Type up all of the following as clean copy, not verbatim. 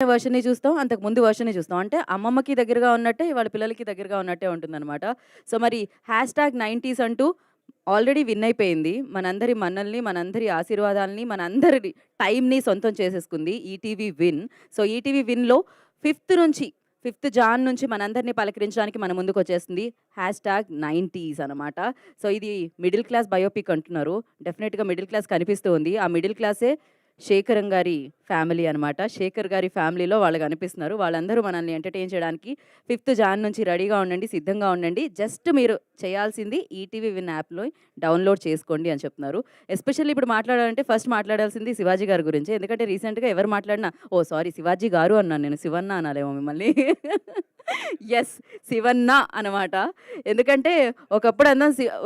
వెర్షన్‌ని చూస్తాం. అంతకు ముందు వెర్షన్‌ని చూస్తాం. అంటే అమ్మమ్మకి దగ్గరగా ఉన్నట్టే, వాళ్ళ పిల్లలకి దగ్గరగా ఉన్నట్టే ఉంటుందనమాట. సో, మరి #90s అంటూ ఆల్రెడీ విన్ అయిపోయింది. మనందరి మన్నల్ని, మనందరి ఆశీర్వాదాల్ని, మనందరి టైమ్‌ని సొంతం చేసేసుకుంది ఈటీవీ విన్. సో, ఈటీవీ విన్‌లో 5 జాన్ నుంచి మనందరిని పలకరించడానికి మన ముందుకొచ్చేస్తుంది #90s అనమాట. సో, ఇది మిడిల్ క్లాస్ బయోపిక్ అంటున్నారు. డెఫినెట్‌గా మిడిల్ క్లాస్ కనిపిస్తూ ఉంది. ఆ మిడిల్ క్లాసే శేఖరం గారి ఫ్యామిలీ అనమాట. శేఖర్ గారి ఫ్యామిలీలో వాళ్ళు కనిపిస్తున్నారు. వాళ్ళందరూ మనల్ని ఎంటర్‌టైన్ చేయడానికి 5 జాన్ నుంచి రెడీగా ఉండండి, సిద్ధంగా ఉండండి. జస్ట్ మీరు చేయాల్సింది ఈటీవీ విన్ యాప్‌లో డౌన్‌లోడ్ చేసుకోండి అని చెప్తున్నారు. ఎస్పెషల్లీ ఇప్పుడు మాట్లాడాలంటే ఫస్ట్ మాట్లాడాల్సింది శివాజీ గారి గురించే. ఎందుకంటే రీసెంట్‌గా ఎవరు మాట్లాడినా ఓహ్! సారీ శివాజీ గారు అన్నాను నేను. శివన్న అనాలేమో మిమ్మల్ని. యెస్. శివన్న అనమాట. ఎందుకంటే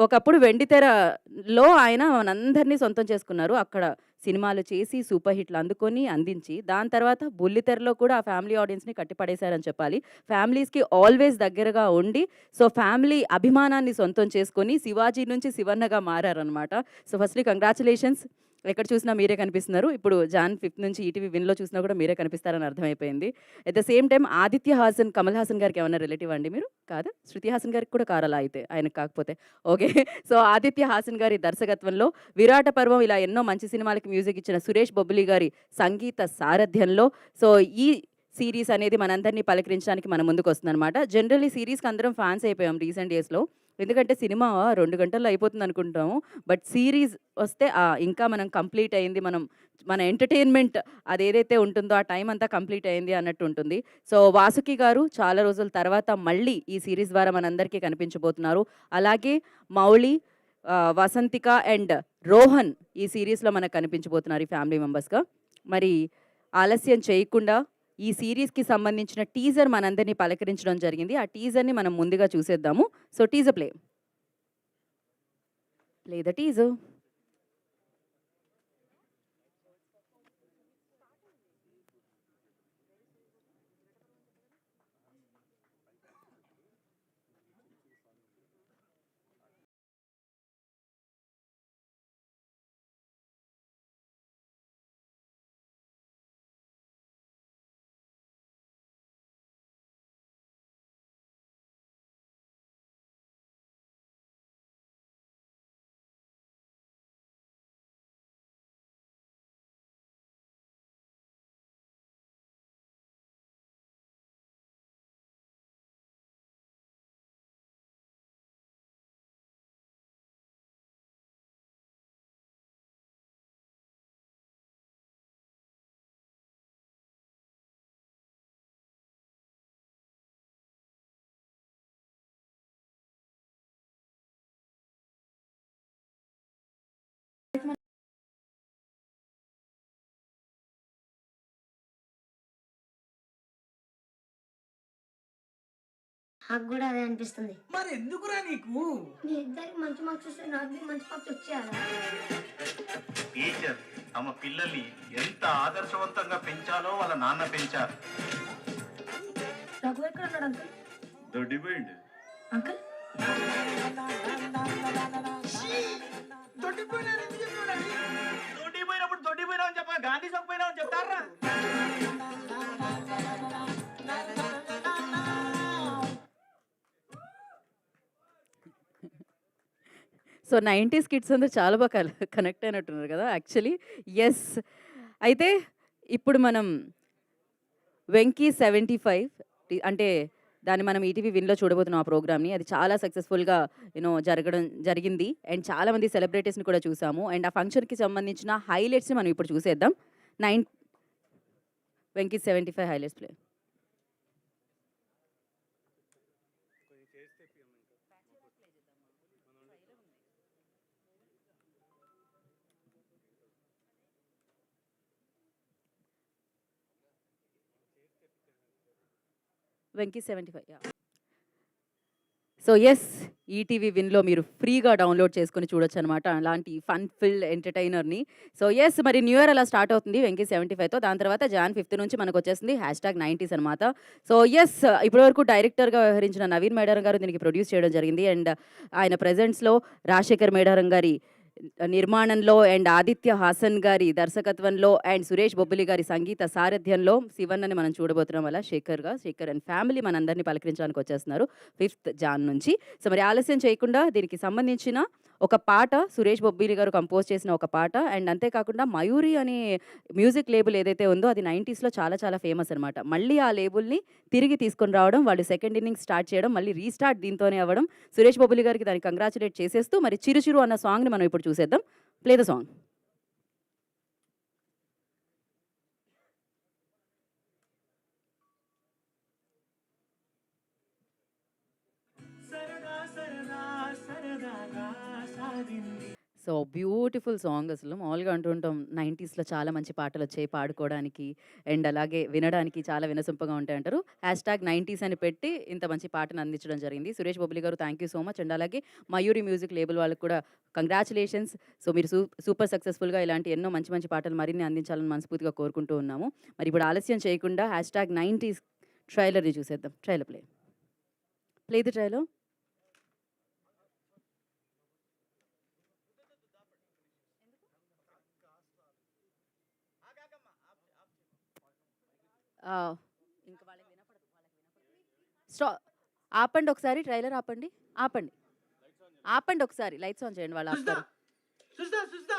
ఒకప్పుడు వెండితెరలో ఆయన మనందరిని సొంతం చేసుకున్నారు. అక్కడ సినిమాలు చేసి సూపర్ హిట్లు అందుకొని, అందించి దాని తర్వాత బుల్లితెరలో కూడా ఆ ఫ్యామిలీ ఆడియన్స్‌ని కట్టిపడేశారని చెప్పాలి. ఫ్యామిలీస్‌కి ఆల్వేస్ దగ్గరగా ఉండి, సో, ఫ్యామిలీ అభిమానాన్ని సొంతం చేసుకొని శివాజీ నుంచి శివన్నగా మారారనమాట. So, firstly congratulations. ఎక్కడ చూసినా మీరే కనిపిస్తున్నారు. ఇప్పుడు జాన్ 5 నుంచి ఈటీవీ విన్‌లో చూసినా కూడా మీరే కనిపిస్తారని అర్థమైపోయింది. At the same time Aditya Haasan, Kamal Haasan గారికి ఏమన్నా రిలేటివా అండి మీరు? కాదా? శృతి హాసన్ గారికి కూడా కారాలా అయితే ఆయనకి కాకపోతే? ఓకే. సో, ఆదిత్య హాసన్ గారి దర్శకత్వంలో 'విరాట పర్వం' ఇలా ఎన్నో మంచి సినిమాలకి మ్యూజిక్ ఇచ్చిన సురేష్ బొబ్బిలి గారి సంగీత సారథ్యంలో సో, ఈ సీరీస్ అనేది మనందరిని పలకరించడానికి మన ముందుకొస్తుందనమాట. జనరల్లీ సీరీస్‌కి అందరం ఫాన్స్ అయిపోయాం రీసెంట్ డేస్‌లో. ఎందుకంటే సినిమా 2 గంటల్లో అయిపోతుందనుకుంటాము. బట్ సీరీస్ వస్తే ఇంకా మనం కంప్లీట్ అయింది. మన ఎంటర్‌టైన్‌మెంట్ అదేదైతే ఉంటుందో ఆ టైం అంతా కంప్లీట్ అయింది అన్నట్టు ఉంటుంది. సో, వాసుకి గారు చాలా రోజుల తర్వాత మళ్ళీ ఈ సీరీస్ ద్వారా మనందరికీ కనిపించబోతున్నారు. అలాగే మౌళి, వసంతిక అండ్ రోహన్ ఈ సీరీస్‌లో మనకు కనిపించబోతున్నారు ఈ ఫ్యామిలీ మెంబర్స్‌గా. మరి ఆలస్యం చేయకుండా ఈ సీరీస్‌కి సంబంధించిన టీజర్ మనందరిని పలకరించడం జరిగింది. ఆ టీజర్‌ని మనం ముందుగా చూసేద్దాము. So, teaser play. Play the teaser. నాకు గూడా అదే అనిపిస్తుంది. మరెందుకురా నీకు? మీ ఇద్దరికి మంచి మార్క్స్ వస్తే నాకు బి మంచి మార్క్స్ వచ్చేయాలా? టీచర్ తమ పిల్లల్ని ఎంత ఆదర్శవంతంగా పెంచాలో వాళ్ళ నాన్న పెంచారు. రఘు ఎక్కడున్నాడు అంకుల్? దొడ్డిపోయిండు. అంకుల్? దొడ్డిపోయినారని చెప్పాడని. దొడ్డిపోయినప్పుడు దొడ్డిపోయినావు అని చెప్పా, గాంధీ చౌక్ పోయినావు అని చెప్తారా? సో, 90s కిడ్స్ అందరూ చాలా బాగా కనెక్ట్ అయినట్టున్నారు కదా! Actually yes. అయితే ఇప్పుడు మనం 'వెంకీ 75' అంటే దాన్ని మనం ఈటీవీ విన్‌లో చూడబోతున్నాం ఆ ప్రోగ్రామ్‌ని. అది చాలా సక్సెస్‌ఫుల్‌గా జరిగింది. అండ్ చాలామంది సెలబ్రిటీస్‌ని కూడా చూసాము. అండ్ ఆ ఫంక్షన్‌కి సంబంధించిన హైలైట్స్‌ని మనం ఇప్పుడు చూసేద్దాం. Nine 'Venky 75' highlights play. Venky 75 yeah! So, yes. ఈటీవీ విన్‌లో మీరు ఫ్రీగా డౌన్‌లోడ్ చేసుకొని చూడొచ్చనమాట. అలాంటి ఫన్ ఫిల్డ్ ఎంటర్‌టైనర్‌ని. So, yes. మరి న్యూ ఇయర్ అలా స్టార్ట్ అవుతుంది 'వెంకీ 75'తో. దాని తర్వాత జాన్ 5 నుంచి మనకొచ్చేస్తుంది #90s అనమాట. So, yes. ఇప్పటివరకు డైరెక్టర్‌గా వ్యవహరించిన నవీన్ మేడారం గారు దీనికి ప్రొడ్యూస్ చేయడం జరిగింది. అండ్ ఆయన ప్రెజెంట్స్‌లో రాజశేఖర్ మేడారం గారి నిర్మాణంలో అండ్ ఆదిత్య హాసన్ గారి దర్శకత్వంలో అండ్ సురేష్ బొబ్బిలి గారి సంగీత సారథ్యంలో శివన్నని మనం చూడబోతున్నాం. అలా శేఖర్ అండ్ ఫ్యామిలీ మనందరినీ పలకరించడానికి వచ్చేస్తున్నారు 5th జాన్ నుంచి. సో మరి ఆలస్యం చేయకుండా దీనికి సంబంధించిన ఒక పాట సురేష్ బొబ్బిలి గారు కంపోజ్ చేసిన ఒక పాట అండ్ అంతేకాకుండా మయూరి అనే మ్యూజిక్ లేబుల్ ఏదైతే ఉందో అది 90స్‌లో చాలా చాలా ఫేమస్ అనమాట. మళ్ళీ ఆ లేబుల్‌ని తిరిగి తీసుకొని రావడం, వాళ్ళు సెకండ్ ఇన్నింగ్స్ స్టార్ట్ చేయడం, మళ్ళీ రీస్టార్ట్ దీంతోనే అవ్వడం. సురేష్ బొబ్బిలి గారికి దానికి కంగ్రాచ్యులేట్ చేసేస్తూ మరి 'చిరు చిరు' అన్న సాంగ్‌ని మనం ఇప్పుడు చూసేద్దాం. Play the song. సరదా సరదా సరదాగా సాగింది. సో బ్యూటిఫుల్ సాంగ్ అసలు. మామూలుగా అంటూ ఉంటాం 90స్‌లో చాలా మంచి పాటలొచ్చాయి పాడుకోవడానికి అండ్ అలాగే వినడానికి చాలా వినసొంపుగా ఉంటాయంటారు. #90s అని పెట్టి ఇంత మంచి పాటను అందించడం జరిగింది. సురేష్ బొబ్బిలి గారు thank you so much. And అలాగే మయూరి మ్యూజిక్ లేబుల్ వాళ్ళకి కూడా కంగ్రాచ్యులేషన్స్. సో మీరు సూపర్ సక్సెస్‌ఫుల్‌గా ఇలాంటి ఎన్నో మంచి మంచి పాటలు మరిన్ని అందించాలని మనస్ఫూర్తిగా కోరుకుంటూ ఉన్నాము. మరి ఇప్పుడు ఆలస్యం చేయకుండా #90s ట్రైలర్‌ని చూసేద్దాం. Trailer play. Play the trailer. ఇంక వాళ్ళకి వినపడదు. ఆపండి ఒకసారి ట్రైలర్ ఆపండి. ఆపండి. ఆపండి ఒకసారి. లైట్స్ ఆన్ చేయండి. వాళ్ళు సుస్తా ఆపుతారు. సుస్తా సుస్తా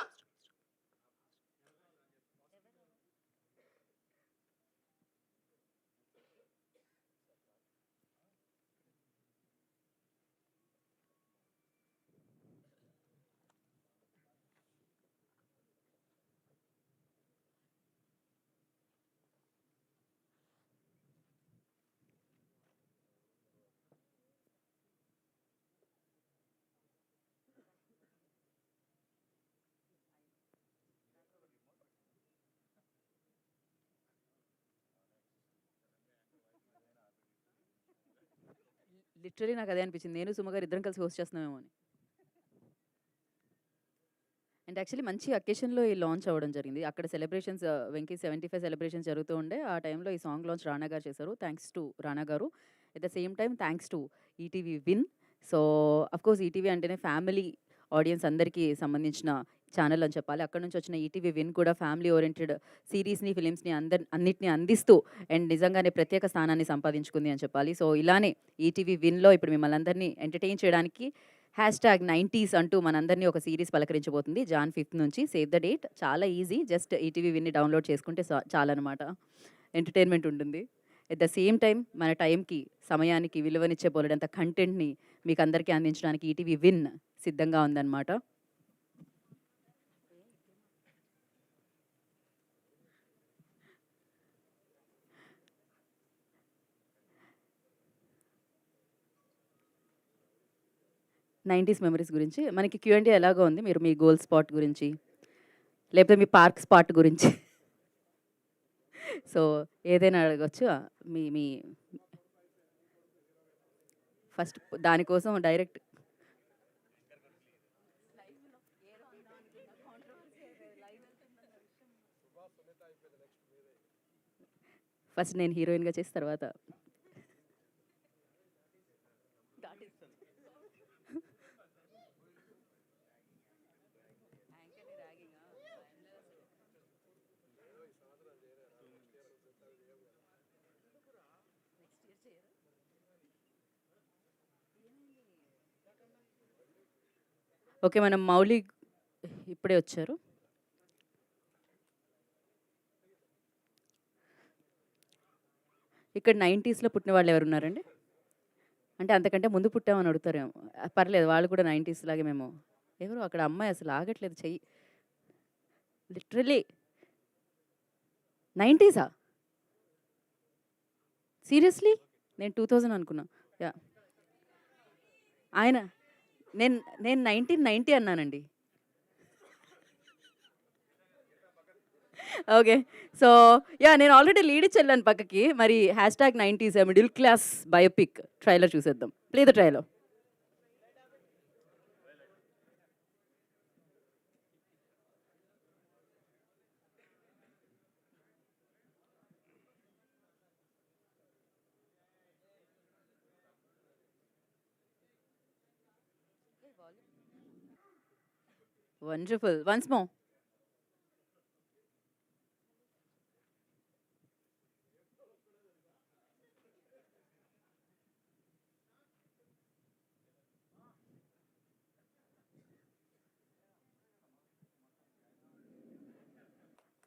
లిటరల్లీ నాకు అదే అనిపించింది. నేను సుమ గారు ఇద్దరం కలిసి హోస్ట్ చేస్తున్నామేమో అని. అండ్ యాక్చువల్లీ మంచి అకేషన్‌లో ఈ లాంచ్ అవ్వడం జరిగింది. అక్కడ సెలబ్రేషన్స్ 'వెంకీ 75 సెలబ్రేషన్స్ జరుగుతూ ఉండే. ఆ టైంలో ఈ సాంగ్ లాంచ్ రానా గారు చేశారు. థాంక్స్ టు రానా గారు. At the same time thanks to ETV Win. So of course ETV అంటేనే ఫ్యామిలీ ఆడియన్స్ అందరికీ సంబంధించిన ఛానల్ అని చెప్పాలి. అక్కడి నుంచి వచ్చిన ఈటీవీ విన్ కూడా ఫ్యామిలీ ఓరియెంటెడ్ సీరీస్‌ని, ఫిలిమ్స్‌ని అన్నిటిని అందిస్తూ అండ్ నిజంగానే ప్రత్యేక స్థానాన్ని సంపాదించుకుంది అని చెప్పాలి. సో ఇలానే ఈటీవీ విన్‌లో ఇప్పుడు మిమ్మల్ని అందరినీ ఎంటర్‌టైన్ చేయడానికి #90s అంటూ మనందరినీ ఒక సీరీస్ పలకరించబోతుంది. జాన్ 5 నుంచి. Save the date. చాలా ఈజీ. జస్ట్ ఈటీవీ విన్‌ని డౌన్‌లోడ్ చేసుకుంటే చాలనమాట. ఎంటర్‌టైన్‌మెంట్ ఉంటుంది. ఎట్ ద సేమ్ టైమ్ మన టైంకి, సమయానికి విలువనిచ్చే బోలెడంత కంటెంట్‌ని మీకందరికీ అందించడానికి ఈటీవీ విన్ సిద్ధంగా ఉందన్నమాట. '90s మెమరీస్ గురించి మనకి క్యూఎండే ఎలాగో ఉంది. మీరు మీ గోల్ స్పాట్ గురించి, లేకపోతే మీ పార్క్ స్పాట్ గురించి సో ఏదైనా అడగొచ్చు. మీ మీ ఫస్ట్ దానికోసం డైరెక్ట్ ఫస్ట్ నేను హీరోయిన్‌గా చేసి తర్వాత ఓకే. మనం మౌలి ఇప్పుడే వచ్చారు. ఇక్కడ 90స్‌లో పుట్టిన వాళ్ళు ఎవరున్నారండి? అంటే అంతకంటే ముందు పుట్టామని అడుగుతారేమో. పర్లేదు వాళ్ళు కూడా 90s లాగే మేము. ఎవరు అక్కడ అమ్మాయి అసలు ఆగట్లేదు చెయ్యి. లిటరల్లీ 90సా? సీరియస్‌లీ? నేను 2000 అనుకున్నా. యాహ్! ఆయన నేను నేను 1990 అన్నానండి. ఓకే. So yeah! నేను ఆల్రెడీ లీడ్ ఇచ్చెళ్ళాను పక్కకి. మరి #90s middle class biopic trailer చూసేద్దాం. Play the trailer. Wonderful. Once more.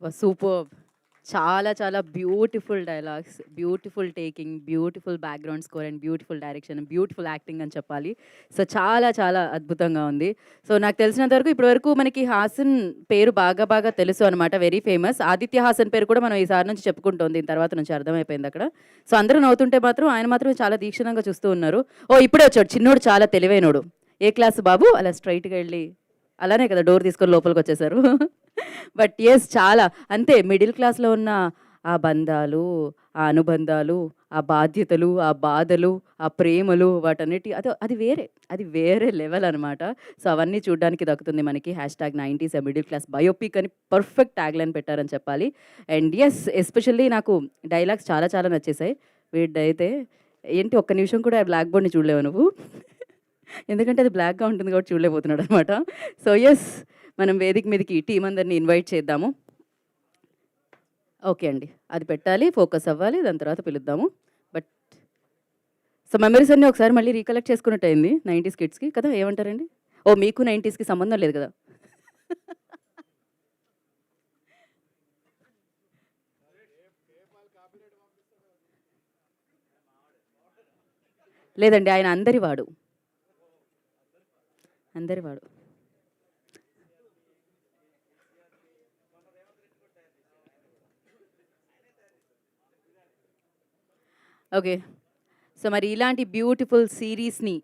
Superb! చాలా చాలా beautiful dialogues, beautiful taking, beautiful background score and beautiful direction, beautiful acting అని చెప్పాలి. సో, చాలా చాలా అద్భుతంగా ఉంది. సో, నాకు తెలిసినంత వరకు ఇప్పటివరకు మనకి హాసన్ పేరు బాగా తెలుసు అనమాట. Very famous. ఆదిత్య హాసన్ పేరు కూడా మనం ఈసారి నుంచి చెప్పుకుంటోం. దీని తర్వాత నుంచి అర్థమైపోయింది అక్కడ. సో, అందరూ నవ్వుతుంటే మాత్రం ఆయన మాత్రం చాలా తీక్షణంగా చూస్తూ ఉన్నారు. ఓహ్! ఇప్పుడే వచ్చాడు చిన్నోడు, చాలా తెలివైనోడు. ఏ క్లాస్ బాబు? అలా స్ట్రెయిట్‌గా ఎళ్లి అలానే కదా డోర్ తీసుకొని లోపలికొచ్చేసారు. బట్ యెస్, చాలా అంతే మిడిల్ క్లాస్‌లో ఉన్న ఆ బంధాలు, ఆ అనుబంధాలు, ఆ బాధ్యతలు, ఆ బాధలు, ఆ ప్రేమలు వాటన్నిటి అది వేరే లెవెల్ అనమాట. సో, అవన్నీ చూడ్డానికి దక్కుతుంది మనకి. #90s మిడిల్ క్లాస్ బయోపిక్ అని పర్ఫెక్ట్ ట్యాగ్‌లైన్ పెట్టారని చెప్పాలి. అండ్ యెస్, ఎస్పెషల్లీ నాకు డైలాగ్స్ చాలా చాలా నచ్చేసాయి. వీడిదైతే ఏంటి ఒక్క నిమిషం కూడా బ్లాక్ బోర్డ్‌ని చూడలేవా నువ్వు? ఎందుకంటే అది బ్లాక్‌గా ఉంటుంది కాబట్టి చూడలేకపోతున్నాడనమాట. సో, యెస్, మనం వేదిక మీదకి టీమ్ అందరిని ఇన్వైట్ చేద్దాము. ఓకే అండి. అది పెట్టాలి, ఫోకస్ అవ్వాలి. దాని తర్వాత పిలుద్దాము. బట్ సో, మెమరీస్ అన్నీ ఒకసారి మళ్ళీ రీకలెక్ట్ చేసుకున్నట్టు అయింది 90s కిడ్స్‌కి కదా! ఏమంటారండి? ఓహ్! మీకు 90స్‌కి సంబంధం లేదు కదా! లేదండి, ఆయన అందరివాడు. అందరివాడు. ఓకే. సో, మరి ఇలాంటి బ్యూటిఫుల్ సీరీస్‌ని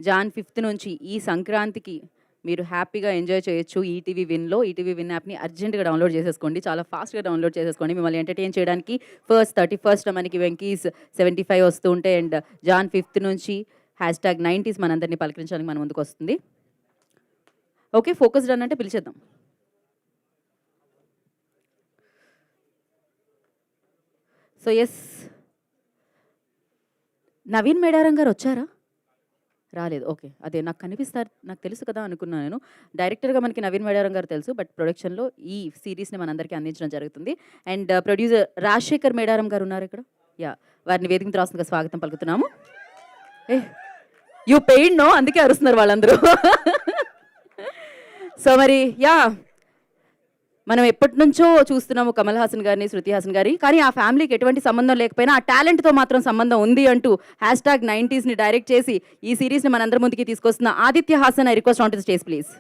జాన్ 5థ్ నుంచి ఈ సంక్రాంతికి మీరు హ్యాపీగా ఎంజాయ్ చేయొచ్చు ఈటీవీ విన్‌లో. ఈటీవీ విన్ యాప్‌ని అర్జెంట్‌గా డౌన్లోడ్ చేసేసుకోండి. చాలా ఫాస్ట్‌గా డౌన్లోడ్ చేసేసుకోండి. మిమ్మల్ని ఎంటర్‌టైన్ చేయడానికి 31st మనకి వెంకీస్ 75 వస్తూ ఉంటాయి. అండ్ జాన్ 5థ్ నుంచి #90s మనందరిని పలకరించడానికి మన ముందుకొస్తుంది. ఓకే, ఫోకస్ డన్ అంటే పిలిచేద్దాం. సో, యెస్, నవీన్ మేడారం గారు వచ్చారా? రాలేదు. ఓకే. అదే నాకు కనిపిస్తారు, నాకు తెలుసు కదా అనుకున్నా నేను. డైరెక్టర్‌గా మనకి నవీన్ మేడారం గారు తెలుసు. బట్ ప్రొడక్షన్‌లో ఈ సీరీస్‌ని మనందరికీ అందించడం జరుగుతుంది. అండ్ ప్రొడ్యూసర్ రాజశేఖర్ మేడారం గారు ఉన్నారు ఇక్కడ. యాహ్! వారిని వేదిక మీద రాస్తుందిగా స్వాగతం పలుకుతున్నాము. ఏ యూ పెయిడ్ నో, అందుకే అరుస్తున్నారు వాళ్ళందరూ. సో, మరి యాహ్! మనం ఎప్పటినుంచో చూస్తున్నాము కమల్ హాసన్ గారిని, శృతి హాసన్ గారి. కానీ ఆ ఫ్యామిలీకి ఎటువంటి సంబంధం లేకపోయినా ఆ టాలెంట్‌తో మాత్రం సంబంధం ఉంది అంటూ #90స్‌ని డైరెక్ట్ చేసి ఈ సీరీస్‌ని మనందరి ముందుకి తీసుకొస్తున్న Aditya Haasan, I request on to the stage please.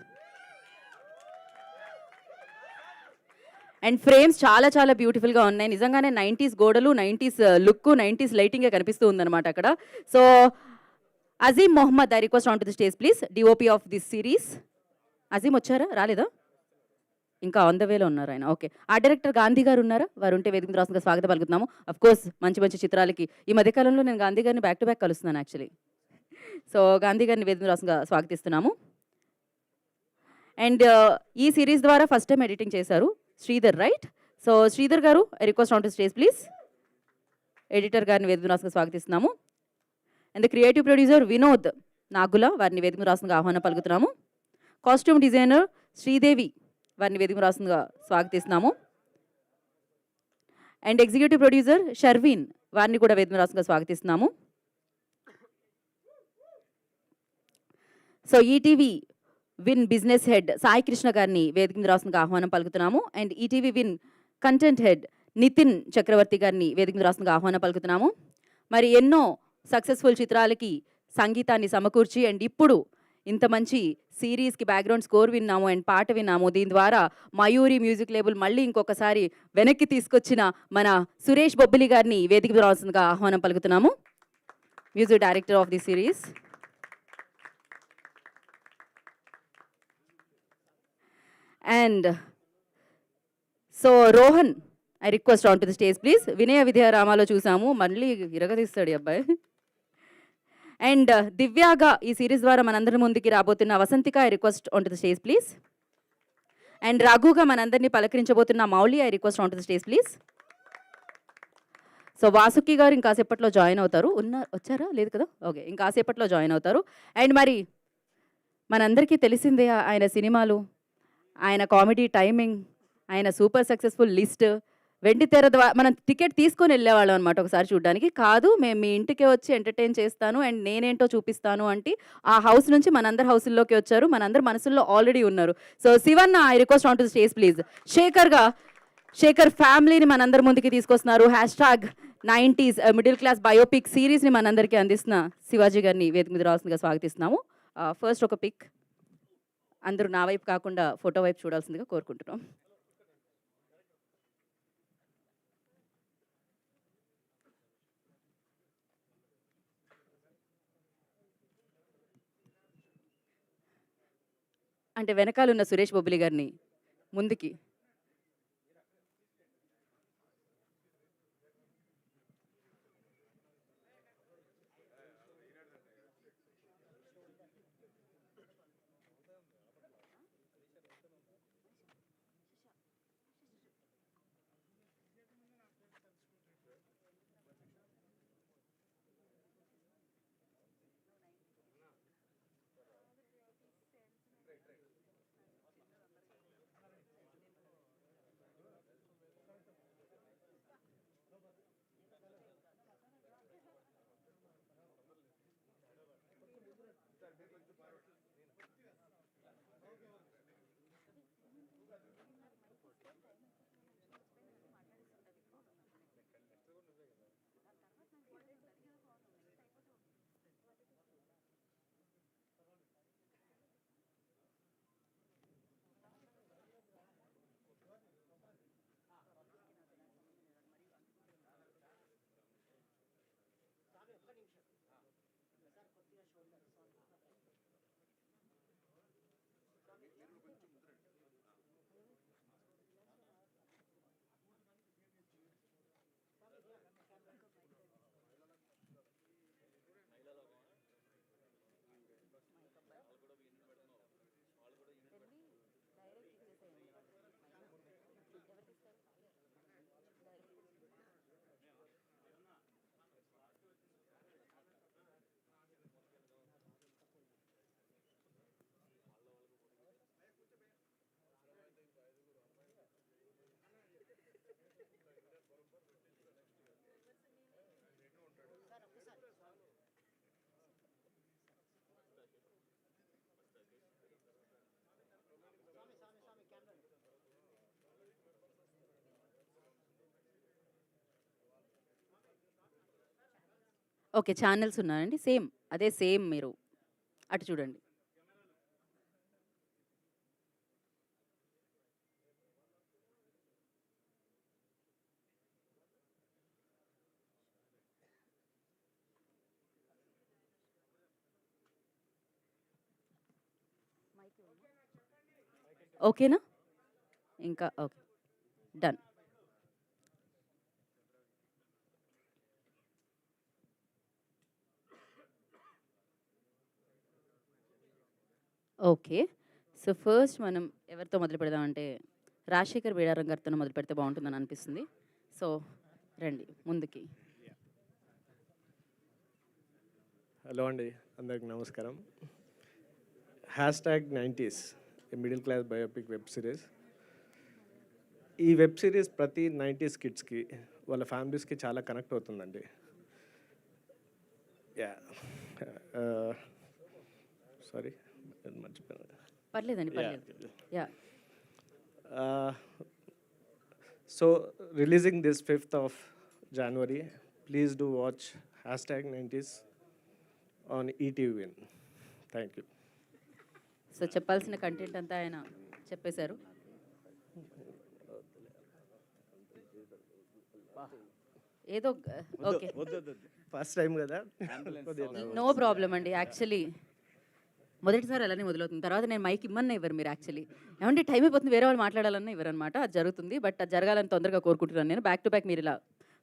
And frames చాలా చాలా బ్యూటిఫుల్‌గా ఉన్నాయి. నిజంగానే 90s గోడలు, 90s లుక్కు, 90s లైటింగే కనిపిస్తూ ఉందన్నమాట అక్కడ. So, Azeem Mohammed, I request on to the stage please. DOP of this series. Azeem వచ్చారా? రాలేదా? ఇంకా ఆన్ ద వేలో ఉన్నారు ఆయన. ఓకే. ఆర్ట్ డైరెక్టర్ గాంధీ గారు ఉన్నారా? వారు ఉంటే వేదిక మీద రాస్తుందిగా స్వాగతం పలుకుతున్నాము. ఆఫ్‌కోర్స్ మంచి మంచి చిత్రాలకి ఈ మధ్య కాలంలో నేను గాంధీ గారిని బ్యాక్ టు బ్యాక్ కలుస్తున్నాను యాక్చువల్లీ. సో, గాంధీ గారిని వేదిక మీద రాస్తుందిగా స్వాగతిస్తున్నాము. అండ్ ఈ సీరీస్ ద్వారా ఫస్ట్ టైమ్ ఎడిటింగ్ చేశారు Sridhar, right? So, Sridhar garu, I request on to stage please. Editor గారిని వేదిక మీద రాస్తుందిగా స్వాగతిస్తున్నాము. And the creative producer Vinod Nagula, వారిని వేదిక మీద రాస్తుందిగా ఆహ్వానం పలుకుతున్నాము. కాస్ట్యూమ్ డిజైనర్ శ్రీదేవి, వారిని వేదిక మీద రాస్తుందిగా స్వాగతిస్తున్నాము. అండ్ ఎగ్జిక్యూటివ్ ప్రొడ్యూసర్ షర్వీన్, వారిని కూడా వేదిక మీద రాస్తుందిగా స్వాగతిస్తున్నాము. So, ETV Win business head Sai Krishna గారిని వేదిక మీద రాస్తుందిగా ఆహ్వానం పలుకుతున్నాము. And ETV Win content head Nitin Chakravarthy గారిని వేదిక మీద రాస్తుందిగా ఆహ్వానం పలుకుతున్నాము. మరి ఎన్నో సక్సెస్ఫుల్ చిత్రాలకి సంగీతాన్ని సమకూర్చి అండ్ ఇప్పుడు ఇంత మంచి సీరీస్‌కి బ్యాక్‌గ్రౌండ్ స్కోర్ విన్నాము అండ్ పాట విన్నాము. దీని ద్వారా మయూరి మ్యూజిక్ లేబుల్ మళ్ళీ ఇంకొకసారి వెనక్కి తీసుకొచ్చిన మన సురేష్ బొబ్బిలి గారిని వేదిక మీద రావాల్సిందిగా ఆహ్వానం పలుకుతున్నాము. Music director of the series. And so, Rohan, I request on to the stage please. వినయ విద్యా రామాలో చూసాము, మళ్ళీ ఇరగదీస్తాడు ఈ అబ్బాయి. అండ్ దివ్యాగా ఈ సిరీస్ ద్వారా మనందరి ముందుకి రాబోతున్న Vasanthika, I request on to the stage please. And రఘుగా మనందరినీ పలకరించబోతున్న Mouli, I request on to the stage please. So, Vasuki garu ఇంకాసేపట్లో జాయిన్ అవుతారు. వచ్చారా? లేదు కదా? ఓకే, ఇంకాసేపట్లో జాయిన్ అవుతారు. అండ్ మరి మనందరికీ తెలిసిందే ఆయన సినిమాలు ఆయన కామెడీ టైమింగ్, ఆయన సూపర్ సక్సెస్ఫుల్ లిస్ట్, వెండితెర ద్వారా మనం టికెట్ తీసుకొని వెళ్ళేవాళ్ళం అనమాట ఒకసారి చూడడానికి. కాదు మేము మీ ఇంటికే వచ్చి ఎంటర్టైన్ చేస్తాను అండ్ నేనేంటో చూపిస్తాను అంటే ఆ హౌస్ నుంచి మనందరి హౌసుల్లోకి వచ్చారు. మనందరి మనసుల్లో ఆల్రెడీ ఉన్నారు. So Shivanna, I request on to stage please. Shekhar ఫ్యామిలీని మనందరి ముందుకి తీసుకొస్తున్నారు. #90s మిడిల్ క్లాస్ బయోపిక్ సిరీస్ని మనందరికీ అందిస్తున్న శివాజీ గారిని వేదిక మీద రావాల్సిందిగా స్వాగతిస్తున్నాము. ఫస్ట్ ఒక పిక్, అందరూ నా వైపు కాకుండా ఫోటో వైపు చూడాల్సిందిగా కోరుకుంటున్నాం. అంటే వెనకాలన్న సురేష్ బొబ్బిలి గారిని ముందుకి. ఓకే, ఛానల్స్ ఉన్నాయండి. సేమ్ అదే సేమ్, మీరు అటు చూడండి. ఓకేనా? ఇంకా okay, done. Okay, so first మనం ఎవరితో మొదలు పెడదామంటే రాజశేఖర్ బేడారం గారితో మొదలు పెడితే బాగుంటుందని అనిపిస్తుంది. సో రండి ముందుకి. హలో అండి, అందరికి నమస్కారం. #90s middle class biopic web series. ఈ వెబ్ సిరీస్ ప్రతి 90s కిడ్స్కి వాళ్ళ ఫ్యామిలీస్కి చాలా కనెక్ట్ అవుతుందండి. యా సారీ మర్చిపోయాను. పర్లేదండి, పర్లేదు. Yeah, so releasing this 5th of January, please do watch #90s on ETV. Thank you. So చెప్పాల్సిన కంటెంట్ అంతా ఆయన చెప్పేశారు. ఏదో ఓకే, ఫస్ట్ టైం కదా, నో ప్రాబ్లం అండి. యాక్చువల్లీ మొదటిసారి అలానే మొదలవుతుంది. తర్వాత నేను మైక్ ఇమ్మన్నా ఇవ్వరు మీరు. యాక్చువల్లీ ఏమంటే టైం అయిపోతుంది, వేరే వాళ్ళు మాట్లాడాలన్నా ఇవ్వరు అనమాట. అది జరుగుతుంది, బట్ అది జరగాలని తొందరగా కోరుకుంటున్నాను నేను. బ్యాక్ టు బ్యాక్ మీరు ఇలా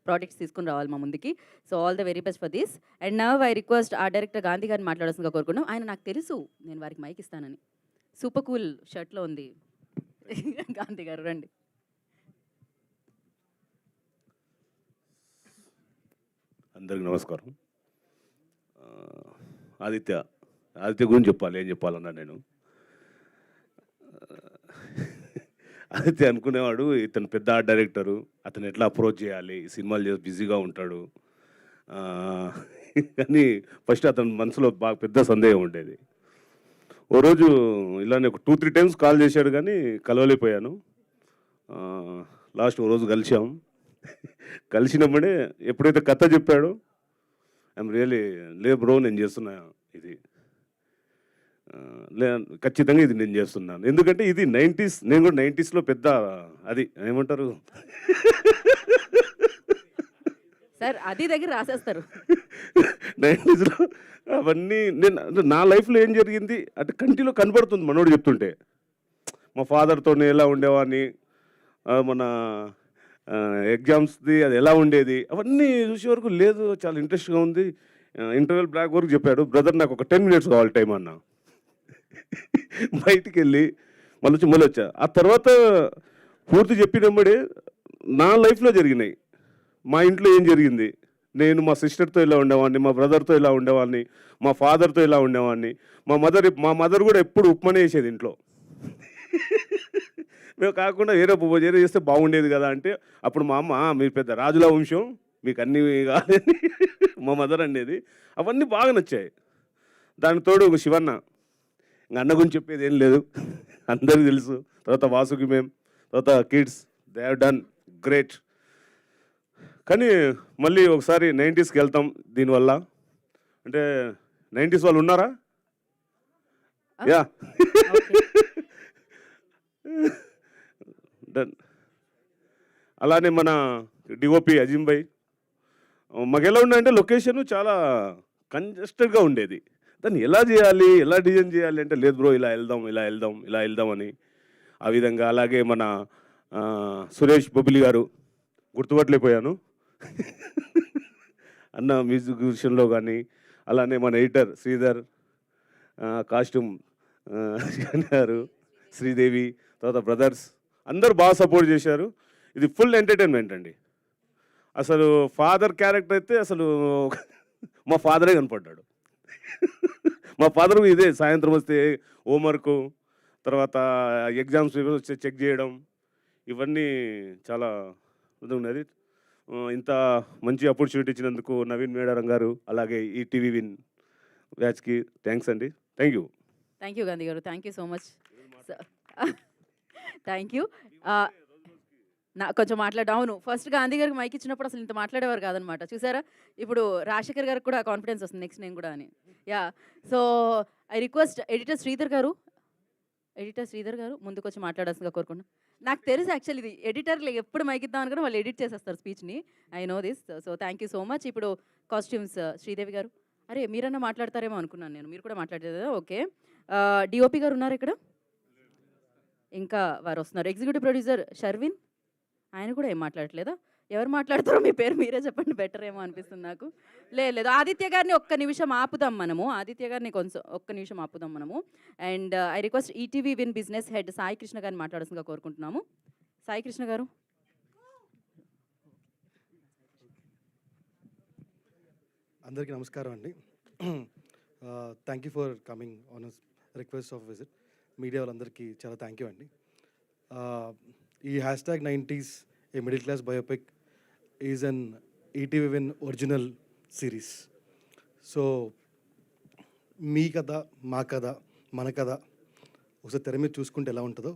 ప్రాజెక్ట్స్ తీసుకుని రావాలి మా ముందుకి. So all the very best for this. And now I request ఆ డైరెక్టర్ గాంధీ గారిని మాట్లాడాల్సిందిగా కోరుకున్నాం. ఆయన నాకు తెలుసు నేను వారికి మైక్ ఇస్తానని. సూపర్ కూల్ షర్ట్లో ఉంది గాంధీ గారు, రండి. అందరికి నమస్కారం. ఆదిత్య గురించి చెప్పాలి, ఏం చెప్పాలన్నా నేను ఆదిత్య అనుకునేవాడు ఇతను పెద్ద ఆర్ట్ డైరెక్టరు, అతను ఎట్లా అప్రోచ్ చేయాలి, సినిమాలు చేసి బిజీగా ఉంటాడు. కానీ ఫస్ట్ అతని మనసులో బాగా పెద్ద సందేహం ఉండేది. ఓ రోజు ఇలానే ఒక 2-3 టైమ్స్ కాల్ చేశాడు కానీ కలవలేకపోయాను. లాస్ట్ ఓ రోజు కలిసాం. కలిసినప్పుడే ఎప్పుడైతే కథ చెప్పాడో ఐఎమ్ రియలీ లే బ్రో నేను చేస్తున్నా ఇది, లే ఖచ్చితంగా ఇది నేను చేస్తున్నాను. ఎందుకంటే ఇది 90s, నేను కూడా 90sలో పెద్ద అది ఏమంటారు సార్ అది దగ్గర రాసేస్తారు. 90sలో అవన్నీ నేను నా లైఫ్లో ఏం జరిగింది అంటే కంటిలో కనబడుతుంది మనోడు చెప్తుంటే. మా ఫాదర్తో ఎలా ఉండేవాడిని, మన ఎగ్జామ్స్ది అది ఎలా ఉండేది అవన్నీ చూసే వరకు లేదు చాలా ఇంట్రెస్ట్గా ఉంది. ఇంటర్వెల్ బ్లాక్ వరకు చెప్పాడు. బ్రదర్ నాకు ఒక 10 minutes కావాలి టైం అన్న. బయటికి వెళ్ళి మళ్ళీ వచ్చా. ఆ తర్వాత పూర్తి చెప్పినప్పుడే నా లైఫ్లో జరిగినాయి, మా ఇంట్లో ఏం జరిగింది, నేను మా సిస్టర్తో ఇలా ఉండేవాడిని, మా బ్రదర్తో ఇలా ఉండేవాడిని, మా ఫాదర్తో ఇలా ఉండేవాడిని. మా మదర్ కూడా ఎప్పుడు ఉప్మానే వేసేది ఇంట్లో. మేము కాకుండా వేరే చేస్తే బాగుండేది కదా అంటే అప్పుడు మా అమ్మ మీరు పెద్ద రాజుల వంశం మీకు అన్నీ కాదని మా మదర్ అనేది. అవన్నీ బాగా నచ్చాయి. దానికి తోడు ఒక శివన్న, ఇంక అన్న గురించి చెప్పేది ఏం లేదు, అందరికీ తెలుసు. తర్వాత వాసుకి మేము, తర్వాత kids they have done great. కానీ మళ్ళీ ఒకసారి 90sకి వెళ్తాం దీనివల్ల. అంటే 90s వాళ్ళు ఉన్నారా? Yeah done. అలానే మన డిఓపి అజీమ్ భాయ్, మాకు ఎలా ఉండే అంటే లొకేషన్ చాలా కంజెస్టెడ్గా ఉండేది. దాన్ని ఎలా చేయాలి, ఎలా డిజైన్ చేయాలి అంటే లేదు బ్రో ఇలా వెళ్దాం అని ఆ విధంగా. అలాగే మన సురేష్ బొబ్బిలి గారు, గుర్తుపట్టలేకపోయాను అన్న మ్యూజిక్ విషయంలో కానీ. అలానే మన ఎడిటర్ శ్రీధర్, కాస్ట్యూమ్ గారు శ్రీదేవి, తర్వాత బ్రదర్స్ అందరూ బాగా సపోర్ట్ చేశారు. ఇది ఫుల్ ఎంటర్టైన్మెంట్ అండి. అసలు ఫాదర్ క్యారెక్టర్ అయితే అసలు మా ఫాదరే కనపడ్డాడు. మా ఫాదర్ ఇదే సాయంత్రం వస్తే హోంవర్క్, తర్వాత ఎగ్జామ్స్ వస్తే చెక్ చేయడం, ఇవన్నీ చాలా ఉన్నది. ఇంత మంచి ఆపర్చునిటీ ఇచ్చినందుకు నవీన్ మేడారం గారు, అలాగే ఈ టీవీ విన్ బ్యాచ్కి థ్యాంక్స్ అండి. Thank you. Thank you Gandhi garu, thank you so much. Thank you. నా కొంచెం అవును, ఫస్ట్ గాంధీ గారికి మైక్ ఇచ్చినప్పుడు అసలు ఇంత మాట్లాడేవారు కాదనమాట. చూసారా, ఇప్పుడు రాజశేఖర్ గారికి కూడా కాన్ఫిడెన్స్ వస్తుంది నెక్స్ట్ నేను కూడా అని. Yeah, so I request editor Sridhar గారు ముందుకు వచ్చి మాట్లాడాల్సిందిగా కోరుకున్నాను. నాకు తెలుసు యాక్చువల్లీ ఇది ఎడిటర్లు ఎప్పుడు మైక్ ఇద్దాం అనుకున్నా వాళ్ళు ఎడిట్ చేసేస్తారు స్పీచ్ని. I know this. So thank you so much. ఇప్పుడు కాస్ట్యూమ్స్ శ్రీదేవి గారు. అరే మీరన్నా మాట్లాడతారేమో అనుకున్నాను నేను, మీరు కూడా మాట్లాడేదా? ఓకే. డిఓపి గారు ఉన్నారు ఇక్కడ, ఇంకా వారు వస్తున్నారు. ఎగ్జిక్యూటివ్ ప్రొడ్యూసర్ షర్విన్, ఆయన కూడా ఏం మాట్లాడట్లేదా? ఎవరు మాట్లాడతారో మీ పేరు మీరే చెప్పండి, బెటర్ ఏమో అనిపిస్తుంది నాకు. లేదు, ఆదిత్య గారిని ఒక్క నిమిషం ఆపుదాం మనము. ఒక్క నిమిషం ఆపుదాం మనము. And I request ETV Win business head Sai Krishna గారిని మాట్లాడాల్సిందిగా కోరుకుంటున్నాము. సాయి కృష్ణ గారు. అందరికీ నమస్కారం అండి. Thank you for coming on request of visit. Media వాళ్ళందరికీ చాలా థ్యాంక్ యూ అండి. ఈ #90s a middle class biopic is an ETV Win original series. So మీ కథ, మా కథ, మన కథ ఒకసారి తెర మీద చూసుకుంటే ఎలా ఉంటుందో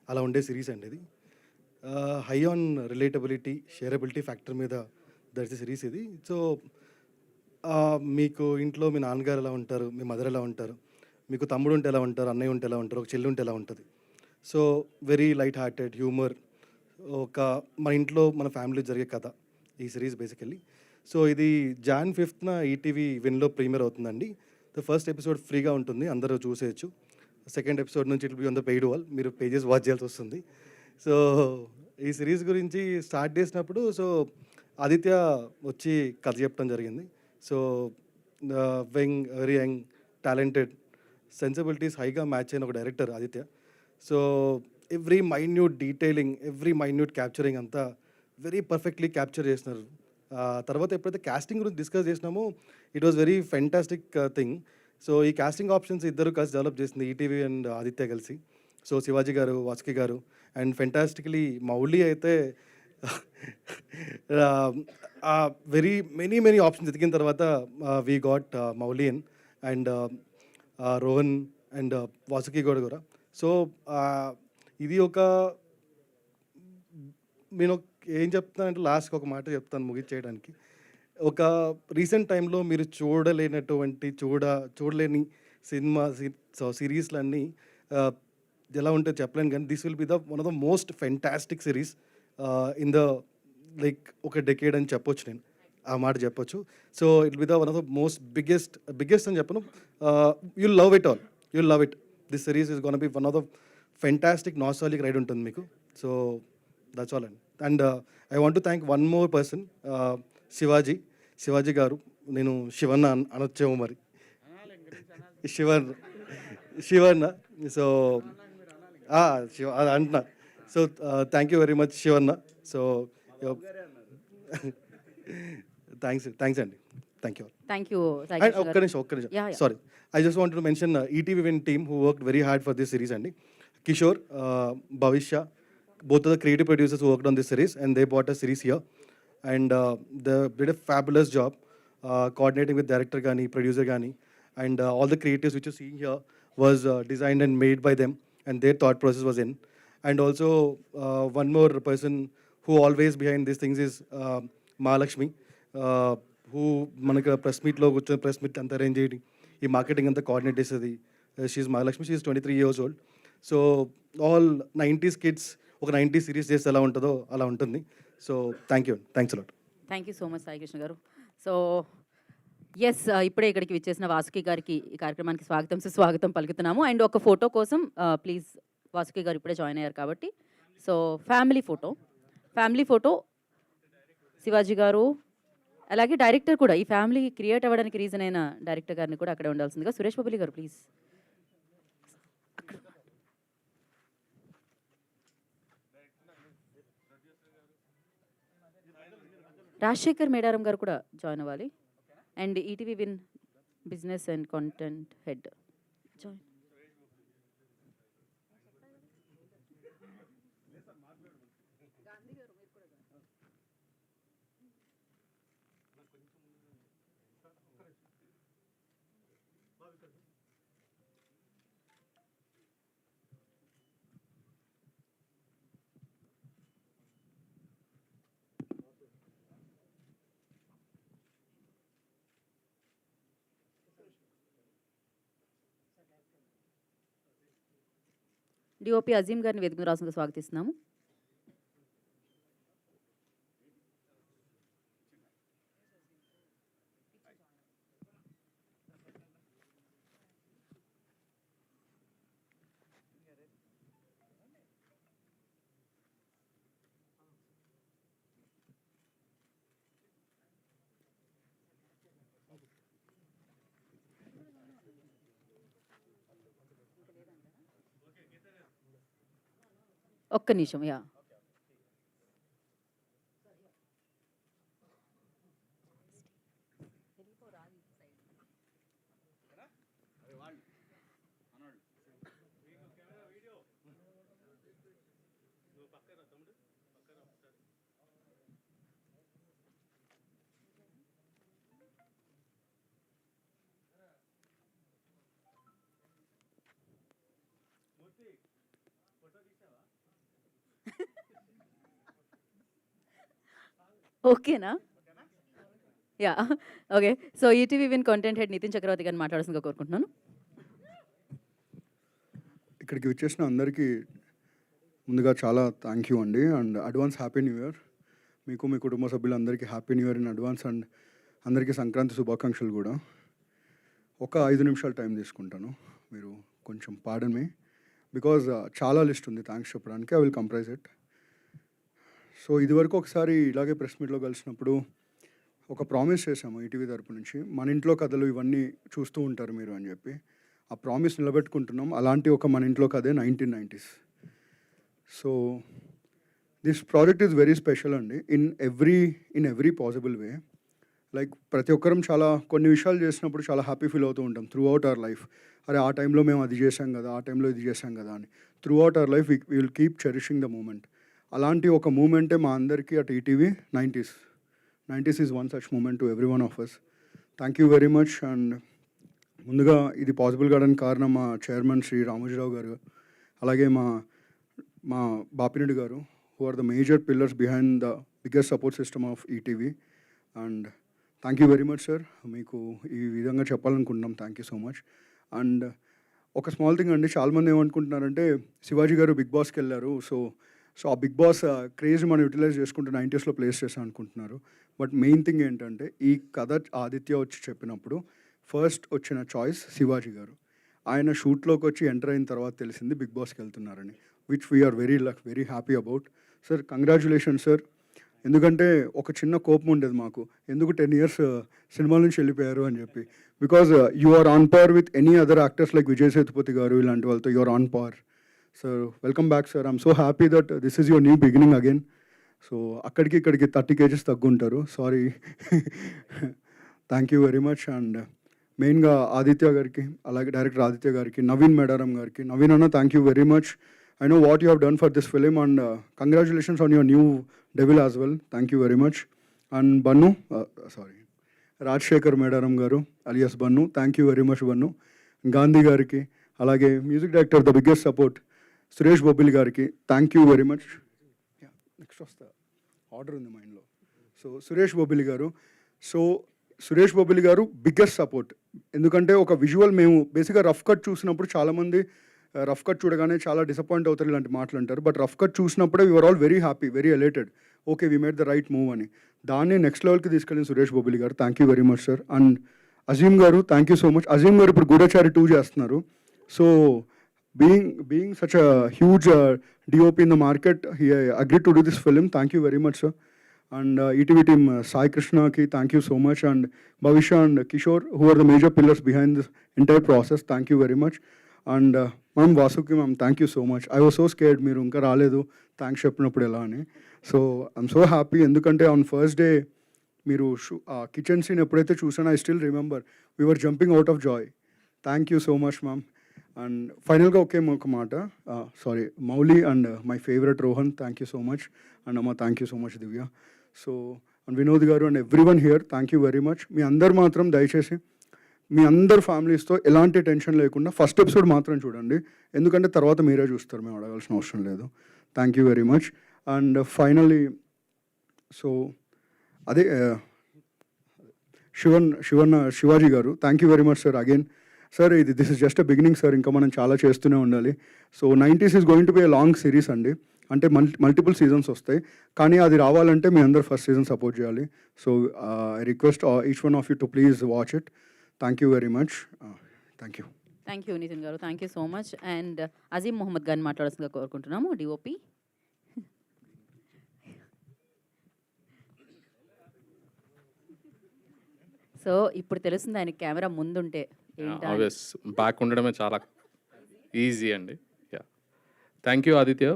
అలా ఉండే సిరీస్ అండి ఇది. హై ఆన్ రిలేటబిలిటీ, షేరబిలిటీ ఫ్యాక్టర్ మీద దర్శే సిరీస్ ఇది. సో మీకు ఇంట్లో మీ నాన్నగారు ఎలా ఉంటారు, మీ మదర్ ఎలా ఉంటారు, మీకు తమ్ముడు ఉంటే ఎలా ఉంటారు, అన్నయ్య ఉంటే ఎలా ఉంటారు, ఒక చెల్లి ఉంటే ఎలా ఉంటుంది. So very light hearted humour, మన ఇంట్లో మన ఫ్యామిలీ జరిగే కథ ఈ సిరీస్ బేసికల్లీ. సో ఇది Jan 5th ఈటీవీ విన్లో ప్రీమియర్ అవుతుందండి. ద ఫస్ట్ ఎపిసోడ్ ఫ్రీగా ఉంటుంది, అందరూ చూసేయచ్చు. సెకండ్ ఎపిసోడ్ నుంచి it be on the paid wall, మీరు పేజెస్ వాచ్ చేయాల్సి వస్తుంది. సో ఈ సిరీస్ గురించి స్టార్ట్ చేసినప్పుడు ఆదిత్య వచ్చి కథ చెప్పడం జరిగింది. So very young, talented, sensibilities హైగా మ్యాచ్ అయిన ఒక director Aditya. So every minute detailing, every minute capturing అంతా వెరీ పర్ఫెక్ట్లీ క్యాప్చర్ చేసినారు. తర్వాత ఎప్పుడైతే కాస్టింగ్ గురించి డిస్కస్ చేసినామో it was very fantastic thing. So ఈ కాస్టింగ్ ఆప్షన్స్ ఇద్దరు కలిసి డెవలప్ చేసింది, ఈటీవీ అండ్ ఆదిత్య కలిసి. సో శివాజీ గారు, వాసుకి గారు, అండ్ ఫెంటాస్టికలీ మౌలి అయితే వెరీ మెనీ ఆప్షన్స్ ఎతికిన తర్వాత we got Mouli in and Rohan and Vasuki కూడా. సో ఇది ఒక నేను ఏం చెప్తానంటే లాస్ట్కి ఒక మాట చెప్తాను ముగించేయడానికి. ఒక రీసెంట్ టైంలో మీరు చూడలేని సినిమా సిరీస్లన్నీ ఎలా ఉంటుందో చెప్పలేను, కానీ this will be one of the most fantastic series in the like ఒక డెకేడ్ అని చెప్పొచ్చు, నేను ఆ మాట చెప్పొచ్చు. So it be the one of the most biggest అని చెప్పను, you'll love it all, you'll love it. This series is gonna be one of the fantastic nostalgic ride ఉంటుంది మీకు. సో దట్స్ ఆల్ అండి. And I want to thank one more person, Shivaji గారు. నేను శివన్న అనొచ్చేమో మరి, Shivanna. So అది అంటున్నా. So thank you very much Shivanna. So thanks అండి. Thank you. Thank you. And ఒక్క నిమిషం Yeah. Sorry, I just wanted to mention ETV Win team who worked very hard for this series అండి. Kishore, Bhavishya, both of the creative producers who worked on this series, and they brought a series here, and they did a fabulous job coordinating with director gani, producer gani, and all the creatives which you're seeing here was designed and made by them, and their thought process was in. And also one more person who always behind these things is Mahalakshmi, who మనకు press మీట్లో కూర్చొని press meet అంతా arrange చేయడం, ఈ marketing అంతా coordinate చేసేది she's Mahalakshmi. She's 23 years old. So all 90s kids ఒక 90s series చేస్తే ఎలా ఉంటుందో అలా ఉంటుంది. So thanks a lot. Thank you so much Sai Krishna garu. So yes, ఇప్పుడే ఇక్కడికి విచ్చేసిన వాసుకి గారికి ఈ కార్యక్రమానికి సుస్వాగతం పలుకుతున్నాము. అండ్ ఒక ఫోటో కోసం ప్లీజ్, వాసుకి గారు ఇప్పుడే జాయిన్ అయ్యారు కాబట్టి. సో ఫ్యామిలీ ఫోటో శివాజీ గారు, అలాగే డైరెక్టర్ కూడా, ఈ ఫ్యామిలీ క్రియేట్ అవ్వడానికి రీజన్ అయిన డైరెక్టర్ గారిని కూడా అక్కడే ఉండాల్సిందిగా. సురేష్ బొబ్బిలి గారు ప్లీజ్. రాజశేఖర్ మేడారం గారు కూడా జాయిన్ అవ్వాలి. And ETV Win business and content head join. DOP Azeem గారిని వేదిక మీద రాసుగా స్వాగతిస్తున్నాము. ఒక్క నిమిషం. యా, ఓకేనా? Yeah, okay. So ETV Win content head Nitin Chakravarthy గారిని మాట్లాడాల్సిందిగా కోరుకుంటున్నాను. ఇక్కడికి వచ్చేసిన అందరికీ ముందుగా చాలా థ్యాంక్ యూ అండి. And advance happy new year మీకు, మీ కుటుంబ సభ్యులందరికీ happy new year in advance. And అందరికీ సంక్రాంతి శుభాకాంక్షలు కూడా. ఒక 5 నిమిషాలు టైం తీసుకుంటాను, మీరు కొంచెం పాడన్ మీ, బికాజ్ చాలా లిస్ట్ ఉంది థ్యాంక్స్ చెప్పడానికి. I will comprise it. So ఇదివరకు ఒకసారి ఇలాగే ప్రెస్ మీట్లో కలిసినప్పుడు ఒక ప్రామిస్ చేశాము ఈటీవీ తరపు నుంచి, మన ఇంట్లో కథలు ఇవన్నీ చూస్తూ ఉంటారు మీరు అని చెప్పి. ఆ ప్రామిస్ నిలబెట్టుకుంటున్నాం. అలాంటి ఒక మన ఇంట్లో కథే 1990s. So this project is very special అండి in every possible way. Like ప్రతి ఒక్కరం చాలా కొన్ని విషయాలు చేసినప్పుడు చాలా హ్యాపీ ఫీల్ అవుతూ ఉంటాం త్రూ అవుట్ అవర్ లైఫ్. అరే ఆ టైంలో మేము అది చేసాం కదా, ఆ టైంలో ఇది చేసాం కదా అని. Throughout our life we will keep cherishing the moment. అలాంటి ఒక మూమెంటే మా అందరికీ అటు ETV 90s is one such moment to every one of us. Thank you very much. And ముందుగా ఇది పాసిబుల్ కావడానికి కారణం మా చైర్మన్ శ్రీ రామోజీరావు గారు, అలాగే మా Bapireddy garu, who are the major pillars behind the biggest support system of ETV. And thank you very much sir. మీకు ఈ విధంగా చెప్పాలనుకుంటున్నాం. Thank you so much. And ఒక స్మాల్ థింగ్ అండి, చాలామంది ఏమనుకుంటున్నారంటే శివాజీ గారు బిగ్ బాస్కి వెళ్ళారు, సో ఆ బిగ్ బాస్ క్రేజ్ మనం యూటిలైజ్ చేసుకుంటూ 90sలో ప్లేస్ చేసాం అనుకుంటున్నారు. బట్ మెయిన్ థింగ్ ఏంటంటే ఈ కథ ఆదిత్య వచ్చి చెప్పినప్పుడు ఫస్ట్ వచ్చిన చాయిస్ శివాజీ గారు. ఆయన షూట్లోకి వచ్చి ఎంటర్ అయిన తర్వాత తెలిసింది బిగ్ బాస్కి వెళ్తున్నారని, which we're very happy about. Sir congratulation sir. ఎందుకంటే ఒక చిన్న కోపం ఉండేది మాకు, ఎందుకు 10 years సినిమాల నుంచి వెళ్ళిపోయారు అని చెప్పి. Because you are on par with any other actors like Vijay Sethupathi garu, ఇలాంటి వాళ్ళతో you are on par. Sir welcome back sir. I'm so happy that this is your new beginning again. So అక్కడికి ఇక్కడికి 30 kgs తగ్గుంటారు, sorry. Thank you very much. And మెయిన్గా ఆదిత్య గారికి, అలాగే director Aditya గారికి, నవీన్ మేడారం గారికి. నవీన్ అన్న, thank you very much. I know what you have done for this film, and congratulations on your new debut as well. Thank you very much. And Bannu, Rajshekar Medaram garu alias Bannu, thank you very much Bannu. Gandhi gariki, alage music director, the biggest support, Suresh Bobili gariki, thank you very much. Yeah, next was the order in the mind lo. So Suresh Bobili garu, biggest support. ఎందుకంటే ఒక visual మేము బేసిక్గా rough cut చూసినప్పుడు చాలామంది rough cut చూడగానే చాలా disappoint అవుతారు, ఇలాంటి మాటలు అంటారు. బట్ రఫ్ కట్ చూసినప్పుడే we're all very happy, very elated. Okay, we made the right move అని. దాన్ని నెక్స్ట్ లెవెల్కి తీసుకెళ్ళిన Suresh Bobbili garu, thank you very much sir. And Azeem garu, thank you so much. Azeem garu ఇప్పుడు గూఢచారి 2 చేస్తున్నారు. So being such a huge DOP in the market, he agree to do this film. Thank you very much sir. And ETV team Sai కృష్ణకి thank you so much. And Bhavishya and Kishore, who are the major pillars behind this entire process, thank you very much. And ma'am Vasuki ma'am, thank you so much. I was so scared, మీరు ఇంకా రాలేదు thanks చెప్పినప్పుడు ఎలా అని. So I'm so happy, ఎందుకంటే on first day మీరు kitchen scene ఎప్పుడైతే చూసానో I still remember, we were jumping out of joy. Thank you so much ma'am. And ఫైనల్గా ఒక మాట, Mouli and my favourite Rohan, thank you so much. And అమ్మ, thank you so much Divya. So and Vinod garu and everyone here, thank you very much. మీ అందరు మాత్రం దయచేసి మీ అందరు ఫ్యామిలీస్తో ఎలాంటి టెన్షన్ లేకుండా ఫస్ట్ ఎపిసోడ్ మాత్రం చూడండి, ఎందుకంటే తర్వాత మీరే చూస్తారు, మేము అడగాల్సిన అవసరం లేదు. Thank you very much. And finally so అదే Shivaji garu, thank you very much sir again. Sir this is just a beginning sir, ఇంకా మనం చాలా చేస్తూనే ఉండాలి. So 90s is going to be a long series అండి, అంటే మల్టిపుల్ సీజన్స్ వస్తాయి, కానీ అది రావాలంటే మీ అందరు ఫస్ట్ సీజన్ సపోర్ట్ చేయాలి. So I request each one of you to please watch it. Thank you very much. Thank you. Thank you Nitin garu, thank you so much. And Azeem Mohammed గారిని మాట్లాడాల్సిందిగా కోరుకుంటున్నాము, డిఓపి. సో ఇప్పుడు తెలుస్తుంది ఆయన కెమెరా ముందుంటే ఆబ్వియస్, బ్యాక్ ఉండడమే చాలా easy అండి. Yeah, thank you Aditya,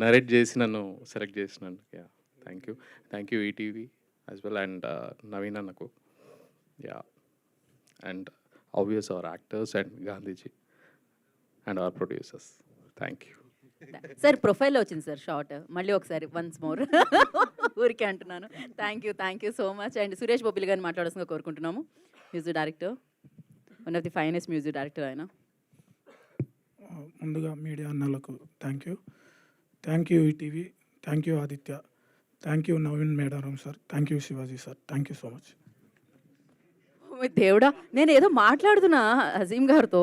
narrate చేసి నన్ను సెలెక్ట్ చేసినందుకు. Yeah, thank you ETV as well, and Naveen Annaku. Yeah, and obvious our actors and Gandhiji and our producers. Thank you. Sir ప్రొఫైల్లో వచ్చింది sir short, మళ్ళీ ఒకసారి వన్స్ మోర్ ఊరికే అంటున్నాను. Thank you so much. And Suresh Bobbili గారిని మాట్లాడాల్సిందిగా కోరుకుంటున్నాము, music director, one of the finest music director ఆయన. ముందుగా మీడియా అన్నలకు thank you ETV, thank you Aditya, thank you Naveen Medaram sir, thank you Shivaji sir, thank you so much. దేవుడా, నేను ఏదో మాట్లాడుతున్నా అజీమ్ గారితో.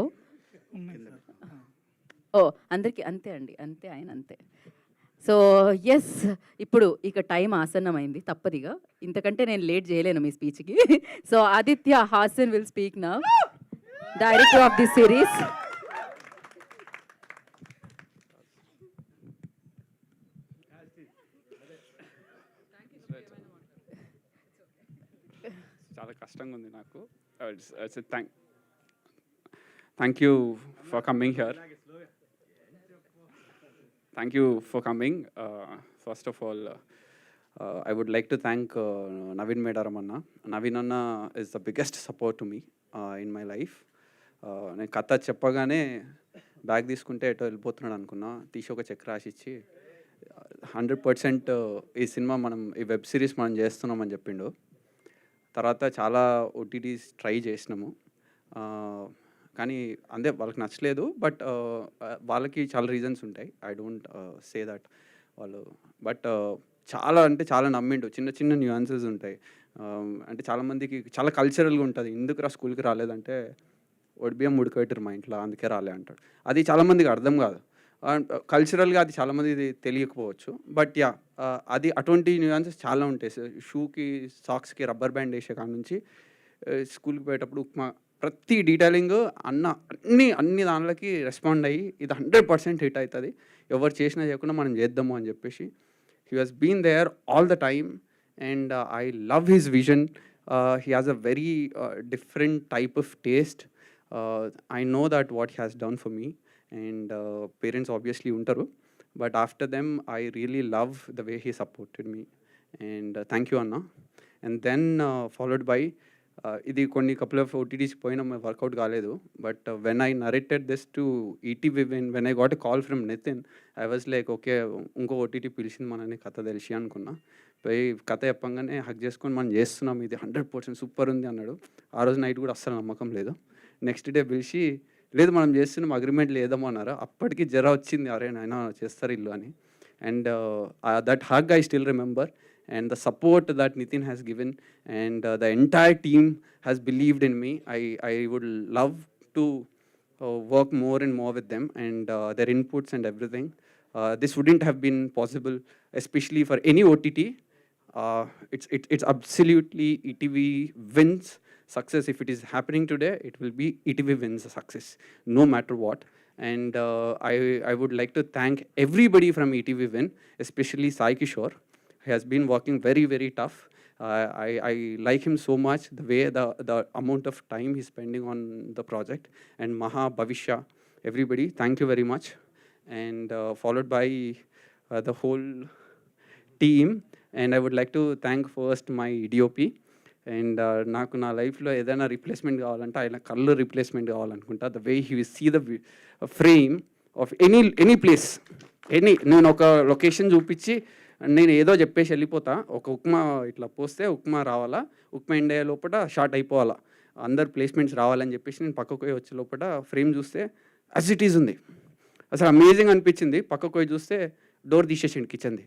ఓ అందరికీ అంతే అండి, అంతే ఆయన అంతే. సో ఎస్, ఇప్పుడు ఇక టైం ఆసన్నమైంది, తప్పదిగా ఇంతకంటే నేను లేట్ చేయలేను మీ స్పీచ్కి. So Aditya Hasan will speak now, director of this series. చాలా కష్టంగా ఉంది నాకు. Thank you for coming here. Thank you for coming. First of all I would like to thank Naveen Medaram Anna. Naveen Anna is the biggest support to me in my life. నేను కథ చెప్పగానే bag తీసుకుంటే ఎటో వెళ్ళిపోతున్నాడు అనుకున్నా. తీసి ఒక check రాసిచ్చి 100% ఈ సినిమా మనం ఈ వెబ్ సిరీస్ మనం చేస్తున్నామని చెప్పిండు. తర్వాత చాలా ఓటీటీస్ ట్రై చేసినాము, కానీ అంతే వాళ్ళకి నచ్చలేదు. బట్ వాళ్ళకి చాలా రీజన్స్ ఉంటాయి, ఐ డోంట్ సే దట్ వాళ్ళు. బట్ చాలా అంటే చాలా నమ్మిండు. చిన్న చిన్న న్యూయాన్సెస్ ఉంటాయి. అంటే చాలామందికి చాలా కల్చరల్గా ఉంటుంది. ఎందుకురా స్కూల్కి రాలేదంటే బియ్యం ఉడకబెట్టారు మా ఇంట్లో అందుకే రాలే అంటాడు. అది చాలామందికి అర్థం కాదు. కల్చరల్గా అది చాలామంది తెలియకపోవచ్చు. బట్ యా, అది అటువంటి న్యూయాన్సెస్ చాలా ఉంటాయి. షూకి సాక్స్కి రబ్బర్ బ్యాండ్ వేసే కాడ నుంచి స్కూల్కి పోయేటప్పుడు ఉప్మా, ప్రతి డీటెయిలింగ్ అన్ని దానిలోకి రెస్పాండ్ అయ్యి ఇది 100% హిట్ అవుతుంది, ఎవరు చేసినా చేయకుండా మనం చేద్దాము అని చెప్పేసి he has been there all the time. And I love his vision. He has a very different type of taste. I know that what he has done for me, and parents obviously untaru, but after them I really love the way he supported me, and thank you Anna. And then followed by idi konni couple of OTTs poyina workout kaledu, but when I narrated this to ETV, when I got a call from Nitin, I was like, okay unko OTT pilchindi manani katha telisi anukunna. పోయి కథ చెప్పంగానే హక్ చేసుకొని మనం చేస్తున్నాం, ఇది 100% super ఉంది అన్నాడు. ఆ రోజు నైట్ కూడా అస్సలు నమ్మకం లేదు. నెక్స్ట్ డే పిలిచి లేదు మనం చేస్తున్నాం, అగ్రిమెంట్ లేదేమో అన్నారు. అప్పటికి జర వచ్చింది, అరే నాయన చేస్తారు ఇల్లు అని. And that hug I still remember, and the support that Nitin has given, and the entire team has believed in me. I would love to work more and more with them, and their inputs and everything. This wouldn't have been possible, especially for any OTT. It's absolutely ETV wins success. If it is happening today, it will be ETV wins success, no matter what. And I would like to thank everybody from ETV Win, especially Sai Kishore. He has been working very, very tough. I like him so much, the way the amount of time he's spending on the project. And Maha, Bhavishya, everybody, thank you very much. And followed by the whole team. And I would like to thank first my DOP. And నాకు నా లైఫ్లో ఏదైనా replacement కావాలంటే ఆయన కళ్ళు replacement కావాలనుకుంటా. The way he will see the frame of any place, నేను ఒక లొకేషన్ చూపించి నేను ఏదో చెప్పేసి వెళ్ళిపోతా. ఒక ఉప్మా ఇట్లా పోస్తే ఉప్మా రావాలా, ఉప్మా ఎండ్ అయ్యే లోపల షార్ట్ అయిపోవాలా, అందరు ప్లేస్మెంట్స్ రావాలని చెప్పేసి నేను పక్కకు పోయి వచ్చే లోపల ఫ్రేమ్ చూస్తే యాజ్ ఇట్ ఈజ్ ఉంది. అసలు అమేజింగ్ అనిపించింది. పక్కకు పోయి చూస్తే డోర్ తీసేసిండు కిచెన్ది.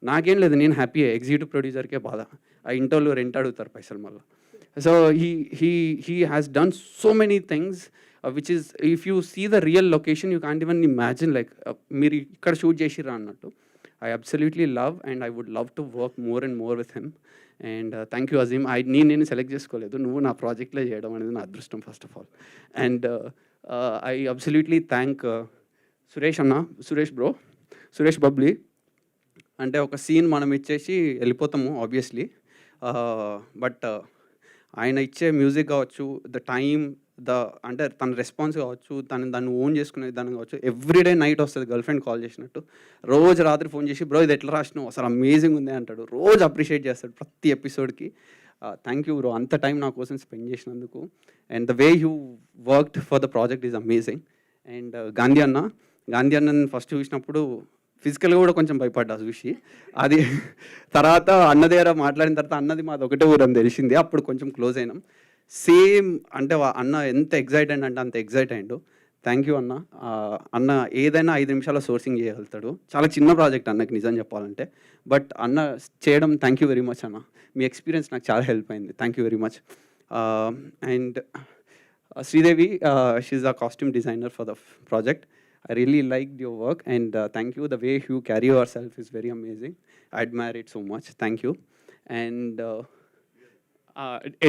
నాకేం లేదు, నేను హ్యాపీ. ఎగ్జిక్యూటివ్ ప్రొడ్యూసర్కే బాధ, ఆ ఇంటర్లో రెంట్ అడుగుతారు పైసలు మళ్ళీ. So he has done so many things, which is, if you see the real location, you can't even imagine, like మీరు ఇక్కడ షూట్ చేసిర్రా అన్నట్టు. I absolutely love, and I would love to work more and more with him. And thank you Azim. నేను select చేసుకోలేదు, నువ్వు నా ప్రాజెక్ట్లో చేయడం అనేది నా అదృష్టం first of all. And I absolutely thank Suresh అన్న, సురేష్ బబ్లీ. అంటే ఒక సీన్ మనం ఇచ్చేసి వెళ్ళిపోతాము ఆబ్వియస్లీ, బట్ ఆయన ఇచ్చే మ్యూజిక్ కావచ్చు, ద టైమ్, అంటే తన రెస్పాన్స్ కావచ్చు, దాన్ని ఓన్ చేసుకునే విధానం కావచ్చు. ఎవ్రీడే నైట్ వస్తుంది గర్ల్ ఫ్రెండ్ కాల్ చేసినట్టు, రోజు రాత్రి ఫోన్ చేసి బ్రో ఇది ఎట్లా రాసినావు, అసలు అమేజింగ్ ఉంది అంటాడు. రోజు అప్రిషియేట్ చేస్తాడు ప్రతి ఎపిసోడ్కి. థ్యాంక్ యూ బ్రో, అంత టైం నా కోసం స్పెండ్ చేసినందుకు. And the way you worked for the project is amazing. And Gandhi అన్నని ఫస్ట్ చూసినప్పుడు ఫిజికల్గా కూడా కొంచెం భయపడ్డా చూసి. అది తర్వాత అన్న దగ్గర మాట్లాడిన తర్వాత అన్నది మాది ఒకటే ఊరు అని తెలిసింది, అప్పుడు కొంచెం క్లోజ్ అయినాం. సేమ్ అంటే అన్న ఎంత ఎగ్జైటెడ్ అంటే అంత ఎగ్జైట్ అయ్యిండు. థ్యాంక్ యూ అన్న. అన్న ఏదైనా 5 నిమిషాల్లో సోర్సింగ్ చేయగలుగుతాడు. చాలా చిన్న ప్రాజెక్ట్ అన్నకి నిజం చెప్పాలంటే, బట్ అన్న చేయడం థ్యాంక్ యూ వెరీ మచ్ అన్న. మీ ఎక్స్పీరియన్స్ నాకు చాలా హెల్ప్ అయింది, thank you very much. And Sridevi, she a costume designer for the project. I really liked your work, and thank you. The way you carry yourself is very amazing. I admire it so much. Thank you. And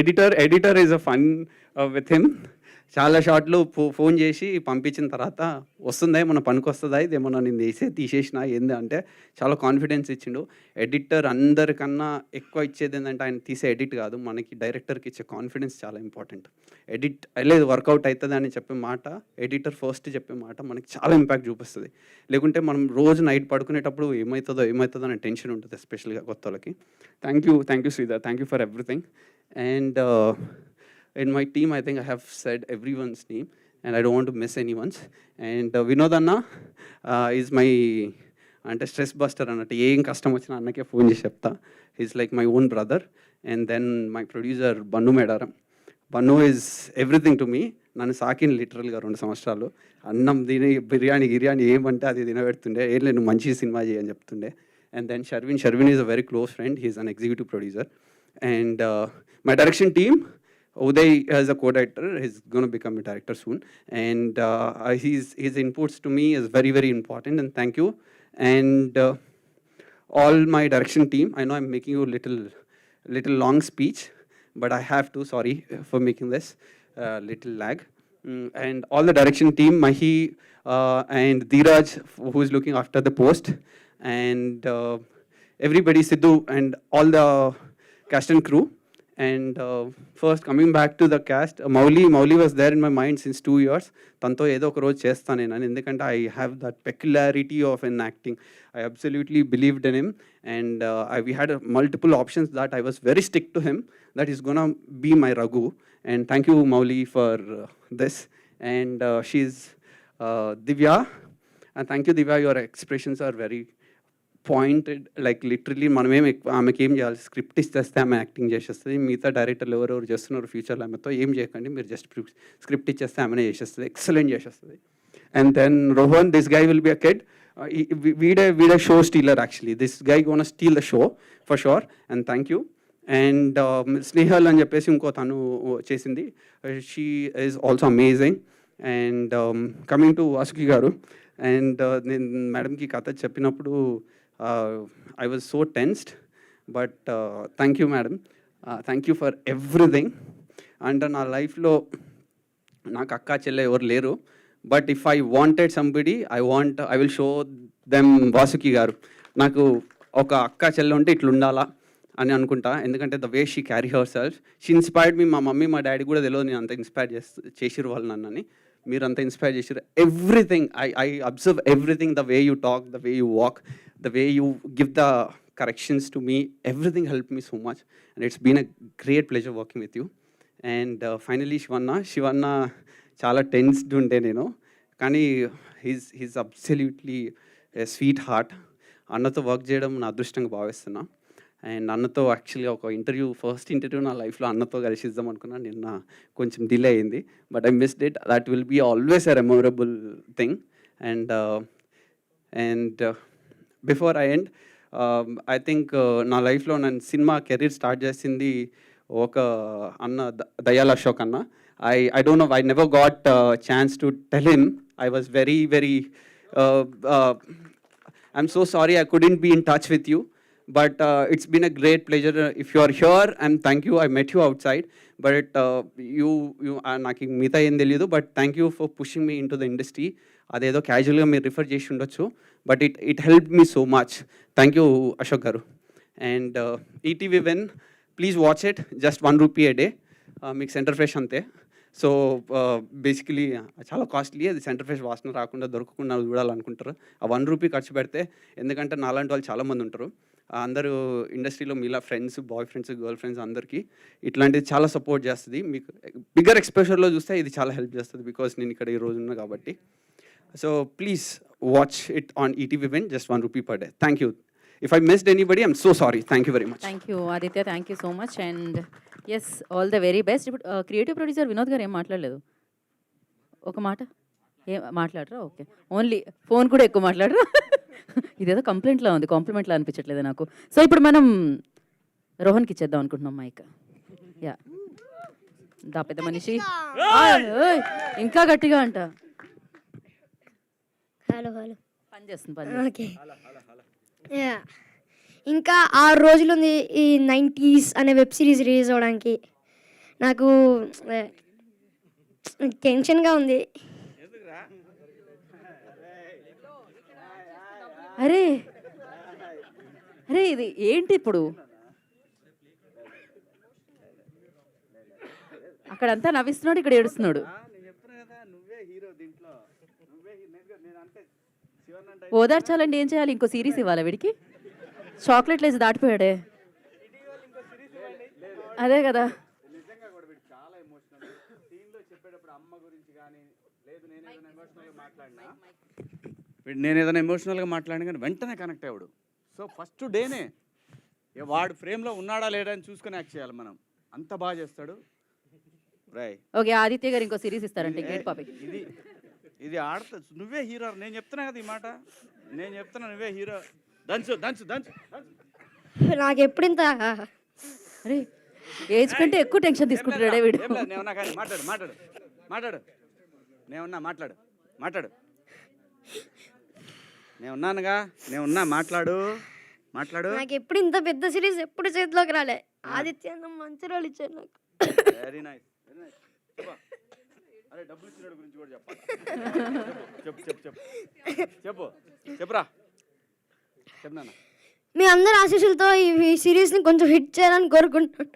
editor is a fun with him. చాలా షార్ట్లు phone చేసి పంపించిన తర్వాత వస్తుందా ఏమన్నా పనికి వస్తుందా, ఇది ఏమన్నా నేను తీసేసిన ఏంది అంటే చాలా కాన్ఫిడెన్స్ ఇచ్చిండు. ఎడిటర్ అందరికన్నా ఎక్కువ ఇచ్చేది ఏంటంటే ఆయన తీసే ఎడిట్ కాదు, మనకి డైరెక్టర్కి ఇచ్చే కాన్ఫిడెన్స్ చాలా ఇంపార్టెంట్. ఎడిట్ లేదు వర్కౌట్ అవుతుంది అని చెప్పే మాట, ఎడిటర్ ఫస్ట్ చెప్పే మాట మనకి చాలా ఇంపాక్ట్ చూపిస్తుంది. లేకుంటే మనం రోజు నైట్ పడుకునేటప్పుడు ఏమవుతుందో అనే టెన్షన్ ఉంటుంది, ఎస్పెషల్గా కొత్త వాళ్ళకి. Thank you Sridhar, thank you for everything. And in my team, I think I have said everyone's name. And I don't want to miss anyone's. And Vinod అన్న ఈజ్ మై అంటే స్ట్రెస్ బస్టర్ అన్నట్టు. ఏం కష్టం వచ్చినా అన్నకే ఫోన్ చేసి చెప్తా. Is like my own brother. And then my producer Bannu Medaram. Bannu is everything to me. నన్ను సాకిన్ లిటరల్గా 2 సంవత్సరాలు. అన్నం తిని బిర్యానీ ఏమంటే అది తినబెడుతుండే. ఏం లేదు నువ్వు మంచి సినిమా చేయని చెప్తుండే. And then Sharvin is a very close friend. He's an executive producer. And my direction team, Uday as a co-director, he's going to become a director soon. And his inputs to me is very, very important. And thank you. And all my direction team, I know I'm making you a little long speech, but I have to, sorry for making this little lag. And all the direction team, Mahi and Dheeraj, who is looking after the post. And everybody, Sidhu, and all the cast and crew. And first, coming back to the cast, Mauli was there in my mind since 2 years. Tanto edo oka roju chestanu nenu endukante I have that peculiarity of an acting. I absolutely believed in him, and we had multiple options that I was very stick to him, that is gonna be my Raghu. And thank you, Mauli, for this. And she's Divya, and thank you, Divya, your expressions are very pointed. Like literally మనమేం ఆమెకి ఏం చేయాలి, script ఇచ్చేస్తే ఆమె acting చేసేస్తుంది. మిగతా డైరెక్టర్లు ఎవరెవరు చేస్తున్నారు ఫ్యూచర్లో ఆమెతో ఏం చేయకండి, మీరు జస్ట్ స్క్రిప్ట్ ఇచ్చేస్తే ఆమెనే చేసేస్తుంది, ఎక్సలెంట్ చేసేస్తుంది. And then Rohan, this guy will be a kid. వీడే show stealer actually. This guy gonna steal the show for sure. And thank you. And Snehal అని చెప్పేసి ఇంకో తను చేసింది, she is also amazing. And coming to Vasuki garu, and నేను మేడంకి కథ చెప్పినప్పుడు I was so tensed, but thank you, madam. Thank you for everything. And na life lo నాకు అక్క చెల్లె ఎవరు లేరు, but if I wanted somebody I will show them Vasuki గారు. నాకు ఒక అక్క చెల్లె ఉంటే ఇట్లా ఉండాలా అని అనుకుంటా. ఎందుకంటే the way she carry her self, she inspired me. మా మమ్మీ మా డాడీ కూడా తెలియదు నేను అంత ఇన్స్పైర్ చేసిరు వాళ్ళు నన్నని. మీరు అంతా ఇన్స్పైర్ చేసారు. Everything I observe everything, the way you talk, the way you walk, the way you give the corrections to me, everything helped me so much, and it's been a great pleasure working with you. And finally Shivanna చాలా tensed ఉండే నేను, కానీ he's absolutely a sweet heart. అన్నతో work చేయడం నా అదృష్టంగా భావిస్తున్నా. And అన్నతో యాక్చువల్గా ఒక ఫస్ట్ ఇంటర్వ్యూ నా లైఫ్లో అన్నతో కలిసి ఇద్దాం అనుకున్నా. నిన్న కొంచెం డిలే అయింది, but I missed it. That will be always a memorable thing. And before I end, I think నా లైఫ్లో నేను సినిమా కెరీర్ స్టార్ట్ చేసింది ఒక అన్న, దయాల్ అశోక్ అన్న. I don't know, I never got a chance to tell him. I was very, very, I'm so sorry I couldn't be in touch with you. But it's been a great pleasure. If you are here, and thank you, I met you outside. But you నాకు మిగతా ఏం తెలియదు, but thank you for pushing me into the industry. అదేదో క్యాజువల్గా మీరు refer చేసి ఉండొచ్చు, but it help me so much. Thank you Ashok garu. And ETV Win, please watch it, just ₹1 a day. మీకు సెంటర్ ఫ్రెష్ అంతే. సో బేసికలీ చాలా costly. అది Center Fresh వాసన రాకుండా దొరకకుండా చూడాలనుకుంటారు. ఆ ₹1 ఖర్చు పెడితే, ఎందుకంటే నాలాంటి వాళ్ళు చాలామంది ఉంటారు. అందరూ ఇండస్ట్రీలో మీలా friends, boyfriends, girlfriends అందరికీ ఇట్లాంటిది చాలా సపోర్ట్ చేస్తుంది. మీకు బిగ్గర్ ఎక్స్పోజర్లో చూస్తే ఇది చాలా హెల్ప్ చేస్తుంది, బికాస్ నేను ఇక్కడ ఈ రోజు ఉన్నా కాబట్టి. So please watch it on ETV win, just ₹1 per day. Thank you. If I missed anybody, I'm so sorry. Thank you very much. Thank you Aditya, thank you so much. And yes, all the very best. ఇప్పుడు creative producer Vinod గారు ఏం మాట్లాడలేదు, ఒక మాట ఏం మాట్లాడరా? Okay, only phone కూడా ఎక్కువ మాట్లాడరా? ఇదేదో కంప్లైంట్లా ఉంది, కాంప్లిమెంట్లా అనిపించట్లేదు నాకు. సో ఇప్పుడు మనం రోహన్కి ఇచ్చేద్దాం అనుకుంటున్నాం మైక్. యా, దా పెద్ద మనిషి, ఇంకా గట్టిగా అంట. హలో హలో, పని చేస్తుంది. ఓకే. ఇంకా 6 రోజులు ఉంది ఈ 90s అనే వెబ్ సిరీస్ రిలీజ్ అవ్వడానికి. నాకు టెన్షన్గా ఉంది. అరే అరే, ఇది ఏంటి ఇప్పుడు? అక్కడంతా నవ్విస్తున్నాడు, ఇక్కడ ఏడుస్తున్నాడు. ఓదార్చాలండి, ఏం చేయాలి? ఇంకో సిరీస్ ఇవ్వాలి వీడికి. చాక్లెట్లు వేసి దాటిపోయాడే. అదే కదా. నేను ఏదైనా ఎమోషనల్గా మాట్లాడినా కానీ వెంటనే కనెక్ట్ అయ్యాడు. సో ఫస్ట్ డేనే వాడు ఫ్రేమ్లో ఉన్నాడా లేడా అని చూసుకొని యాక్ట్ చేయాలి మనం. అంత బాగా చేస్తాడు. రాయ్ ఓకే, ఆదిత్య గారు ఇంకో సిరీస్ ఇస్తారంటే గేట్ పాపి. ఇది ఆడతా, నువ్వే హీరో. నేను చెప్తున్నా కదా ఈ మాట, నేను చెప్తున్నా నువ్వే హీరో. దంచు దంచు దంచు. నాకు ఎప్పుడు ఇంత అరే ఏజ్ కంటే ఎక్కువ టెన్షన్ తీసుకుంటున్నాడే వీడు. నేనున్నా కానీ మాట్లాడు మాట్లాడు మాట్లాడు. నేనున్నా మాట్లాడు మాట్లాడు. నేనున్నానుగా, నేనున్నా మాట్లాడు మాట్లాడు. నాకు ఎప్పుడు ఇంత పెద్ద సిరీస్ ఎప్పుడు చేతిలోకి రాలే. ఆదిత్య అన్న మంచి రోల్ ఇచ్చారు నాకు. Very nice very nice. అరే డబ్బులు ఇచ్చినోడి గురించి కూడా చెప్పాలి. చెప్పు చెప్పు చెప్పు చెప్పు చెప్పురా చెప్పు నాన్న. మీ అందరి ఆశీస్సులతో ఈ సిరీస్ని కొంచెం హిట్ చేయాలని కోరుకుంటున్నాను.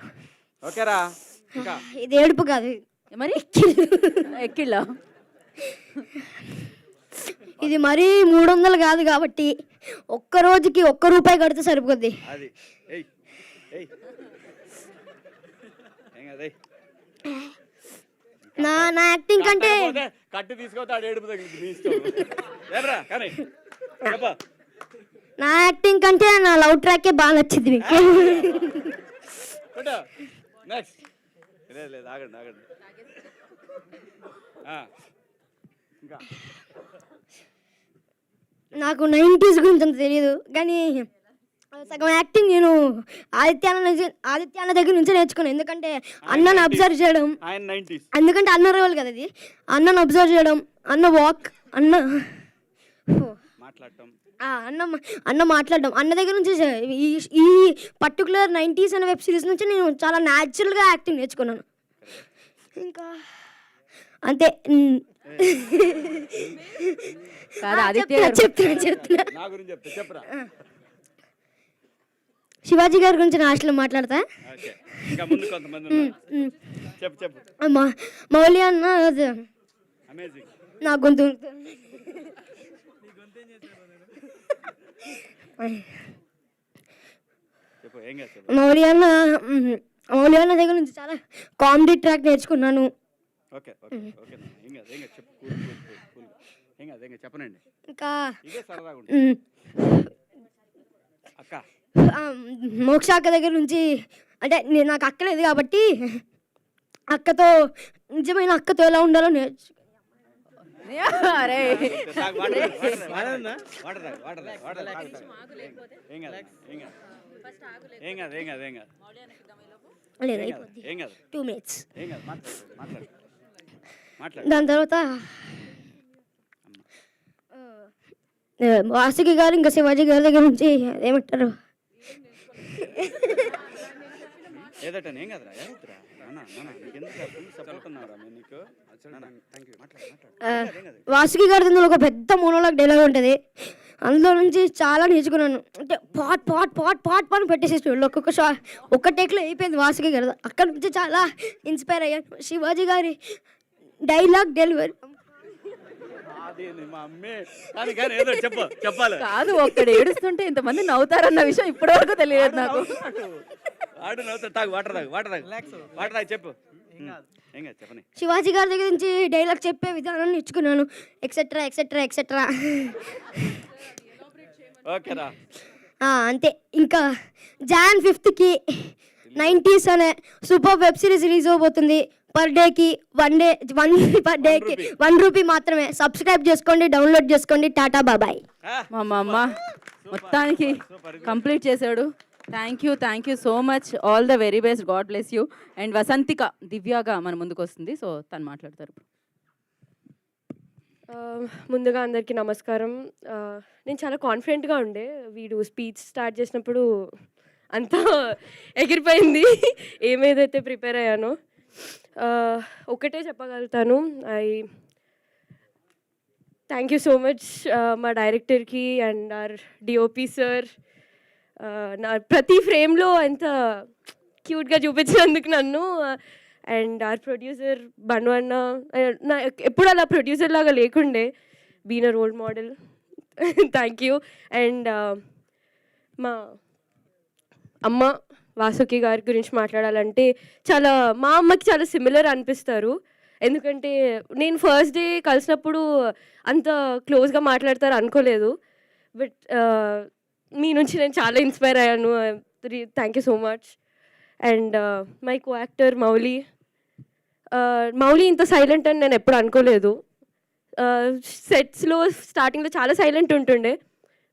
ఓకేరా. ఇంకా ఇది ఏడుపు కాదు మరి ఎక్కిళ్ళా. ఇది మరీ 300 కాదు కాబట్టి ఒక్క రోజుకి ₹1 కడితే సరిపోద్ది. అది ఏయ్ ఏయ్ ఏం కదా నా యాక్టింగ్ కంటే కట్టు తీసుకోతాడు ఏడుపు తగిలింది మీ ఇష్టం. ఏమరా కానీ చెప్పా. నా యాక్టింగ్ కంటే నా లవ్ ట్రాకే బాగా నచ్చింది మీకు. నెక్స్ట్ లేదు లేదు ఆగండి ఆగండి. ఇంకా నాకు 90s గురించి అంత తెలియదు కానీ సగం యాక్టింగ్ నేను ఆదిత్య అన్న దగ్గర నుంచి నేర్చుకున్నాను. ఎందుకంటే అన్నను అబ్జర్వ్ చేయడం, ఆయన 90s ఎందుకంటే అన్న రోల్ కదా ఇది. అన్నను అబ్జర్వ్ చేయడం, అన్న వాక్, అన్న మాట్లాడటం, అన్న మాట్లాడడం, అన్న దగ్గర నుంచి ఈ పర్టికులర్ 90s అనే వెబ్ సిరీస్ నుంచి నేను చాలా న్యాచురల్గా యాక్టింగ్ నేర్చుకున్నాను. ఇంకా అంతే. చెప్తున్నా నా గురించి చెప్తా చెప్పరా. శివాజీ గారి గురించి నా హాస్టల్లో మాట్లాడతా. ఓకే ఇంకా ముందు కొంతమంది ఉన్నారు. చెప్పు చెప్పు. మౌలి అన్న అమేజింగ్. నా గొంతు చెప్పు ఏం కాదు. మౌలి అన్న దగ్గర నుంచి చాలా కామెడీ ట్రాక్ నేర్చుకున్నాను. ఓకే ఓకే ఓకే ఏం కాదు ఏం కాదు చెప్పు. కూల్ ఏం కాదు ఏం కాదు చెప్పనండి. ఇంకా ఇదే సరదాగా ఉంటుంది. అక్క మోక్ష అక్క దగ్గర నుంచి అంటే నాకు అక్క లేదు కాబట్టి అక్కతో నిజమైన అక్కతో ఎలా ఉండాలో నేర్చు. దాని తర్వాత వాసుకి గారు ఇంకా శివాజీ గారి దగ్గర నుంచి ఏమంటారు ఏదటని ఏం కదరా ఏదరా సపోర్ట్ ఉన్నారా నీకు. వాసుకి గారి అందులో ఒక పెద్ద మోనోలాగ్ డైలాగ్ ఉంటుంది. అందులో నుంచి చాలా నేర్చుకున్నాను. అంటే పాట్ పాట్ పాట్ పాట్ పాట్ పెట్టేసేసి ఒక్కొక్క ఒక్క టేక్లో అయిపోయింది వాసుకి గారు. అక్కడ నుంచి చాలా ఇన్స్పైర్ అయ్యాను. శివాజీ గారి డైలాగ్ డెలివరీ కాదు, ఒక్కడు ఏడుస్తుంటే ఇంతమంది నవ్వుతారన్న విషయం ఇప్పటి వరకు తెలియదు నాకు. చెప్పు. శివాజీ గారి దగ్గర నుంచి డైలాగ్ చెప్పే విధానం నేర్చుకున్నాను. Etcetera etcetera etcetera. అంతే. ఇంకా Jan 5th 90s అనే సూపర్ వెబ్ సిరీస్ రిలీజ్ అవబోతుంది. పర్ డేకి ₹1 మాత్రమే. సబ్స్క్రైబ్ చేసుకోండి, డౌన్లోడ్ చేసుకోండి. టాటా బాబాయ్. మా అమ్మ మొత్తానికి కంప్లీట్ చేశాడు. Thank you so much. All the very best. God bless you. And Vasanthika దివ్యగా మన ముందుకు వస్తుంది. సో తను మాట్లాడతారు. ముందుగా అందరికీ నమస్కారం. నేను చాలా కాన్ఫిడెంట్గా ఉండే. వీడు స్పీచ్ స్టార్ట్ చేసినప్పుడు అంతా ఎగిరిపోయింది ఏమేదైతే ప్రిపేర్ అయ్యానో. ఒకటే చెప్పగలుగుతాను, థ్యాంక్ యూ సో మచ్ మా డైరెక్టర్కి అండ్ ఆర్ డిఓపి సార్. నా ప్రతి ఫ్రేమ్లో ఎంత క్యూట్గా చూపించినందుకు నన్ను. అండ్ ఆర్ ప్రొడ్యూసర్ బను అన్న, నా ఎప్పుడు అలా ప్రొడ్యూసర్ లాగా లేకుండే, been a role model. Thank you. And మా అమ్మ వాసుకి గారి గురించి మాట్లాడాలంటే మా అమ్మకి చాలా సిమిలర్ అనిపిస్తారు. ఎందుకంటే నేను ఫస్ట్ డే కలిసినప్పుడు అంత క్లోజ్గా మాట్లాడతారు అనుకోలేదు. బట్ మీ నుంచి నేను చాలా ఇన్స్పైర్ అయ్యాను. Thank you so much. And my co actor Mouli. Mouli ఇంత సైలెంట్ అని నేను ఎప్పుడు అనుకోలేదు. సెట్స్లో స్టార్టింగ్లో చాలా సైలెంట్ ఉంటుండే,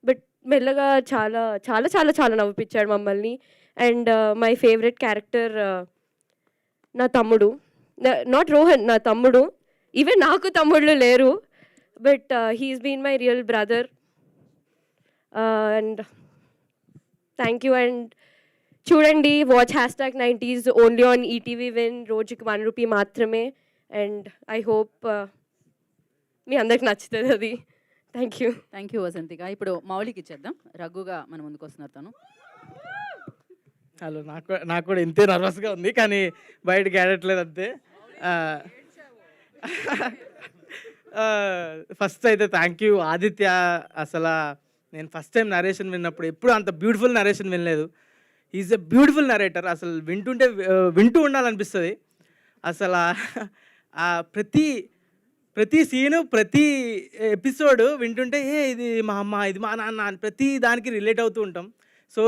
బట్ మెల్లగా చాలా చాలా చాలా చాలా నవ్విపించాడు మమ్మల్ని. అండ్ మై ఫేవరెట్ క్యారెక్టర్ నా తమ్ముడు, నాట్ రోహన్, నా తమ్ముడు. ఈవెన్ నాకు తమ్ముళ్ళు లేరు, but he's been my real brother. And thank you. And చూడండి, watch #90s only on ETV Win. రోజుకి ₹1 మాత్రమే. అండ్ ఐ హోప్ మీ అందరికి నచ్చుతుంది అది. Thank you. Thank you Vasanthika. ఇప్పుడు మౌలికి ఇచ్చేద్దాం. రఘుగా మన ముందుకు వస్తున్నారు తను. హలో, నాకు కూడా ఇంతే నర్వస్గా ఉంది, కానీ బయటకి ఆడట్లేదు అంతే. ఫస్ట్ అయితే థ్యాంక్ యూ ఆదిత్య. అసలు నేను ఫస్ట్ టైం నరేషన్ విన్నప్పుడు ఎప్పుడు అంత బ్యూటిఫుల్ నరేషన్ వినలేదు. Is a beautiful narrator. అసలు వింటూ ఉండాలనిపిస్తుంది. అసలు ప్రతి సీను, ప్రతి ఎపిసోడ్ వింటుంటే ఇది మా అమ్మ, ఇది మా నాన్న అని ప్రతి దానికి రిలేట్ అవుతూ ఉంటాం. సో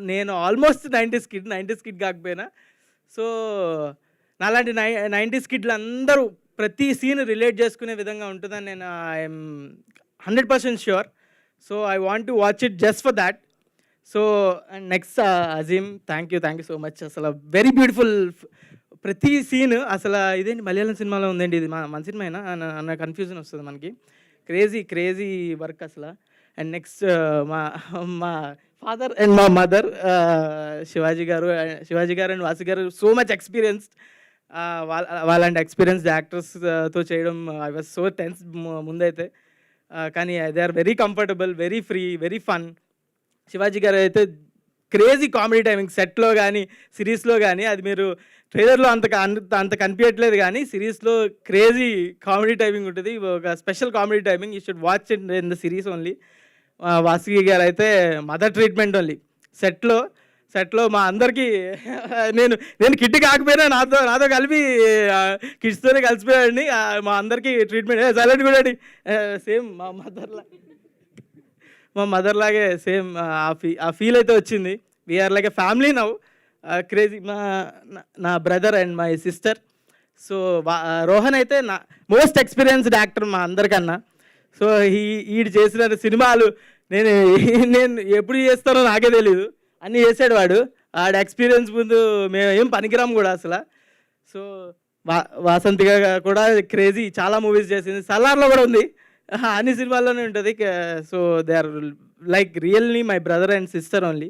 నేను ఆల్మోస్ట్ 90s కిడ్ కాకపోయినా, సో నాలాంటి 90s కిడ్లు అందరూ ప్రతి సీన్ రిలేట్ చేసుకునే విధంగా ఉంటుందని నేను I'm 100% sure. So I want to watch it just for that. So and next Azeem, thank you so much. అసలు వెరీ బ్యూటిఫుల్ ప్రతి సీన్. అసలు ఇదేంటి మలయాళం సినిమాలో ఉందండి, ఇది మన సినిమానా అన్న కన్ఫ్యూజన్ వస్తుంది మనకి. క్రేజీ వర్క్ అసలు. అండ్ నెక్స్ట్ మా ఫాదర్ అండ్ మా మదర్ శివాజీ గారు అండ్ వాసు గారు, సో మచ్ ఎక్స్పీరియన్స్డ్. వాళ్ళంటి ఎక్స్పీరియన్స్డ్ యాక్టర్స్తో చేయడం ఐ వాజ్ సో టెన్స్ ముందైతే, కానీ they are very comfortable, very free, very fun. Shivaji గారు అయితే క్రేజీ కామెడీ టైమింగ్ సెట్లో కానీ సిరీస్లో కానీ, అది మీరు ట్రైలర్లో అంత కనిపించట్లేదు కానీ సిరీస్లో క్రేజీ కామెడీ టైమింగ్ ఉంటుంది. ఒక special comedy timing. You should watch it in the series only. Vasuki గారు అయితే మదర్ ట్రీట్మెంట్ ఓన్లీ. సెట్లో మా అందరికీ నేను కిడ్ కాకపోయినా నాతో కలిపి కిడ్స్తోనే కలిసిపోయాడండి. మా అందరికీ ట్రీట్మెంట్ సైలెంట్ కూడా సేమ్ మా మదర్ లాగే సేమ్ ఆ ఫీల్ అయితే వచ్చింది. We are like a family now. Crazy. నా brother and my sister. So Rohan అయితే నా మోస్ట్ ఎక్స్పీరియన్స్డ్ యాక్టర్ మా అందరికన్నా. సో ఈడు చేసిన సినిమాలు నేను ఎప్పుడు చేస్తానో నాకే తెలీదు, అన్నీ చేసాడు వాడు. ఆడ ఎక్స్పీరియన్స్ ముందు మేము ఏం పనికిరాము కూడా అసలు. సో వాసంతిగా కూడా క్రేజీ చాలా మూవీస్ చేసింది. సలార్లో కూడా ఉంది, అన్ని సినిమాల్లోనే ఉంటుంది. So they are like really my brother and sister only.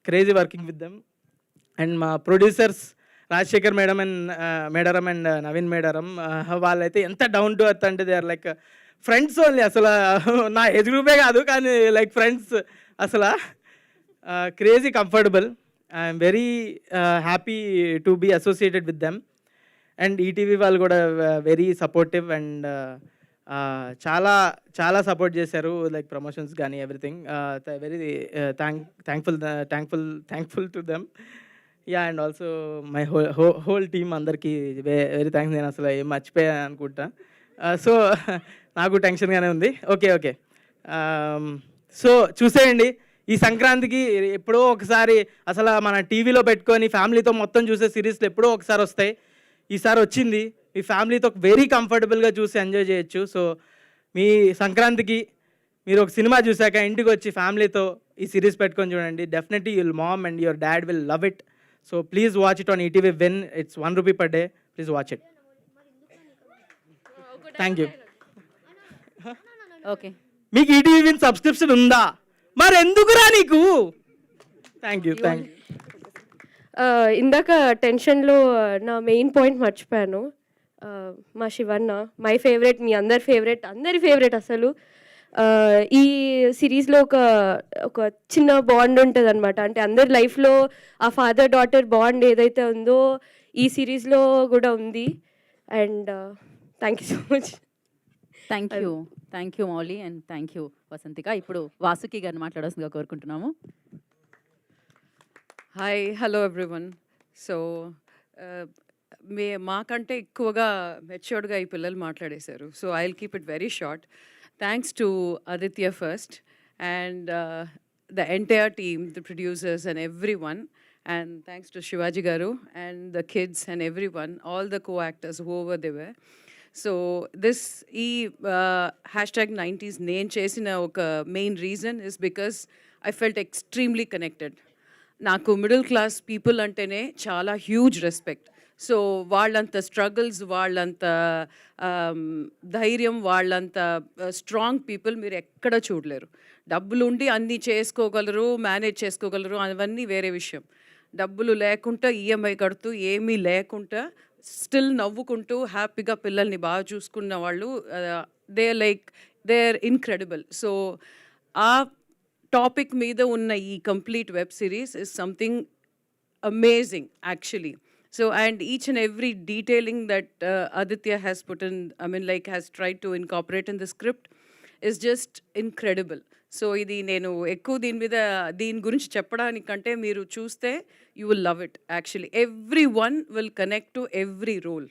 Crazy working with them. And మా ప్రొడ్యూసర్స్ రాజశేఖర్ మేడారం అండ్ నవీన్ మేడారం, వాళ్ళైతే ఎంత డౌన్ టు ఎర్త్ అంటే they are like friends only. అసలు నా ఏజ్ గ్రూపే కాదు, కానీ లైక్ ఫ్రెండ్స్. అసలు crazy comfortable. I'm very happy to be associated with them. And ETV వాళ్ళు కూడా వెరీ సపోర్టివ్ అండ్ చాలా సపోర్ట్ చేశారు, లైక్ ప్రమోషన్స్ కానీ everything. Very thankful to them. Yeah, and also my whole team అందరికీ very thanks. నేను అసలు ఏం మర్చిపోయాను అనుకుంటా. సో నాకు టెన్షన్గానే ఉంది. ఓకే. సో చూసేయండి ఈ సంక్రాంతికి. ఎప్పుడో ఒకసారి అసలు మన టీవీలో పెట్టుకొని ఫ్యామిలీతో మొత్తం చూసే సిరీస్లు ఎప్పుడో ఒకసారి వస్తాయి. ఈసారి వచ్చింది. మీ ఫ్యామిలీతో వెరీ కంఫర్టబుల్గా చూసి ఎంజాయ్ చేయొచ్చు. సో మీ సంక్రాంతికి మీరు ఒక సినిమా చూసాక ఇంటికి వచ్చి ఫ్యామిలీతో ఈ సిరీస్ పెట్టుకొని చూడండి. Definitely your mom and your dad will love it. So please watch it on ETV win. It's ₹1 per day. Please watch it. Thank you. Okay, మీకు ఈటీవీ విన్ సబ్స్క్రిప్షన్ ఉందా? మరి ఎందుకురా నీకు? Thank you. ఇందాక టెన్షన్లో నా మెయిన్ పాయింట్ మర్చిపోయాను. మా శివన్న మై ఫేవరెట్, మీ అందరి ఫేవరెట్ అసలు. ఈ సిరీస్లో ఒక చిన్న బాండ్ ఉంటుంది అనమాట. అంటే అందరి లైఫ్లో ఆ ఫాదర్ డాటర్ బాండ్ ఏదైతే ఉందో ఈ సిరీస్లో కూడా ఉంది. And thank you so much. Thank you Mouli and thank you Vasanthika. ఇప్పుడు వాసుకి గారిని మాట్లాడాల్సిందిగా కోరుకుంటున్నాము. Hi, hello everyone. So, మాకంటే ఎక్కువగా మెచ్యూర్డ్గా ఈ పిల్లలు మాట్లాడేశారు. So I will keep it very short. Thanks to Aditya first and the entire team, the producers and everyone, and thanks to Shivaji Garu and the kids and everyone, all the co-actors, whoever they were. So this hashtag 90s name chesina oka main reason is because I felt extremely connected. నాకు middle class people అంటేనే చాలా huge respect. So వాళ్ళంత struggles, వాళ్ళంత ధైర్యం, వాళ్ళంత strong people మీరు ఎక్కడ చూడలేరు. డబ్బులు ఉండి అన్నీ చేసుకోగలరు, మేనేజ్ చేసుకోగలరు, అవన్నీ వేరే విషయం. డబ్బులు లేకుండా ఈఎంఐ కడుతూ ఏమీ లేకుండా స్టిల్ నవ్వుకుంటూ హ్యాపీగా పిల్లల్ని బాగా చూసుకున్న వాళ్ళు దే ఆర్ ఇన్క్రెడిబుల్. సో ఆ టాపిక్ మీద ఉన్న ఈ complete web series is something amazing actually. So and each and every detailing that Aditya has put in, has tried to incorporate in the script is just incredible. So ఇది నేను ఎక్కువ దీని గురించి చెప్పడానికంటే మీరు చూస్తే you will love it actually. Everyone will connect to every role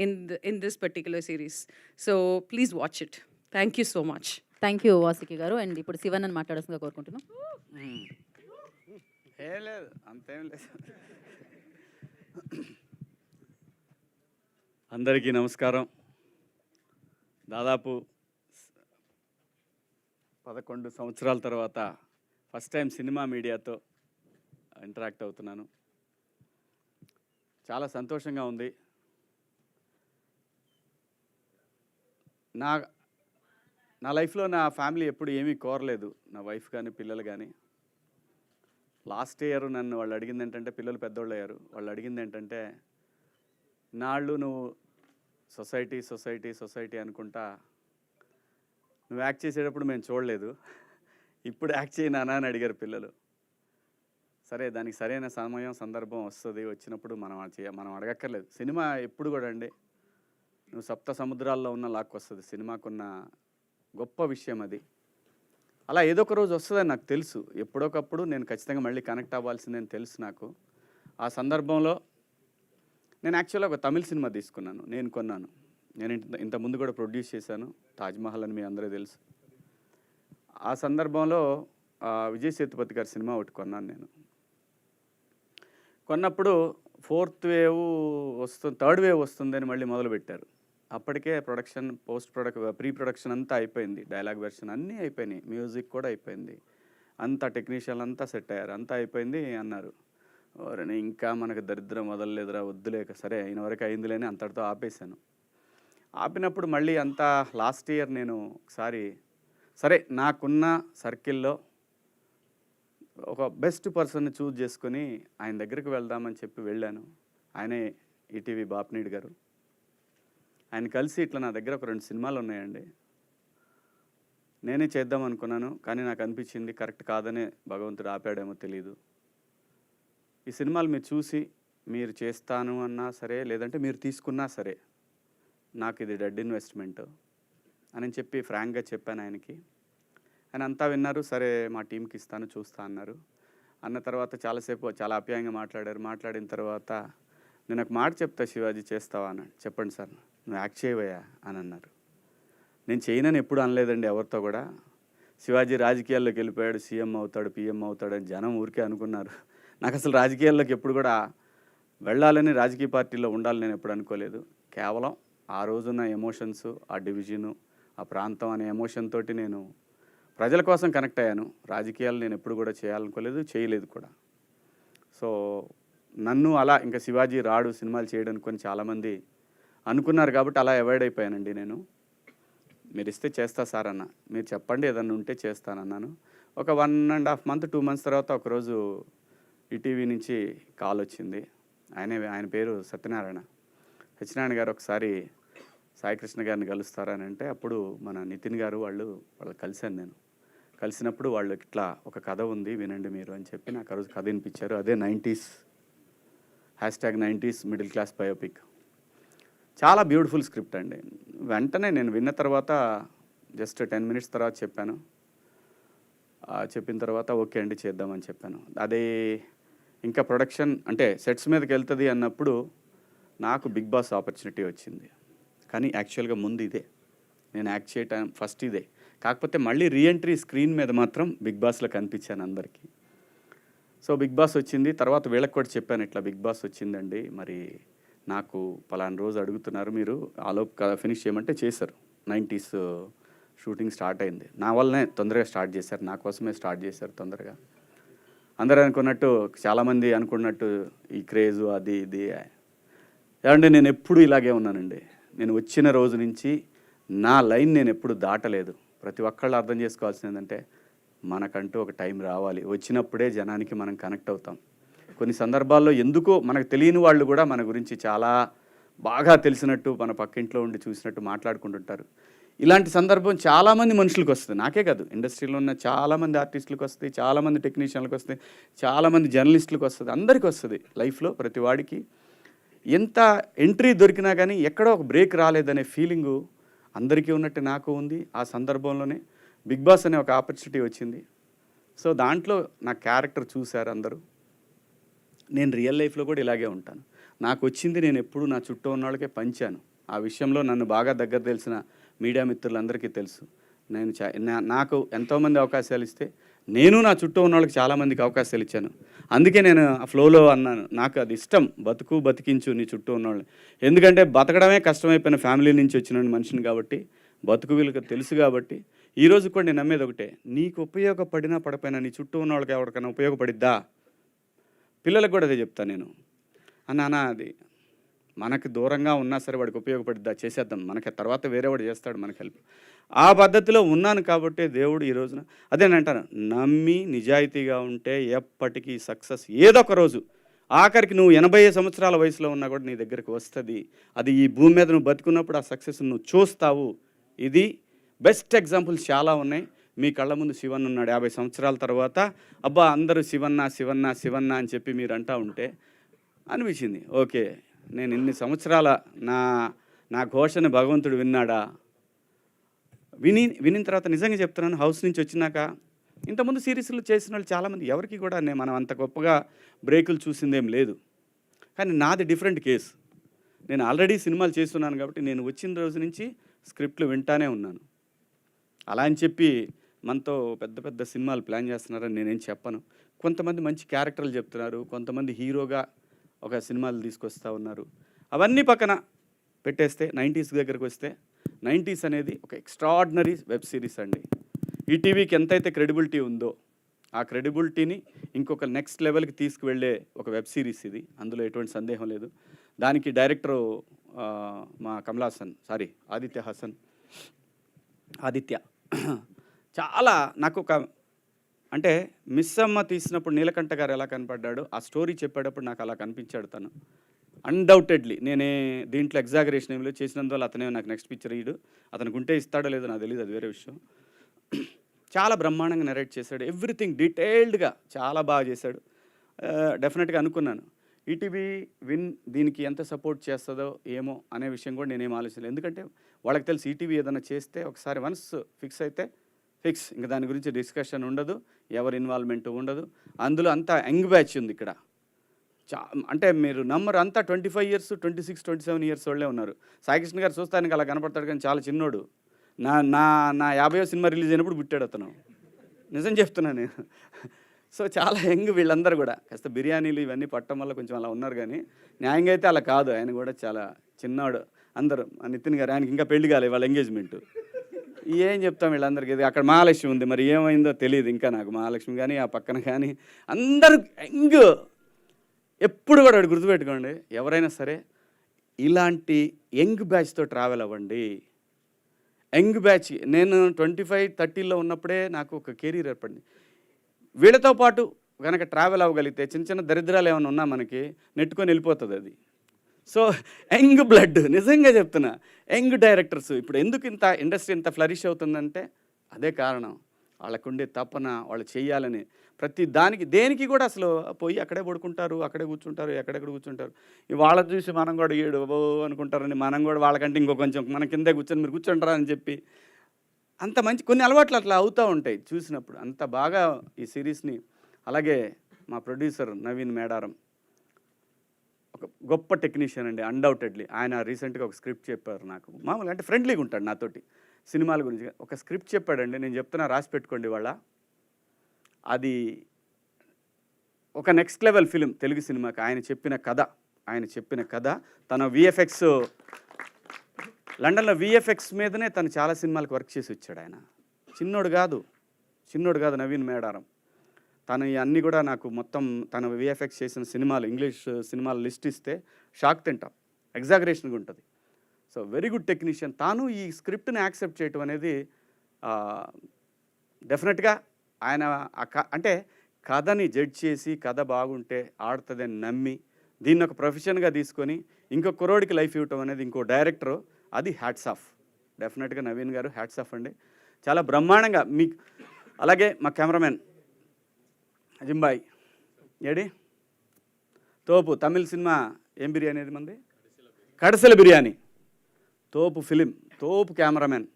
in this particular series. So please watch it. Thank you so much. Thank you Vasuki garu. And ఇప్పుడు శివన్ మాట్లాడాల్సిందిగా కోరుకుంటున్నాం. ఏం లేదు, అంతేం లేదు. అందరికీ నమస్కారం. దాదాపు 11 సంవత్సరాల తర్వాత ఫస్ట్ టైం సినిమా మీడియాతో ఇంటరాక్ట్ అవుతున్నాను. చాలా సంతోషంగా ఉంది. నా లైఫ్లో నా ఫ్యామిలీ ఎప్పుడు ఏమీ కోరలేదు, నా వైఫ్ కానీ పిల్లలు కానీ. లాస్ట్ ఇయర్ నన్ను వాళ్ళు అడిగింది ఏంటంటే, పిల్లలు పెద్దోళ్ళు అయ్యారు, వాళ్ళు అడిగింది ఏంటంటే, నాళ్ళు నువ్వు సొసైటీ సొసైటీ సొసైటీ అనుకుంటా నువ్వు యాక్ట్ చేసేటప్పుడు మేము చూడలేదు, ఇప్పుడు యాక్ట్ చేయనా అని అడిగారు పిల్లలు. సరే, దానికి సరైన సమయం సందర్భం వస్తుంది, వచ్చినప్పుడు మనం అడగక్కర్లేదు. సినిమా ఎప్పుడు కూడా అండి, నువ్వు సప్త సముద్రాల్లో ఉన్న లాక్కొస్తుంది. సినిమాకున్న గొప్ప విషయం అది. అలా ఏదో ఒక రోజు వస్తుందని నాకు తెలుసు. ఎప్పుడొకప్పుడు నేను ఖచ్చితంగా మళ్ళీ కనెక్ట్ అవ్వాల్సిందని తెలుసు నాకు. ఆ సందర్భంలో నేను యాక్చువల్గా ఒక తమిళ సినిమా తీసుకున్నాను, నేను కొన్నాను. నేను ఇంతకుముందు కూడా ప్రొడ్యూస్ చేశాను, తాజ్మహల్ అని మీ అందరూ తెలుసు. ఆ సందర్భంలో విజయ్ సేతుపతి గారి సినిమా ఒకటి కొన్నాను నేను. కొన్నప్పుడు థర్డ్ వేవ్ వస్తుందని మళ్ళీ మొదలుపెట్టారు. అప్పటికే ప్రొడక్షన్, ప్రీ ప్రొడక్షన్ అంతా అయిపోయింది, డైలాగ్ వెర్షన్ అన్నీ అయిపోయినాయి, మ్యూజిక్ కూడా అయిపోయింది, అంతా టెక్నీషియన్లు అంతా సెట్ అయ్యారు, అంతా అయిపోయింది అన్నారు. ఎవరని ఇంకా మనకు దరిద్రం వదలలేదురా, వద్దులేక సరే అయిన వరకు అయిందిలేని అంతటితో ఆపేశాను. ఆపినప్పుడు మళ్ళీ అంతా లాస్ట్ ఇయర్ నేను ఒకసారి సరే నాకున్న సర్కిల్లో ఒక బెస్ట్ పర్సన్ని చూజ్ చేసుకొని ఆయన దగ్గరికి వెళ్దామని చెప్పి వెళ్ళాను. ఆయనే ఈటీవీ బాపినీడు గారు. ఆయన కలిసి ఇట్లా నా దగ్గర ఒక 2 సినిమాలు ఉన్నాయండి, నేనే చేద్దాం అనుకున్నాను, కానీ నాకు అనిపించింది కరెక్ట్ కాదనే భగవంతుడు ఆపాడేమో తెలియదు. ఈ సినిమాలు మీరు చూసి మీరు చేస్తాను అన్నా సరే, లేదంటే మీరు తీసుకున్నా సరే, నాకు ఇది డెడ్ ఇన్వెస్ట్మెంట్ అని చెప్పి ఫ్రాంక్గా చెప్పాను ఆయనకి. ఆయన అంతా విన్నారు, సరే మా టీంకి ఇస్తాను చూస్తా అన్నారు. అన్న తర్వాత చాలాసేపు చాలా ఆప్యాయంగా మాట్లాడారు. మాట్లాడిన తర్వాత నేను ఒక మాట చెప్తా, శివాజీ చేస్తావా అన్నాడు. చెప్పండి సార్, నువ్వు యాక్ట్ చేయవయ్యా అని అన్నారు. నేను చేయనని ఎప్పుడు అనలేదండి ఎవరితో కూడా. శివాజీ రాజకీయాల్లోకి వెళ్ళిపోయాడు, సీఎం అవుతాడు, పిఎం అవుతాడు అని జనం ఊరికే అనుకున్నారు. నాకు అసలు రాజకీయాల్లోకి ఎప్పుడు కూడా వెళ్ళాలని, రాజకీయ పార్టీలో ఉండాలని నేను ఎప్పుడు అనుకోలేదు. కేవలం ఆ రోజున్న ఎమోషన్స్, ఆ డివిజను, ఆ ప్రాంతం అనే ఎమోషన్ తోటి నేను ప్రజల కోసం కనెక్ట్ అయ్యాను. రాజకీయాలు నేను ఎప్పుడు కూడా చేయాలనుకోలేదు, చేయలేదు కూడా. సో నన్ను అలా ఇంకా శివాజీ రాడు సినిమాలు చేయడానికి కొని చాలామంది అనుకున్నారు కాబట్టి అలా అవాయిడ్ అయిపోయానండి నేను. మీరు ఇస్తే చేస్తా సార్ అన్న, మీరు చెప్పండి ఏదన్నా ఉంటే చేస్తానన్నాను. ఒక 1.5 month 2 months తర్వాత ఒకరోజు ఈటీవీ నుంచి కాల్ వచ్చింది. ఆయన పేరు సత్యనారాయణ గారు. ఒకసారి సాయికృష్ణ గారిని కలుస్తారని అంటే, అప్పుడు మన నితిన్ గారు వాళ్ళు కలిశాను నేను. కలిసినప్పుడు వాళ్ళు ఇట్లా ఒక కథ ఉంది వినండి మీరు అని చెప్పి నాకు ఆ రోజు కథ వినిపించారు. అదే 90s #90s middle class biopic. చాలా బ్యూటిఫుల్ స్క్రిప్ట్ అండి. వెంటనే నేను విన్న తర్వాత జస్ట్ 10 minutes తర్వాత చెప్పాను. చెప్పిన తర్వాత ఓకే అండి చేద్దామని చెప్పాను. అదే ఇంకా ప్రొడక్షన్ అంటే సెట్స్ మీదకి వెళ్తుంది అన్నప్పుడు నాకు బిగ్ బాస్ ఆపర్చునిటీ వచ్చింది. కానీ యాక్చువల్గా ముందు ఇదే, నేను యాక్ట్ చేయటం ఫస్ట్ ఇదే. కాకపోతే మళ్ళీ రీఎంట్రీ స్క్రీన్ మీద మాత్రం బిగ్ బాస్లో కనిపించాను అందరికీ. సో బిగ్ బాస్ వచ్చింది, తర్వాత వీళ్ళకి కూడా చెప్పాను, ఇట్లా బిగ్ బాస్ వచ్చిందండి, మరి నాకు పలానా రోజు అడుగుతున్నారు, మీరు ఆలోపు ఫినిష్ చేయమంటే చేశారు. 90s షూటింగ్ స్టార్ట్ అయింది, నా వల్లనే తొందరగా స్టార్ట్ చేశారు, నా కోసమే స్టార్ట్ చేశారు తొందరగా. అందరూ అనుకున్నట్టు, చాలామంది అనుకున్నట్టు ఈ క్రేజు అది ఇది. ఏమంటే నేను ఎప్పుడు ఇలాగే ఉన్నానండి. నేను వచ్చిన రోజు నుంచి నా లైన్ నేను ఎప్పుడు దాటలేదు. ప్రతి ఒక్కళ్ళు అర్థం చేసుకోవాల్సింది ఏంటంటే, మనకంటూ ఒక టైం రావాలి, వచ్చినప్పుడే జనానికి మనం కనెక్ట్ అవుతాం. కొన్ని సందర్భాల్లో ఎందుకో మనకు తెలియని వాళ్ళు కూడా మన గురించి చాలా బాగా తెలిసినట్టు, మన పక్కింట్లో ఉండి చూసినట్టు మాట్లాడుకుంటుంటారు. ఇలాంటి సందర్భం చాలామంది మనుషులకు వస్తుంది, నాకే కాదు, ఇండస్ట్రీలో ఉన్న చాలామంది ఆర్టిస్టులకు వస్తుంది, చాలామంది టెక్నీషియన్లకు వస్తుంది, చాలామంది జర్నలిస్టులకు వస్తుంది, అందరికీ వస్తుంది. లైఫ్లో ప్రతి వాడికి ఎంత ఎంట్రీ దొరికినా కానీ ఎక్కడో ఒక బ్రేక్ రాలేదనే ఫీలింగు అందరికీ ఉన్నట్టు నాకు ఉంది. ఆ సందర్భంలోనే బిగ్ బాస్ అనే ఒక ఆపర్చునిటీ వచ్చింది. సో దాంట్లో నా క్యారెక్టర్ చూశారు అందరూ. నేను రియల్ లైఫ్లో కూడా ఇలాగే ఉంటాను. నాకు వచ్చింది నేను ఎప్పుడు నా చుట్టూ ఉన్న వాళ్ళకే పంచాను. ఆ విషయంలో నన్ను బాగా దగ్గర తెలిసిన మీడియా మిత్రులందరికీ తెలుసు. నేను నాకు ఎంతోమంది అవకాశాలు ఇస్తే నేను నా చుట్టూ ఉన్న వాళ్ళకి చాలామందికి అవకాశాలు ఇచ్చాను. అందుకే నేను ఆ ఫ్లోలో అన్నాను, నాకు అది ఇష్టం, బతికించు నీ చుట్టూ ఉన్నవాళ్ళని. ఎందుకంటే బతకడమే కష్టమైపోయిన ఫ్యామిలీ నుంచి వచ్చిన మనిషిని కాబట్టి, బతుకు వీళ్ళకి తెలుసు కాబట్టి. ఈరోజు కూడా నేను నమ్మేది ఒకటే, నీకు ఉపయోగపడినా పడపోయినా నీ చుట్టూ ఉన్న వాళ్ళకి ఎవరికైనా ఉపయోగపడిద్దా? పిల్లలకు కూడా అదే చెప్తాను నేను. అన్న అది మనకు దూరంగా ఉన్నా సరే వాడికి ఉపయోగపడిద్దా, చేసేద్దాం, మనకి తర్వాత వేరేవాడు చేస్తాడు మనకు హెల్ప్. ఆ పద్ధతిలో ఉన్నాను కాబట్టి దేవుడు ఈ రోజున అదేనంటాను, నమ్మి నిజాయితీగా ఉంటే ఎప్పటికీ సక్సెస్ ఏదో ఒక రోజు, ఆఖరికి నువ్వు 80 సంవత్సరాల వయసులో ఉన్నా కూడా నీ దగ్గరికి వస్తుంది. అది ఈ భూమి మీద నువ్వు బతుకున్నప్పుడు ఆ సక్సెస్ నువ్వు చూస్తావు. ఇది బెస్ట్ ఎగ్జాంపుల్స్ చాలా ఉన్నాయి. మీ కళ్ళ ముందు శివన్న ఉన్నాడు 50 సంవత్సరాల తర్వాత. అబ్బా అందరూ శివన్న శివన్న శివన్న అని చెప్పి మీరు అంటూ ఉంటే అనిపించింది, ఓకే నేను ఇన్ని సంవత్సరాల నా ఘోషని భగవంతుడు విన్నాడా? వినిన తర్వాత నిజంగా చెప్తున్నాను, హౌస్ నుంచి వచ్చినాక ఇంతకుముందు సిరీస్లు చేసిన వాళ్ళు చాలామంది, ఎవరికి కూడా మనం అంత గొప్పగా బ్రేకులు చూసిందేం లేదు. కానీ నాది డిఫరెంట్ కేసు. నేను ఆల్రెడీ సినిమాలు చేస్తున్నాను కాబట్టి నేను వచ్చిన రోజు నుంచి స్క్రిప్ట్లు వింటానే ఉన్నాను. అలా అని చెప్పి మనతో పెద్ద పెద్ద సినిమాలు ప్లాన్ చేస్తున్నారని నేనేం చెప్పను. కొంతమంది మంచి క్యారెక్టర్లు చెప్తున్నారు, కొంతమంది హీరోగా ఒక సినిమాలు తీసుకొస్తూ ఉన్నారు. అవన్నీ పక్కన పెట్టేస్తే 90s దగ్గరకు వస్తే, 90s అనేది ఒక ఎక్స్ట్రాడినరీ వెబ్ సిరీస్ అండి. ఈటీవీకి ఎంతైతే క్రెడిబిలిటీ ఉందో ఆ క్రెడిబిలిటీని ఇంకొక నెక్స్ట్ లెవెల్కి తీసుకువెళ్ళే ఒక వెబ్ సిరీస్ ఇది, అందులో ఎటువంటి సందేహం లేదు. దానికి డైరెక్టరు మా ఆదిత్య చాలా నాకు ఒక అంటే మిస్ అమ్మ తీసినప్పుడు నీలకంఠ గారు ఎలా కనపడ్డాడు, ఆ స్టోరీ చెప్పేటప్పుడు నాకు అలా కనిపించాడు తను. అన్డౌటెడ్లీ నేనే దీంట్లో ఎగ్జాగరేషన్ ఏమిలో చేసినందువల్ల అతనే నాకు నెక్స్ట్ పిక్చర్ ఇయ్యడు, అతనికి ఉంటే ఇస్తాడో లేదో నాకు తెలియదు, అది వేరే విషయం. చాలా బ్రహ్మాండంగా నెరేట్ చేశాడు, ఎవ్రీథింగ్ డీటెయిల్డ్గా చాలా బాగా చేశాడు. డెఫినెట్గా అనుకున్నాను ఈటీవీ దీనికి ఎంత సపోర్ట్ చేస్తుందో ఏమో అనే విషయం కూడా నేనేం ఆలోచించలేదు. ఎందుకంటే వాళ్ళకి తెలుసు ఈటీవీ ఏదైనా చేస్తే ఒకసారి వన్స్ ఫిక్స్ అయితే ఫిక్స్, ఇంకా దాని గురించి డిస్కషన్ ఉండదు, ఎవరి ఇన్వాల్వ్మెంట్ ఉండదు. అందులో అంతా యంగ్ బ్యాచ్ ఉంది ఇక్కడ. అంటే మీరు నమ్మరు, అంతా 25 years 26, 27 years వాళ్ళే ఉన్నారు. సాయికృష్ణ గారు చూస్తానికి అలా కనపడతాడు కానీ చాలా చిన్నోడు. నా 50వ సినిమా రిలీజ్ అయినప్పుడు పుట్టాడు అతను, నిజం చెప్తున్నాను నేను. సో చాలా యంగ్ వీళ్ళందరూ కూడా. కాస్త బిర్యానీలు ఇవన్నీ పట్టడం వల్ల కొంచెం అలా ఉన్నారు, కానీ న్యాయంగా అయితే అలా కాదు. ఆయన కూడా చాలా చిన్నాడు. అందరూ నితిన్ గారు, ఆయనకి ఇంకా పెళ్లి కాలేదు, వాళ్ళ ఎంగేజ్మెంట్. ఏం చెప్తాం వీళ్ళందరికీ. ఇది అక్కడ మహాలక్ష్మి ఉంది, మరి ఏమైందో తెలియదు ఇంకా నాకు. మహాలక్ష్మి కానీ ఆ పక్కన కానీ అందరూ యంగ్. ఎప్పుడు కూడా వాడు గుర్తుపెట్టుకోండి, ఎవరైనా సరే ఇలాంటి యంగ్ బ్యాచ్తో ట్రావెల్ అవ్వండి. యంగ్ బ్యాచ్, నేను 25-30లో ఉన్నప్పుడే నాకు ఒక కెరీర్ ఏర్పడింది. వీళ్ళతో పాటు కనుక ట్రావెల్ అవ్వగలిగితే చిన్న చిన్న దరిద్రాలు ఏమైనా ఉన్నా మనకి నెట్టుకొని వెళ్ళిపోతుంది అది. సో యంగ్ బ్లడ్, నిజంగా చెప్తున్నా, యంగ్ డైరెక్టర్స్ ఇప్పుడు ఎందుకు ఇంత ఇండస్ట్రీ ఇంత ఫ్లరిష్ అవుతుందంటే అదే కారణం. వాళ్ళకుండే తపన, వాళ్ళు చేయాలని ప్రతి దానికి దేనికి కూడా అసలు పోయి అక్కడే పడుకుంటారు, అక్కడే కూర్చుంటారు, ఎక్కడెక్కడ కూర్చుంటారు. వాళ్ళని చూసి మనం కూడా ఏడు అనుకుంటారని మనం కూడా వాళ్ళకంటే ఇంకో కొంచెం మన కిందే కూర్చొని మీరు కూర్చుంటారా అని చెప్పి అంత మంచి కొన్ని అలవాట్లు అట్లా అవుతూ ఉంటాయి చూసినప్పుడు. అంత బాగా ఈ సిరీస్ని. అలాగే మా ప్రొడ్యూసర్ నవీన్ మేడారం ఒక గొప్ప టెక్నీషియన్ అండి, అన్డౌటెడ్లీ. ఆయన రీసెంట్గా ఒక స్క్రిప్ట్ చెప్పారు నాకు. మామూలుగా అంటే ఫ్రెండ్లీగా ఉంటాడు నాతోటి సినిమాల గురించి. ఒక స్క్రిప్ట్ చెప్పాడండి, నేను చెప్తున్నా, రాసి పెట్టుకోండి వాళ్ళ. అది ఒక నెక్స్ట్ లెవెల్ ఫిలిం తెలుగు సినిమాకి. ఆయన చెప్పిన కథ తన విఎఫ్ఎక్స్, లండన్లో విఎఫ్ఎక్స్ మీదనే తను చాలా సినిమాలకు వర్క్ చేసి వచ్చాడు. ఆయన చిన్నోడు కాదు నవీన్ మేడారం. తను అన్నీ కూడా నాకు మొత్తం తన విఎఫ్ఎక్స్ చేసిన సినిమాలు, ఇంగ్లీష్ సినిమాల లిస్ట్ ఇస్తే షాక్ తింటాం, ఎగ్జాగరేషన్గా ఉంటుంది. So very good technician. తాను ఈ స్క్రిప్ట్ని యాక్సెప్ట్ చేయటం అనేది డెఫినెట్గా ఆయన అంటే కథని జడ్జ్ చేసి కథ బాగుంటే ఆడుతుందని నమ్మి దీన్ని ఒక ప్రొఫెషన్గా తీసుకొని ఇంకో కుర్రోడికి లైఫ్ ఇవ్వటం అనేది ఇంకో డైరెక్టరు, అది హ్యాట్స్ ఆఫ్. డెఫినెట్గా నవీన్ గారు హ్యాట్స్ ఆఫ్ అండి, చాలా బ్రహ్మాండంగా మీకు. అలాగే మా కెమెరామెన్ అజింబాయ్ ఏడి తోపు, తమిళ సినిమా ఏం బిర్యానీ అది మంది, కడసల బిర్యానీ, తోపు ఫిలిం, తోపు కెమెరామెన్.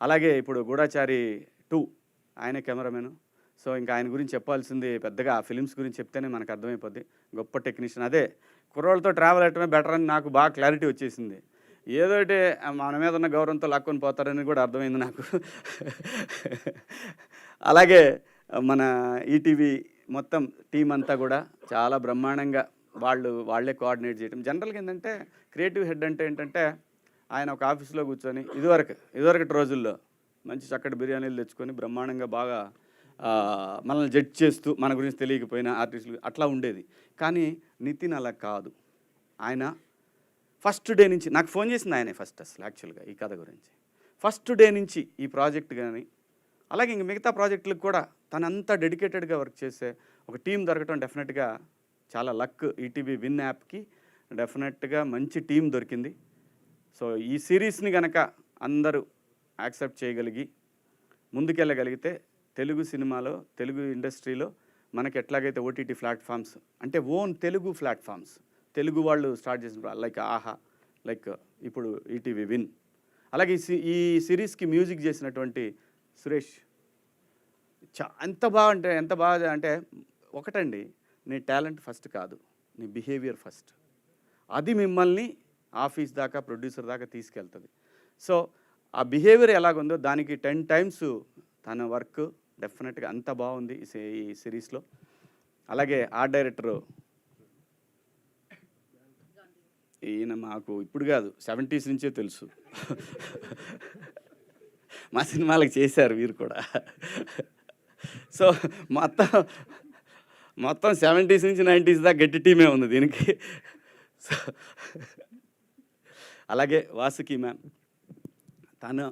అలాగే ఇప్పుడు గూఢాచారి 2 ఆయనే కెమెరామెన్. సో ఇంకా ఆయన గురించి చెప్పాల్సింది పెద్దగా, ఆ ఫిలిమ్స్ గురించి చెప్తేనే మనకు అర్థమైపోద్ది. గొప్ప టెక్నీషియన్. అదే కుర్రోళ్ళతో ట్రావెల్ అయ్యటమే బెటర్ అని నాకు బాగా క్లారిటీ వచ్చేసింది. ఏదోటి మన మీద ఉన్న గౌరవంతో లాక్కొని పోతారని కూడా అర్థమైంది నాకు. అలాగే మన ఈటీవీ మొత్తం టీం అంతా కూడా చాలా బ్రహ్మాండంగా వాళ్ళే కోఆర్డినేట్ చేయడం. జనరల్గా ఏంటంటే క్రియేటివ్ హెడ్ అంటే ఏంటంటే ఆయన ఒక ఆఫీస్లో కూర్చొని ఇదివరకటి రోజుల్లో మంచి చక్కటి బిర్యానీలు తెచ్చుకొని బ్రహ్మాండంగా బాగా మనల్ని జడ్జ్ చేస్తూ మన గురించి తెలియకపోయినా ఆర్టిస్టులు అట్లా ఉండేది. కానీ నితిన్ అలా కాదు. ఆయన ఫస్ట్ డే నుంచి నాకు ఫోన్ చేసింది ఆయనే ఫస్ట్, అసలు యాక్చువల్గా ఈ కథ గురించి ఫస్ట్ డే నుంచి ఈ ప్రాజెక్ట్ కానీ అలాగే ఇంక మిగతా ప్రాజెక్టులకు కూడా తనంతా డెడికేటెడ్గా వర్క్ చేసే ఒక టీం దొరకటం డెఫినెట్గా చాలా లక్. ఈటీవీ విన్ యాప్కి డెఫినెట్గా మంచి టీం దొరికింది. సో ఈ సిరీస్ని కనుక అందరూ యాక్సెప్ట్ చేయగలిగి ముందుకెళ్ళగలిగితే తెలుగు సినిమాలో, తెలుగు ఇండస్ట్రీలో మనకి ఎట్లాగైతే ఓటీటీ ప్లాట్ఫామ్స్ అంటే ఓన్ తెలుగు ప్లాట్ఫామ్స్ తెలుగు వాళ్ళు స్టార్ట్ చేసిన లైక్ ఆహా, లైక్ ఇప్పుడు ఈటీవీ విన్, అలాగే ఈ సిరీస్కి మ్యూజిక్ చేసినటువంటి సురేష్ ఎంత బాగా అంటే ఒకటండి, నీ టాలెంట్ ఫస్ట్ కాదు, నీ బిహేవియర్ ఫస్ట్. అది మిమ్మల్ని ఆఫీస్ దాకా, ప్రొడ్యూసర్ దాకా తీసుకెళ్తుంది. సో ఆ బిహేవియర్ ఎలాగుందో దానికి 10 times తన వర్క్ డెఫినెట్గా అంత బాగుంది ఈ సిరీస్లో. అలాగే ఆర్ట్ డైరెక్టరు ఈయన మాకు ఇప్పుడు కాదు 70s నుంచే తెలుసు, మా సినిమాలకు చేశారు వీరు కూడా. సో మొత్తం 70s నుంచి 90s దాకా గట్టి టీమే ఉంది దీనికి. సో అలాగే వాసుకి మ్యామ్, తను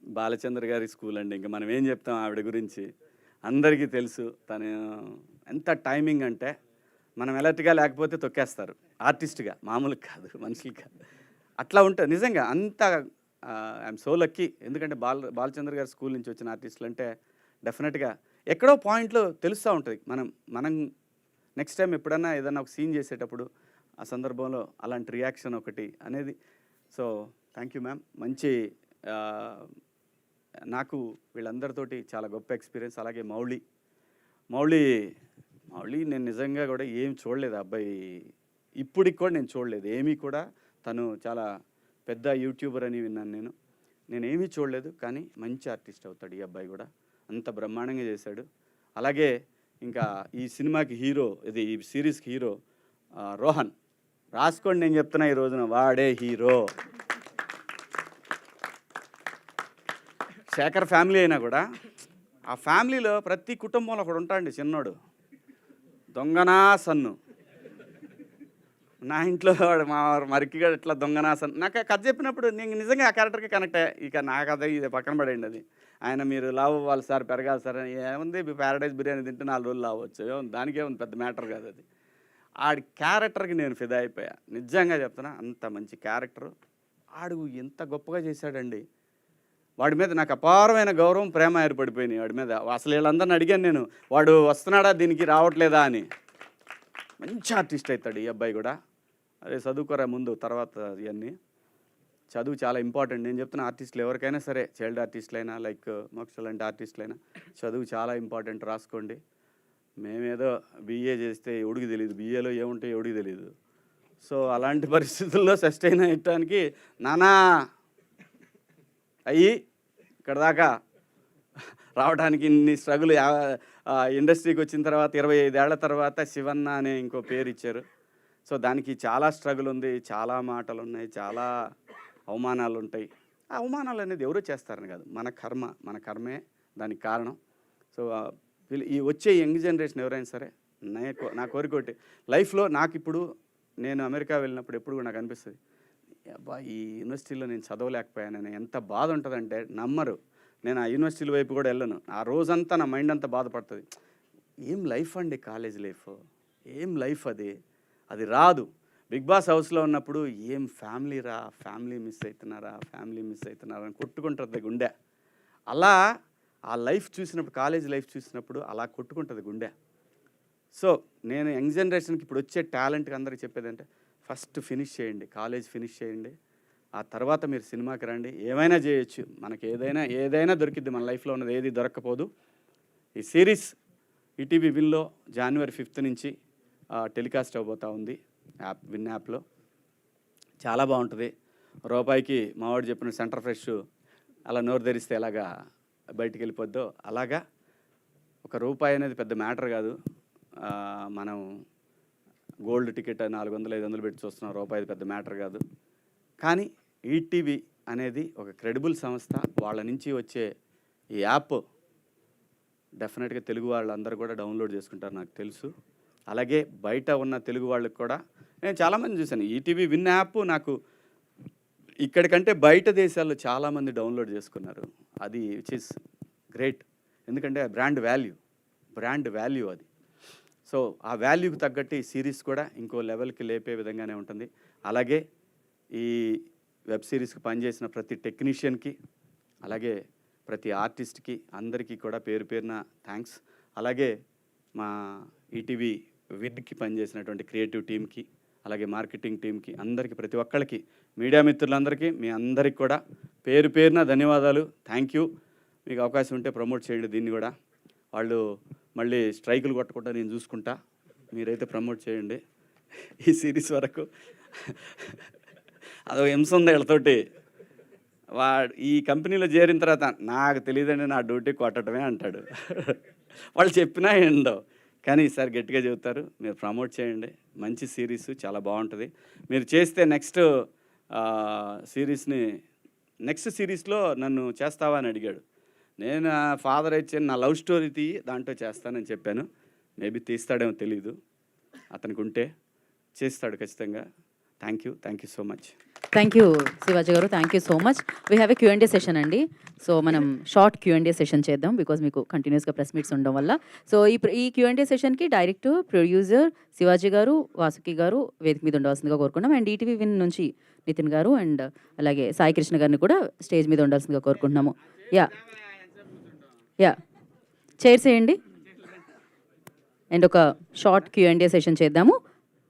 బాలచంద్ర గారి స్కూల్ అండి, ఇంకా మనం ఏం చెప్తాం ఆవిడ గురించి, అందరికీ తెలుసు. తను ఎంత టైమింగ్ అంటే మనం ఎలర్ట్గా లేకపోతే తొక్కేస్తారు ఆర్టిస్ట్గా, మామూలుగా కాదు, మనుషులుగా అట్లా ఉంటుంది నిజంగా. అంత ఐఎమ్ సో లక్కీ. ఎందుకంటే బాలచంద్ర గారి స్కూల్ నుంచి వచ్చిన ఆర్టిస్టులు అంటే డెఫినెట్గా ఎక్కడో పాయింట్లో తెలుస్తూ ఉంటుంది. మనం నెక్స్ట్ టైం ఎప్పుడన్నా ఏదన్నా ఒక సీన్ చేసేటప్పుడు ఆ సందర్భంలో అలాంటి రియాక్షన్ ఒకటి అనేది. So thank you ma'am. మంచి నాకు వీళ్ళందరితోటి చాలా గొప్ప ఎక్స్పీరియన్స్. అలాగే మౌళి నేను నిజంగా కూడా ఏం చూడలేదు, అబ్బాయి ఇప్పటికి కూడా నేను చూడలేదు ఏమీ కూడా. తను చాలా పెద్ద యూట్యూబర్ అని విన్నాను నేనేమీ చూడలేదు, కానీ మంచి ఆర్టిస్ట్ అవుతాడు ఈ అబ్బాయి కూడా, అంత బ్రహ్మాండంగా చేశాడు. అలాగే ఇంకా ఈ సినిమాకి హీరో, ఈ సిరీస్కి హీరో రోహన్. రాసుకోండి, నేను చెప్తున్నా ఈ రోజున వాడే హీరో. శేఖర్ ఫ్యామిలీ అయినా కూడా ఆ ఫ్యామిలీలో ప్రతి కుటుంబంలో ఒకడు ఉంటాడండి చిన్నోడు, దొంగనా సన్ను. నా ఇంట్లో మా మరికిగా ఇట్లా దొంగనా సన్ను. నాకు కథ చెప్పినప్పుడు నేను నిజంగా ఆ క్యారెక్టర్కి కనెక్ట్ అయ్యా. ఇక నా కథ ఇది పక్కన పడేయండి. అది ఆయన మీరు లావ్ అవ్వాలి సార్, పెరగాలి సార్ అని ఏముంది, ప్యారడైజ్ బిర్యానీ తింటే 4 రోజులు లావచ్చు, దానికే ఉంది, పెద్ద మ్యాటర్ కాదు అది. ఆడి క్యారెక్టర్కి నేను ఫిదా అయిపోయా, నిజంగా చెప్తున్నా. అంత మంచి క్యారెక్టరు, ఆడు ఎంత గొప్పగా చేశాడండి. వాడి మీద నాకు అపారమైన గౌరవం, ప్రేమ ఏర్పడిపోయినాయి వాడి మీద. అసలు వీళ్ళందరిని అడిగాను నేను, వాడు వస్తున్నాడా దీనికి రావట్లేదా అని. మంచి ఆర్టిస్ట్ అవుతాడు ఈ అబ్బాయి కూడా. అదే చదువుకోరా ముందు, తర్వాత ఇవన్నీ చదువు చాలా ఇంపార్టెంట్. నేను చెప్తున్న ఆర్టిస్టులు ఎవరికైనా సరే, చైల్డ్ ఆర్టిస్టులైనా లైక్ మోక్ష లాంటి ఆర్టిస్టులైనా, చదువు చాలా ఇంపార్టెంట్, రాసుకోండి. మేమేదో బీఏ చేస్తే ఎవడికి తెలియదు, బీఏలో ఏముంటాయి ఎవడికి తెలియదు. సో అలాంటి పరిస్థితుల్లో సస్టైన్ అయ్యటానికి నానా అయ్యి ఇక్కడ దాకా రావడానికి ఇన్ని స్ట్రగుల్, ఇండస్ట్రీకి వచ్చిన తర్వాత 25 ఏళ్ల తర్వాత శివన్న అనే ఇంకో పేరు ఇచ్చారు. సో దానికి చాలా స్ట్రగుల్ ఉంది, చాలా మాటలు ఉన్నాయి, చాలా అవమానాలు ఉంటాయి. ఆ అవమానాలు అనేది ఎవరో చేస్తారని కాదు, మన కర్మే దానికి కారణం. సో ఈ వచ్చే యంగ్ జనరేషన్ ఎవరైనా సరే నా కోరిక ఒకటి లైఫ్లో, నాకు ఇప్పుడు నేను అమెరికా వెళ్ళినప్పుడు ఎప్పుడు కూడా నాకు అనిపిస్తుంది, అబ్బా ఈ యూనివర్సిటీలో నేను చదవలేకపోయానని ఎంత బాధ ఉంటుందంటే నమ్మరు. నేను ఆ యూనివర్సిటీల వైపు కూడా వెళ్ళను, ఆ రోజంతా నా మైండ్ అంతా బాధపడుతుంది. ఏం లైఫ్ అండి కాలేజ్ లైఫ్, ఏం లైఫ్ అది రాదు. బిగ్ బాస్ హౌస్లో ఉన్నప్పుడు ఏం ఫ్యామిలీ రా, ఫ్యామిలీ మిస్ అవుతున్నారా అని కొట్టుకుంటుంది గుండె. అలా ఆ లైఫ్ చూసినప్పుడు, కాలేజ్ లైఫ్ చూసినప్పుడు అలా కొట్టుకుంటుంది గుండె. సో నేను యంగ్ జనరేషన్కి ఇప్పుడు వచ్చే టాలెంట్కి అందరికీ చెప్పేదంటే, ఫస్ట్ ఫినిష్ చేయండి, కాలేజ్ ఫినిష్ చేయండి, ఆ తర్వాత మీరు సినిమాకి రండి, ఏమైనా చేయొచ్చు. మనకి ఏదైనా దొరికిద్ది, మన లైఫ్లో ఉన్నది ఏది దొరక్కపోదు. ఈ సిరీస్ ఈటీవీ విన్లో January 5th నుంచి టెలికాస్ట్ అవబోతూ ఉంది విన్ యాప్లో. చాలా బాగుంటుంది. రూపాయికి మావాడు చెప్పిన సెంటర్ ఫ్రెష్ అలా నోరు తెరిస్తే ఎలాగా బయటికి వెళ్ళిపోద్దో అలాగా ₹1 అనేది పెద్ద మ్యాటర్ కాదు. మనం గోల్డ్ టికెట్ 400-500 పెట్టి చూస్తున్నాం, రూపాయి పెద్ద మ్యాటర్ కాదు. కానీ ఈటీవీ అనేది ఒక క్రెడిబుల్ సంస్థ. వాళ్ళ నుంచి వచ్చే ఈ యాప్ డెఫినెట్గా తెలుగు వాళ్ళందరూ కూడా డౌన్లోడ్ చేసుకుంటారు నాకు తెలుసు. అలాగే బయట ఉన్న తెలుగు వాళ్ళకి కూడా నేను చాలామంది చూశాను. ఈటీవీ విన్ యాప్ నాకు ఇక్కడికంటే బయట దేశాల్లో చాలామంది డౌన్లోడ్ చేసుకున్నారు. అది విచ్ ఇస్ గ్రేట్, ఎందుకంటే బ్రాండ్ వాల్యూ అది. సో ఆ వాల్యూకి తగ్గట్టు ఈ సిరీస్ కూడా ఇంకో లెవెల్కి లేపే విధంగానే ఉంటుంది. అలాగే ఈ వెబ్ సిరీస్కి పనిచేసిన ప్రతి టెక్నీషియన్కి, అలాగే ప్రతి ఆర్టిస్ట్కి, అందరికీ కూడా పేరున థ్యాంక్స్. అలాగే మా ఈటీవీ విన్కి పనిచేసినటువంటి క్రియేటివ్ టీమ్కి, అలాగే మార్కెటింగ్ టీమ్కి, అందరికీ, ప్రతి ఒక్కళ్ళకి, మీడియా మిత్రులందరికీ, మీ అందరికీ కూడా పేరున ధన్యవాదాలు. Thank you. మీకు అవకాశం ఉంటే ప్రమోట్ చేయండి దీన్ని కూడా. వాళ్ళు మళ్ళీ స్ట్రైకులు కొట్టకుండా నేను చూసుకుంటా, మీరైతే ప్రమోట్ చేయండి. ఈ సిరీస్ వరకు అదో హింస ఉంది వీళ్ళతోటి. ఈ కంపెనీలో చేరిన తర్వాత నాకు తెలియదండి, నా డ్యూటీ కొట్టడమే అంటాడు. వాళ్ళు చెప్పినా ఏండో, కానీ ఈసారి గట్టిగా చెబుతారు. మీరు ప్రమోట్ చేయండి. మంచి సిరీస్, చాలా బాగుంటుంది. మీరు చేస్తే నెక్స్ట్ సిరీస్లో నన్ను చేస్తావా అని అడిగాడు. నేను ఫాదర్ ఇచ్చిన నా లవ్ స్టోరీ దాంట్లో చేస్తానని చెప్పాను. మేబీ తీస్తాడేమో తెలీదు, అతనికి ఉంటే చేస్తాడు ఖచ్చితంగా. Thank you so much. Thank you Shivaji garu, thank you so much. We have a Q&A session అండి. సో మనం షార్ట్ Q&A సెషన్ చేద్దాం, బికాజ్ మీకు కంటిన్యూస్గా ప్రెస్ మీట్స్ ఉండడం వల్ల. సో ఈ Q&A సెషన్కి డైరెక్టర్, ప్రొడ్యూసర్ శివాజీ గారు, వాసుకి గారు వేదిక మీద ఉండవలసిందిగా కోరుకుంటున్నాం. అండ్ ఈటీవీ విన్ నుంచి నితిన్ గారు అండ్ అలాగే సాయి కృష్ణ గారిని కూడా స్టేజ్ మీద ఉండాల్సిందిగా కోరుకుంటున్నాము. యా చైర్స్ వేయండి అండ్ ఒక షార్ట్ Q&A సెషన్ చేద్దాము.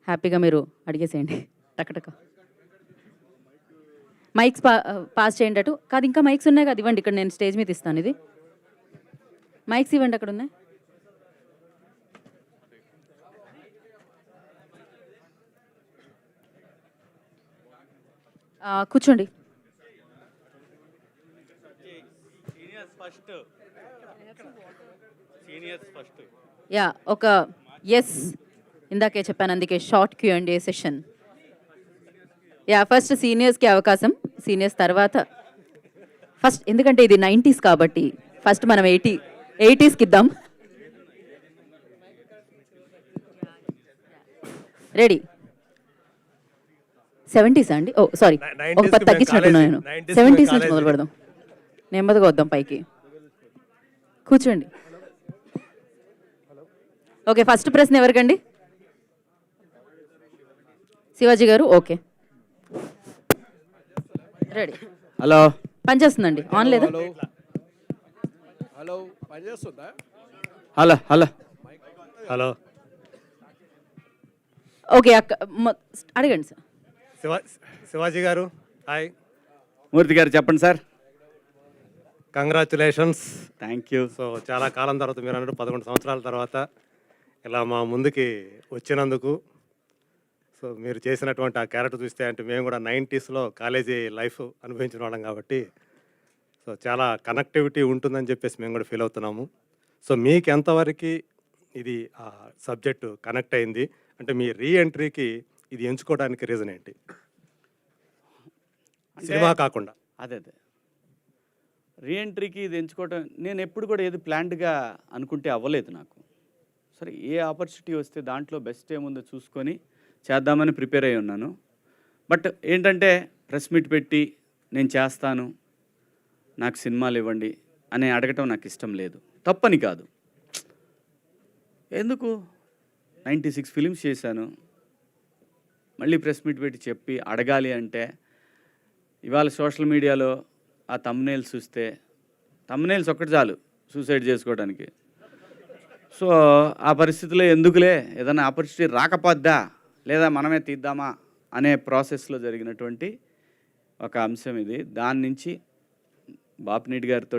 హ్యాపీగా మీరు అడిగేసేయండి టకటక. మైక్స్ పాస్ చేయండి అటు. కాదు, ఇంకా మైక్స్ ఉన్నాయి కదా, ఇవ్వండి. ఇక్కడ నేను స్టేజ్ మీద ఇస్తాను. ఇది మైక్స్ ఇవ్వండి, అక్కడ ఉన్నాయి. కూర్చోండి. యా ఒక ఎస్ ఇందాకే చెప్పాను, అందుకే short Q&A session. Yeah first సీనియర్స్కి అవకాశం, సీనియర్స్ తర్వాత ఫస్ట్, ఎందుకంటే ఇది 90s కాబట్టి ఫస్ట్ మనం 80sకి ఇద్దాం. రెడీ? 70s అండి? ఓ సారీ, ఒక 10 తగ్గించినట్టున్నాను నేను. 70s నుంచి మొదలు పెడదాం, నెమ్మదిగా వద్దాం పైకి. కూర్చోండి. ఓకే, ఫస్ట్ ప్రశ్న ఎవరికండి? శివాజీ గారు. Okay, ready. హలో, పనిచేస్తుందండి, ఆన్ లేదా? హలో. ఓకే అక్క, అడగండి సార్. శివాజీ గారు హాయ్. మూర్తి గారు చెప్పండి sir. Congratulations. Thank you. So చాలా కాలం తర్వాత మీరు అన్నట్టు 11 సంవత్సరాల తర్వాత ఇలా మా ముందుకి వచ్చినందుకు. సో మీరు చేసినటువంటి ఆ క్యారెక్టర్ చూస్తే అంటే మేము కూడా 90స్లో కాలేజీ లైఫ్ అనుభవించిన వాళ్ళం కాబట్టి సో చాలా కనెక్టివిటీ ఉంటుందని చెప్పేసి మేము కూడా ఫీల్ అవుతున్నాము. సో మీకు ఎంతవరకు ఇది ఆ సబ్జెక్టు కనెక్ట్ అయింది, అంటే మీ రీఎంట్రీకి ఇది ఎంచుకోవడానికి రీజన్ ఏంటి, సినిమా కాకుండా? అదే రీఎంట్రీకి ఇది ఎంచుకోవటం నేను ఎప్పుడు కూడా ఏది ప్లాన్డ్గా అనుకుంటే అవ్వలేదు నాకు. సరే ఏ ఆపర్చునిటీ వస్తే దాంట్లో బెస్ట్ ఏముందో చూసుకొని చేద్దామని ప్రిపేర్ అయి ఉన్నాను. బట్ ఏంటంటే ప్రెస్ మీట్ పెట్టి నేను చేస్తాను, నాకు సినిమాలు ఇవ్వండి అని అడగటం నాకు ఇష్టం లేదు. తప్పని కాదు, ఎందుకు 96 ఫిలిమ్స్ చేశాను, మళ్ళీ ప్రెస్ మీట్ పెట్టి చెప్పి అడగాలి అంటే ఇవాళ సోషల్ మీడియాలో ఆ తమ్నేల్స్ చూస్తే తమ్నేల్స్ ఒక్కటి చాలు సూసైడ్ చేసుకోవడానికి. సో ఆ పరిస్థితిలో ఎందుకులే, ఏదైనా ఆపర్చునిటీ రాకపోద్దా లేదా మనమే తీద్దామా అనే ప్రాసెస్లో జరిగినటువంటి ఒక అంశం ఇది. దాని నుంచి బాపినీటి గారితో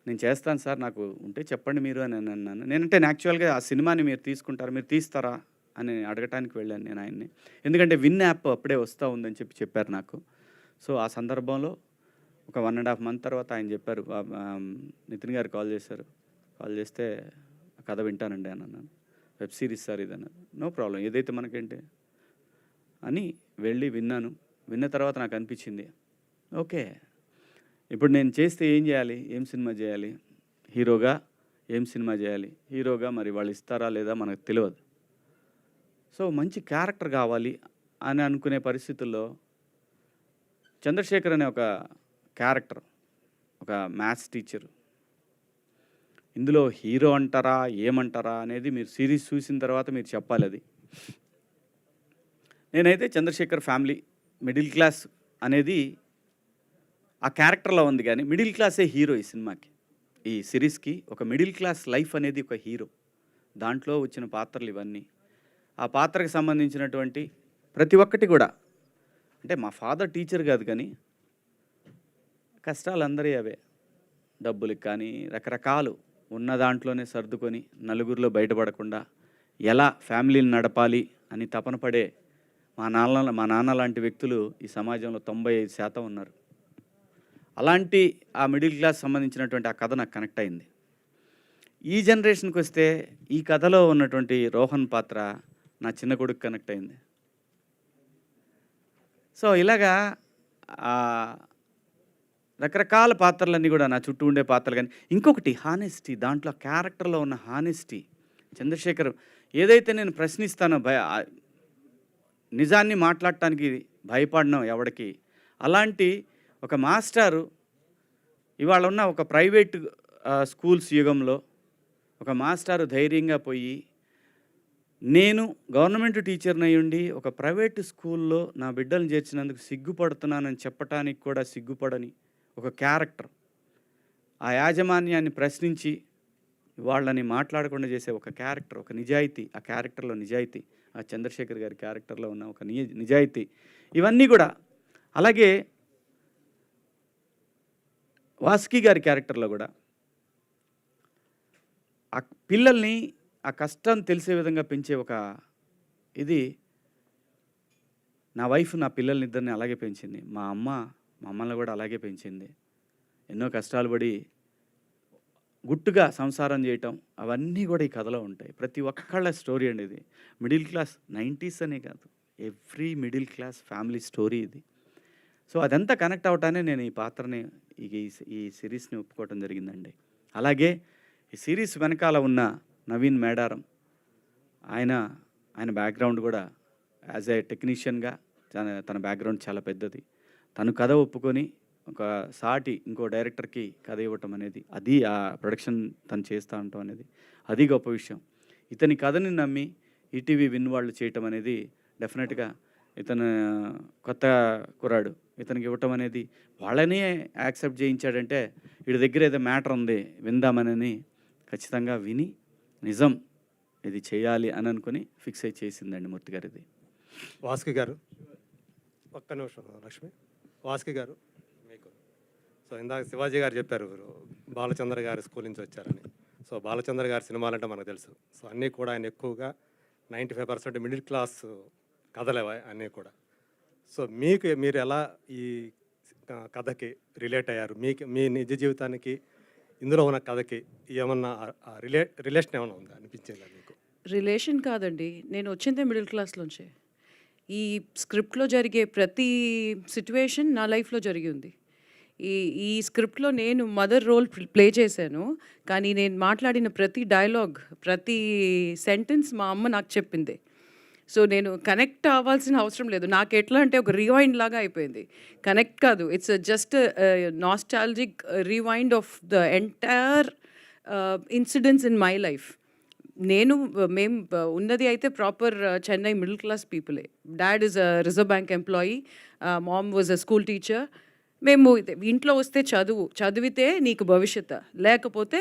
నేను చేస్తాను సార్, నాకు ఉంటే చెప్పండి మీరు అని అన్నాను. నేనంటే యాక్చువల్గా ఆ సినిమాని మీరు తీసుకుంటారా, మీరు తీస్తారా అని అడగటానికి వెళ్ళాను నేను ఆయన్ని. ఎందుకంటే విన్ యాప్ అప్పుడే వస్తూ ఉందని చెప్పారు నాకు. సో ఆ సందర్భంలో ఒక 1.5 month తర్వాత ఆయన చెప్పారు, నితిన్ గారు కాల్ చేశారు. కాల్ చేస్తే కథ వింటానండి అని అన్నాను. వెబ్ సిరీస్ సార్ ఇది అన్నారు. నో ప్రాబ్లం, ఏదైతే మనకేంటి అని వెళ్ళి విన్నాను. విన్న తర్వాత నాకు అనిపించింది, ఓకే ఇప్పుడు నేను చేస్తే ఏం చేయాలి, ఏం సినిమా చేయాలి, హీరోగా ఏం సినిమా చేయాలి, హీరోగా మరి వాళ్ళు ఇస్తారా లేదా మనకు తెలియదు. సో మంచి క్యారెక్టర్ కావాలి అని అనుకునే పరిస్థితుల్లో చంద్రశేఖర్ అనే ఒక క్యారెక్టర్, ఒక మ్యాథ్స్ టీచర్, ఇందులో హీరో అంటారా ఏమంటారా అనేది మీరు సిరీస్ చూసిన తర్వాత మీరు చెప్పాలి. అది నేనైతే చంద్రశేఖర్ ఫ్యామిలీ మిడిల్ క్లాస్ అనేది ఆ క్యారెక్టర్లో ఉంది, కానీ మిడిల్ క్లాసే హీరో ఈ సినిమాకి, ఈ సిరీస్కి. ఒక మిడిల్ క్లాస్ లైఫ్ అనేది ఒక హీరో. దాంట్లో వచ్చిన పాత్రలు ఇవన్నీ, ఆ పాత్రకు సంబంధించినటువంటి ప్రతి ఒక్కటి కూడా. అంటే మా ఫాదర్ టీచర్ కాదు, కానీ కష్టాలు అందరి అవే, డబ్బులకి కానీ రకరకాలు ఉన్న దాంట్లోనే సర్దుకొని నలుగురిలో బయటపడకుండా ఎలా ఫ్యామిలీని నడపాలి అని తపన పడే మా నాన్న లాంటి వ్యక్తులు ఈ సమాజంలో 95% ఉన్నారు. అలాంటి ఆ మిడిల్ క్లాస్ సంబంధించినటువంటి ఆ కథ నాకు కనెక్ట్ అయింది. ఈ జనరేషన్కి వస్తే ఈ కథలో ఉన్నటువంటి రోహన్ పాత్ర నా చిన్న కొడుకు కనెక్ట్ అయింది. సో ఇలాగా రకరకాల పాత్రలన్నీ కూడా నా చుట్టూ ఉండే పాత్రలు. కానీ ఇంకొకటి హానెస్టీ, దాంట్లో క్యారెక్టర్లో ఉన్న హానెస్టీ. చంద్రశేఖర్ ఏదైతే నేను ప్రశ్నిస్తానో నిజాన్ని మాట్లాడటానికి భయపడినాం ఎవడికి, అలాంటి ఒక మాస్టారు ఇవాళ ఉన్న ఒక ప్రైవేట్ స్కూల్స్ యుగంలో ఒక మాస్టారు ధైర్యంగా పోయి, నేను గవర్నమెంట్ టీచర్ని అయ్యుండి ఒక ప్రైవేట్ స్కూల్లో నా బిడ్డలను చేర్చినందుకు సిగ్గుపడుతున్నానని చెప్పటానికి కూడా సిగ్గుపడని ఒక క్యారెక్టర్, ఆ యాజమాన్యాన్ని ప్రశ్నించి వాళ్ళని మాట్లాడకుండా చేసే ఒక క్యారెక్టర్, ఒక నిజాయితీ, ఆ క్యారెక్టర్లో నిజాయితీ, ఆ చంద్రశేఖర్ గారి క్యారెక్టర్లో ఉన్న ఒక నిజాయితీ, ఇవన్నీ కూడా. అలాగే వాసుకి గారి క్యారెక్టర్లో కూడా ఆ పిల్లల్ని ఆ కష్టం తెలిసే విధంగా పెంచే ఒక ఇది. నా వైఫ్ నా పిల్లల్ని ఇద్దరిని అలాగే పెంచింది, మా అమ్మ మమ్మల్ని కూడా అలాగే పెంచింది. ఎన్నో కష్టాలు పడి గుట్టుగా సంసారం చేయటం, అవన్నీ కూడా ఈ కథలో ఉంటాయి. ప్రతి ఒక్కళ్ళ స్టోరీ అండి ఇది. మిడిల్ క్లాస్ 90s అనే కాదు, every middle class family story ఇది. సో అదంతా కనెక్ట్ అవటానే నేను ఈ పాత్రని ఈ సిరీస్ని ఒప్పుకోవటం జరిగిందండి. అలాగే ఈ సిరీస్ వెనకాల ఉన్న నవీన్ మేడారం, ఆయన బ్యాక్గ్రౌండ్ కూడా యాజ్ ఏ టెక్నీషియన్గా తన బ్యాక్గ్రౌండ్ చాలా పెద్దది. తను కథ ఒప్పుకొని ఒక సాటి ఇంకో డైరెక్టర్కి కథ ఇవ్వటం అనేది, అది ఆ ప్రొడక్షన్ తను చేస్తూ ఉండటం అనేది అది గొప్ప విషయం. ఇతని కథని నమ్మి ఈటీవీ విన్ వాళ్ళు చేయటం అనేది డెఫినెట్గా, ఇతను కొత్త కుర్రాడు, ఇతనికి ఇవ్వటం అనేది వాళ్ళనే యాక్సెప్ట్ చేయించాడంటే వీడి దగ్గర ఏదో మ్యాటర్ ఉంది విందామని ఖచ్చితంగా విని నిజం ఇది చేయాలి అని అనుకుని ఫిక్స్ అయి చేసిందండి మూర్తి గారు. ఇది వాసుకి గారు, ఒక్క నిమిషం లక్ష్మి. వాసుకి గారు మీకు, సో ఇందాక శివాజీ గారు చెప్పారు బాలచంద్ర గారి స్కూల్ నుంచి వచ్చారని. సో బాలచంద్ర గారి సినిమాలంటే మనకు తెలుసు. సో అన్నీ కూడా ఆయన ఎక్కువగా 95% మిడిల్ క్లాస్ కథలే అన్నీ కూడా. సో మీరు ఎలా ఈ కథకి రిలేట్ అయ్యారు? మీ నిజ జీవితానికి ఇందులో ఉన్న కథకి ఏమన్నా రిలేషన్ ఏమైనా ఉందా అనిపించిందా మీకు? రిలేషన్ కాదండి, నేను వచ్చిందే మిడిల్ క్లాస్లోంచే. ఈ స్క్రిప్ట్లో జరిగే ప్రతి సిట్యువేషన్ నా లైఫ్లో జరిగి ఉంది. ఈ ఈ స్క్రిప్ట్లో నేను మదర్ రోల్ ప్లే చేశాను, కానీ నేను మాట్లాడిన ప్రతి డైలాగ్, ప్రతి సెంటెన్స్ మా అమ్మ నాకు చెప్పింది. సో నేను కనెక్ట్ అవ్వాల్సిన అవసరం లేదు. నాకు ఎట్లా అంటే ఒక రివైండ్ లాగా అయిపోయింది. కనెక్ట్ కాదు, it's just nostalgic rewind of the entire incidents in my life. మేము ఉన్నది అయితే ప్రాపర్ చెన్నై మిడిల్ క్లాస్ పీపులే. Dad is a Reserve Bank employee, mom was a school teacher. మేము ఇంట్లో వస్తే చదివితే నీకు భవిష్యత్తు, లేకపోతే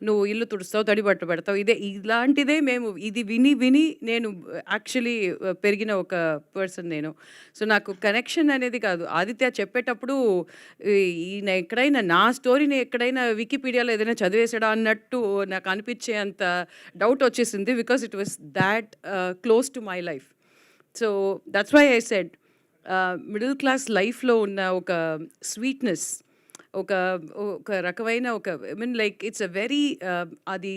నువ్వు ఇల్లు తుడుస్తావు, తడిబట్ట పెడతావు, ఇలాంటిదే మేము ఇది విని నేను యాక్చువల్లీ పెరిగిన ఒక పర్సన్ నేను. సో నాకు కనెక్షన్ అనేది కాదు. ఆదిత్య చెప్పేటప్పుడు ఈయన ఎక్కడైనా నా స్టోరీని ఎక్కడైనా వికీపీడియాలో ఏదైనా చదివేసాడా అన్నట్టు నాకు అనిపించే అంత డౌట్ వచ్చేసింది, because it was that close to my life. So that's why I said middle class లైఫ్లో ఉన్న ఒక స్వీట్నెస్, ఒక రకమైన లైక్ ఇట్స్ అ వెరీ అది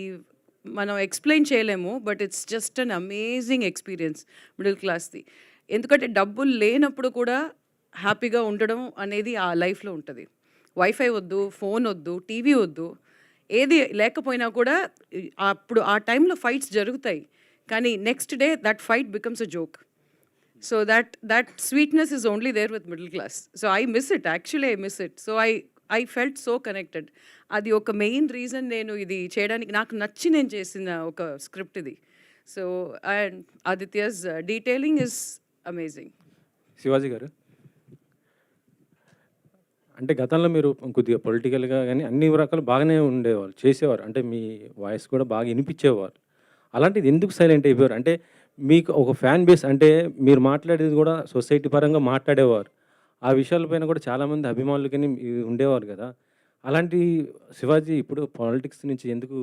మనం ఎక్స్ప్లెయిన్ చేయలేము, but it's just an amazing experience middle క్లాస్ది. ఎందుకంటే డబ్బులు లేనప్పుడు కూడా హ్యాపీగా ఉండడం అనేది ఆ లైఫ్లో ఉంటుంది. వైఫై వద్దు, ఫోన్ వద్దు, టీవీ వద్దు, ఏది లేకపోయినా కూడా అప్పుడు ఆ టైంలో ఫైట్స్ జరుగుతాయి, కానీ next day that fight becomes a joke. So that sweetness is only there with middle class. So I miss it. Actually, I miss it. So I felt so connected. అది ఒక మెయిన్ రీజన్ నేను ఇది చేయడానికి, నాకు నచ్చి నేను చేసిన ఒక స్క్రిప్ట్ ఇది. So and Aditya's detailing is amazing. Shivaji గారు, అంటే గతంలో మీరు కొద్దిగా పొలిటికల్గా కానీ అన్ని రకాలు బాగానే ఉండేవారు, చేసేవారు, అంటే మీ వాయిస్ కూడా బాగా వినిపించేవారు. అలాంటిది ఎందుకు సైలెంట్ అయిపోయారు? అంటే మీకు ఒక ఫ్యాన్ బేస్, అంటే మీరు మాట్లాడేది కూడా సొసైటీ పరంగా మాట్లాడేవారు, ఆ విషయాలపైన కూడా చాలామంది అభిమానులు కానీ ఉండేవారు కదా. అలాంటి శివాజీ ఇప్పుడు పాలిటిక్స్ నుంచి ఎందుకు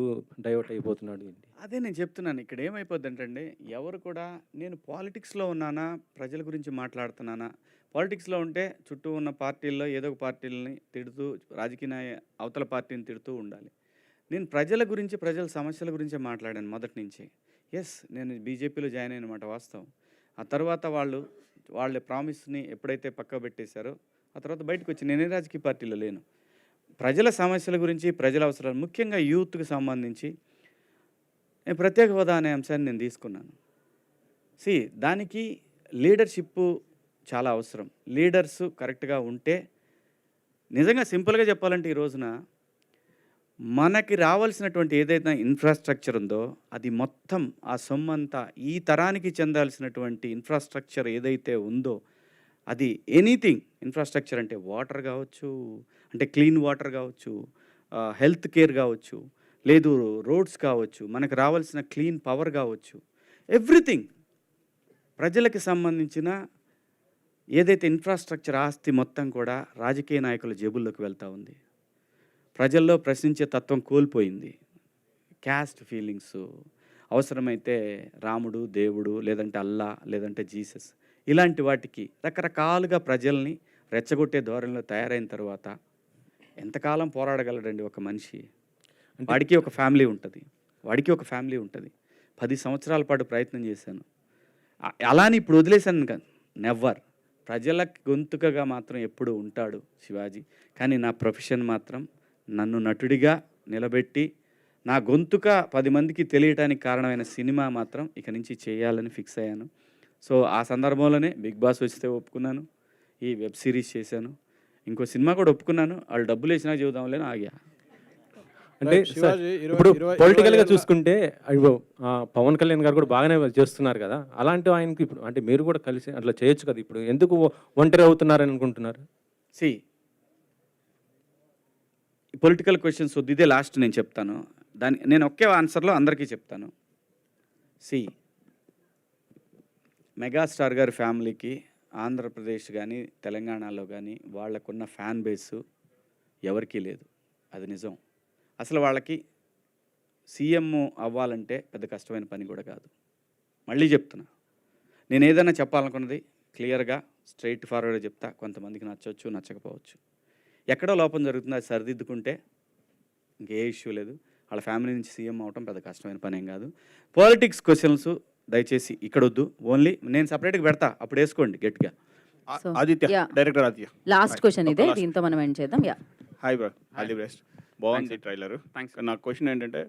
డైవర్ట్ అయిపోతున్నాడు? అదే నేను చెప్తున్నాను. ఇక్కడ ఏమైపోద్దంటే, ఎవరు కూడా నేను పాలిటిక్స్లో ఉన్నానా, ప్రజల గురించి మాట్లాడుతున్నానా, పాలిటిక్స్లో ఉంటే చుట్టూ ఉన్న పార్టీల్లో ఏదో ఒక పార్టీలని తిడుతూ, రాజకీయ అవతల పార్టీని తిడుతూ ఉండాలి. నేను ప్రజల గురించి, ప్రజల సమస్యల గురించే మాట్లాడాను మొదటి నుంచి. ఎస్, నేను బీజేపీలో జాయిన్ అయినమాట వాస్తవం. ఆ తర్వాత వాళ్ళ ప్రామిస్ని ఎప్పుడైతే పక్క పెట్టేశారో ఆ తర్వాత బయటకు వచ్చి నేనే రాజకీయ పార్టీలో లేను. ప్రజల సమస్యల గురించి, ప్రజల అవసరాలు, ముఖ్యంగా యూత్కి సంబంధించి నేను ప్రత్యేక హోదా అనే అంశాన్ని నేను తీసుకున్నాను. దానికి లీడర్షిప్ చాలా అవసరం. లీడర్స్ కరెక్ట్గా ఉంటే, నిజంగా సింపుల్గా చెప్పాలంటే ఈ రోజున మనకి రావాల్సినటువంటి ఏదైతే ఇన్ఫ్రాస్ట్రక్చర్ ఉందో అది మొత్తం, ఆ సొమ్మంతా ఈ తరానికి చెందాల్సినటువంటి ఇన్ఫ్రాస్ట్రక్చర్ ఏదైతే ఉందో అది ఎనీథింగ్. ఇన్ఫ్రాస్ట్రక్చర్ అంటే వాటర్ కావచ్చు, అంటే క్లీన్ వాటర్ కావచ్చు, హెల్త్ కేర్ కావచ్చు, లేదు రోడ్స్ కావచ్చు, మనకు రావాల్సిన క్లీన్ పవర్ కావచ్చు, ఎవ్రీథింగ్ ప్రజలకు సంబంధించిన ఏదైతే ఇన్ఫ్రాస్ట్రక్చర్ ఆస్తి మొత్తం కూడా రాజకీయ నాయకుల జేబుల్లోకి వెళ్తూ ఉంది. ప్రజల్లో ప్రశ్నించే తత్వం కోల్పోయింది. క్యాస్ట్ ఫీలింగ్స్, అవసరమైతే రాముడు, దేవుడు, లేదంటే అల్లా, లేదంటే జీసస్, ఇలాంటి వాటికి రకరకాలుగా ప్రజల్ని రెచ్చగొట్టే ధోరణిలో తయారైన తర్వాత ఎంతకాలం పోరాడగలడండి ఒక మనిషి? వాడికి ఒక ఫ్యామిలీ ఉంటుంది. 10 సంవత్సరాల పాటు ప్రయత్నం చేశాను. అలాని ఇప్పుడు వదిలేశాను కాదు, నెవర్. ప్రజల గొంతుకగా మాత్రం ఎప్పుడు ఉంటాడు శివాజీ. కానీ నా ప్రొఫెషన్ మాత్రం నన్ను నటుడిగా నిలబెట్టి నా గొంతుక 10 మందికి తెలియటానికి కారణమైన సినిమా మాత్రం ఇక నుంచి చేయాలని ఫిక్స్ అయ్యాను. సో ఆ సందర్భంలోనే బిగ్ బాస్ వస్తే ఒప్పుకున్నాను, ఈ వెబ్ సిరీస్ చేశాను, ఇంకో సినిమా కూడా ఒప్పుకున్నాను. వాళ్ళు డబ్బులు వేసినా చూద్దాంలేని ఆగా. అంటే ఇప్పుడు పొలిటికల్గా చూసుకుంటే పవన్ కళ్యాణ్ గారు కూడా బాగానే చేస్తున్నారు కదా, అలాంటి ఆయనకి ఇప్పుడు అంటే మీరు కూడా కలిసి అట్లా చేయొచ్చు కదా, ఇప్పుడు ఎందుకు ఒంటరి అవుతున్నారని అనుకుంటున్నారు? పొలిటికల్ క్వశ్చన్స్ వద్దు, ఇదే లాస్ట్ నేను చెప్తాను. నేను ఒకే ఆన్సర్లో అందరికీ చెప్తాను. మెగాస్టార్ గారి ఫ్యామిలీకి ఆంధ్రప్రదేశ్ కానీ తెలంగాణలో కానీ వాళ్ళకున్న ఫ్యాన్ బేసు ఎవరికీ లేదు, అది నిజం. అసలు వాళ్ళకి సీఎం అవ్వాలంటే పెద్ద కష్టమైన పని కూడా కాదు. మళ్ళీ చెప్తున్నా, నేను ఏదైనా చెప్పాలనుకున్నది క్లియర్గా స్ట్రైట్ ఫార్వర్డ్గా చెప్తా. కొంతమందికి నచ్చవచ్చు, నచ్చకపోవచ్చు. ఎక్కడో లోపం జరుగుతుంది, అది సరిదిద్దుకుంటే ఇంకే ఇష్యూ లేదు. వాళ్ళ ఫ్యామిలీ నుంచి సీఎం అవటం పెద్ద కష్టమైన పని ఏం కాదు. పాలిటిక్స్ క్వశ్చన్స్ దయచేసి ఇక్కడ వద్దు. ఓన్లీ నేను సపరేట్గా పెడతా, అప్పుడు వేసుకోండి గట్టిగా. So, Aditya, yeah. Director Aditya. Last question ఇదే, దీంతో మనం ఎండ్ చేద్దాం. Yeah, hi bro, all the best. బాగుంది ట్రైలర్. థ్యాంక్స్. నా క్వశ్చన్ ఏంటంటే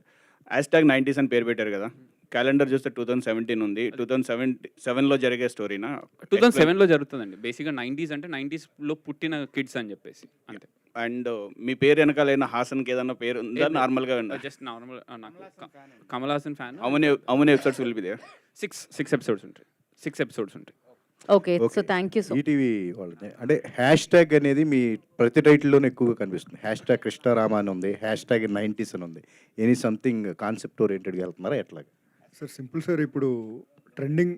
#90s అని పేరు పెట్టారు కదా, క్యాలెండర్ చూస్తే 2017 ఉంది. 2007లో జరిగే స్టోరీనా? 2007లో జరుగుతుందండి. బేసిక్గా 90s అంటే 90sలో పుట్టిన కిడ్స్ అని చెప్పేసి అంతే. అండ్ మీ పేరు వెనకాలైన హాసన్కి ఏదైనా పేరు ఉందా? నార్మల్గా ఉందా? Just normal. నాకు Kamal Haasan fan. How many episodes will be there? 6 episodes ఉంటాయి. 6 ఎపిసోడ్స్ ఉంటాయి. Okay. So thank you so ETV వాళ్ళది అంటే హ్యాష్ ట్యాగ్ అనేది మీ ప్రతి టైటిల్లోనే ఎక్కువగా కనిపిస్తుంది. #కృష్ణారామ అని ఉంది, #90s అని ఉంది. ఎనీ సంథింగ్ కాన్సెప్ట్ ఓరియంటెడ్గా వెళ్తున్నారా ఎట్లాగా? సార్ సింపుల్ సార్, ఇప్పుడు ట్రెండింగ్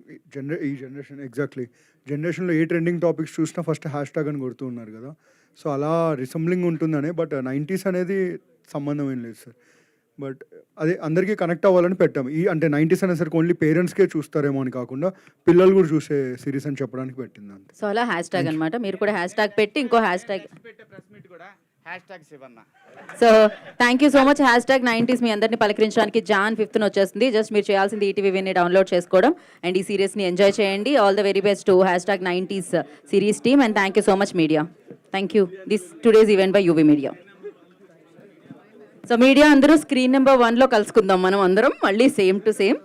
ఈ జనరేషన్ ఎగ్జాక్ట్లీ జనరేషన్లో ఏ ట్రెండింగ్ టాపిక్స్ చూసినా ఫస్ట్ #, అని కొడుతూ ఉన్నారు కదా. సో అలా రిసెంబ్లింగ్ ఉంటుందనే. బట్ 90s అనేది సంబంధం ఏం లేదు సార్. బట్ అదే అందరికీ కనెక్ట్ అవ్వాలని పెట్టాము. అంటే 90s అనేసరికి ఓన్లీ పేరెంట్స్కే చూస్తారేమో అని కాకుండా పిల్లలు కూడా చూసే సిరీస్ అని చెప్పడానికి పెట్టింది అంతే. సో అలా #, అనమాట. మీరు కూడా #, పెట్టి ఇంకో #. So thank you so much. #90s మీ అందరినీ పలకరించడానికి Jan 5th వచ్చేస్తుంది. జస్ట్ మీరు చేయాల్సింది ఈటీవీ విన్ని డౌన్లోడ్ చేసుకోవడం అండ్ ఈ సిరీస్ని ఎంజాయ్ చేయండి. All the very best to #90s series team and thank you so much media. Thank you. This today's event by UV media. So media అందరూ screen number 1లో కలుసుకుందాం మనం అందరం మళ్ళీ సేమ్ టు సేమ్.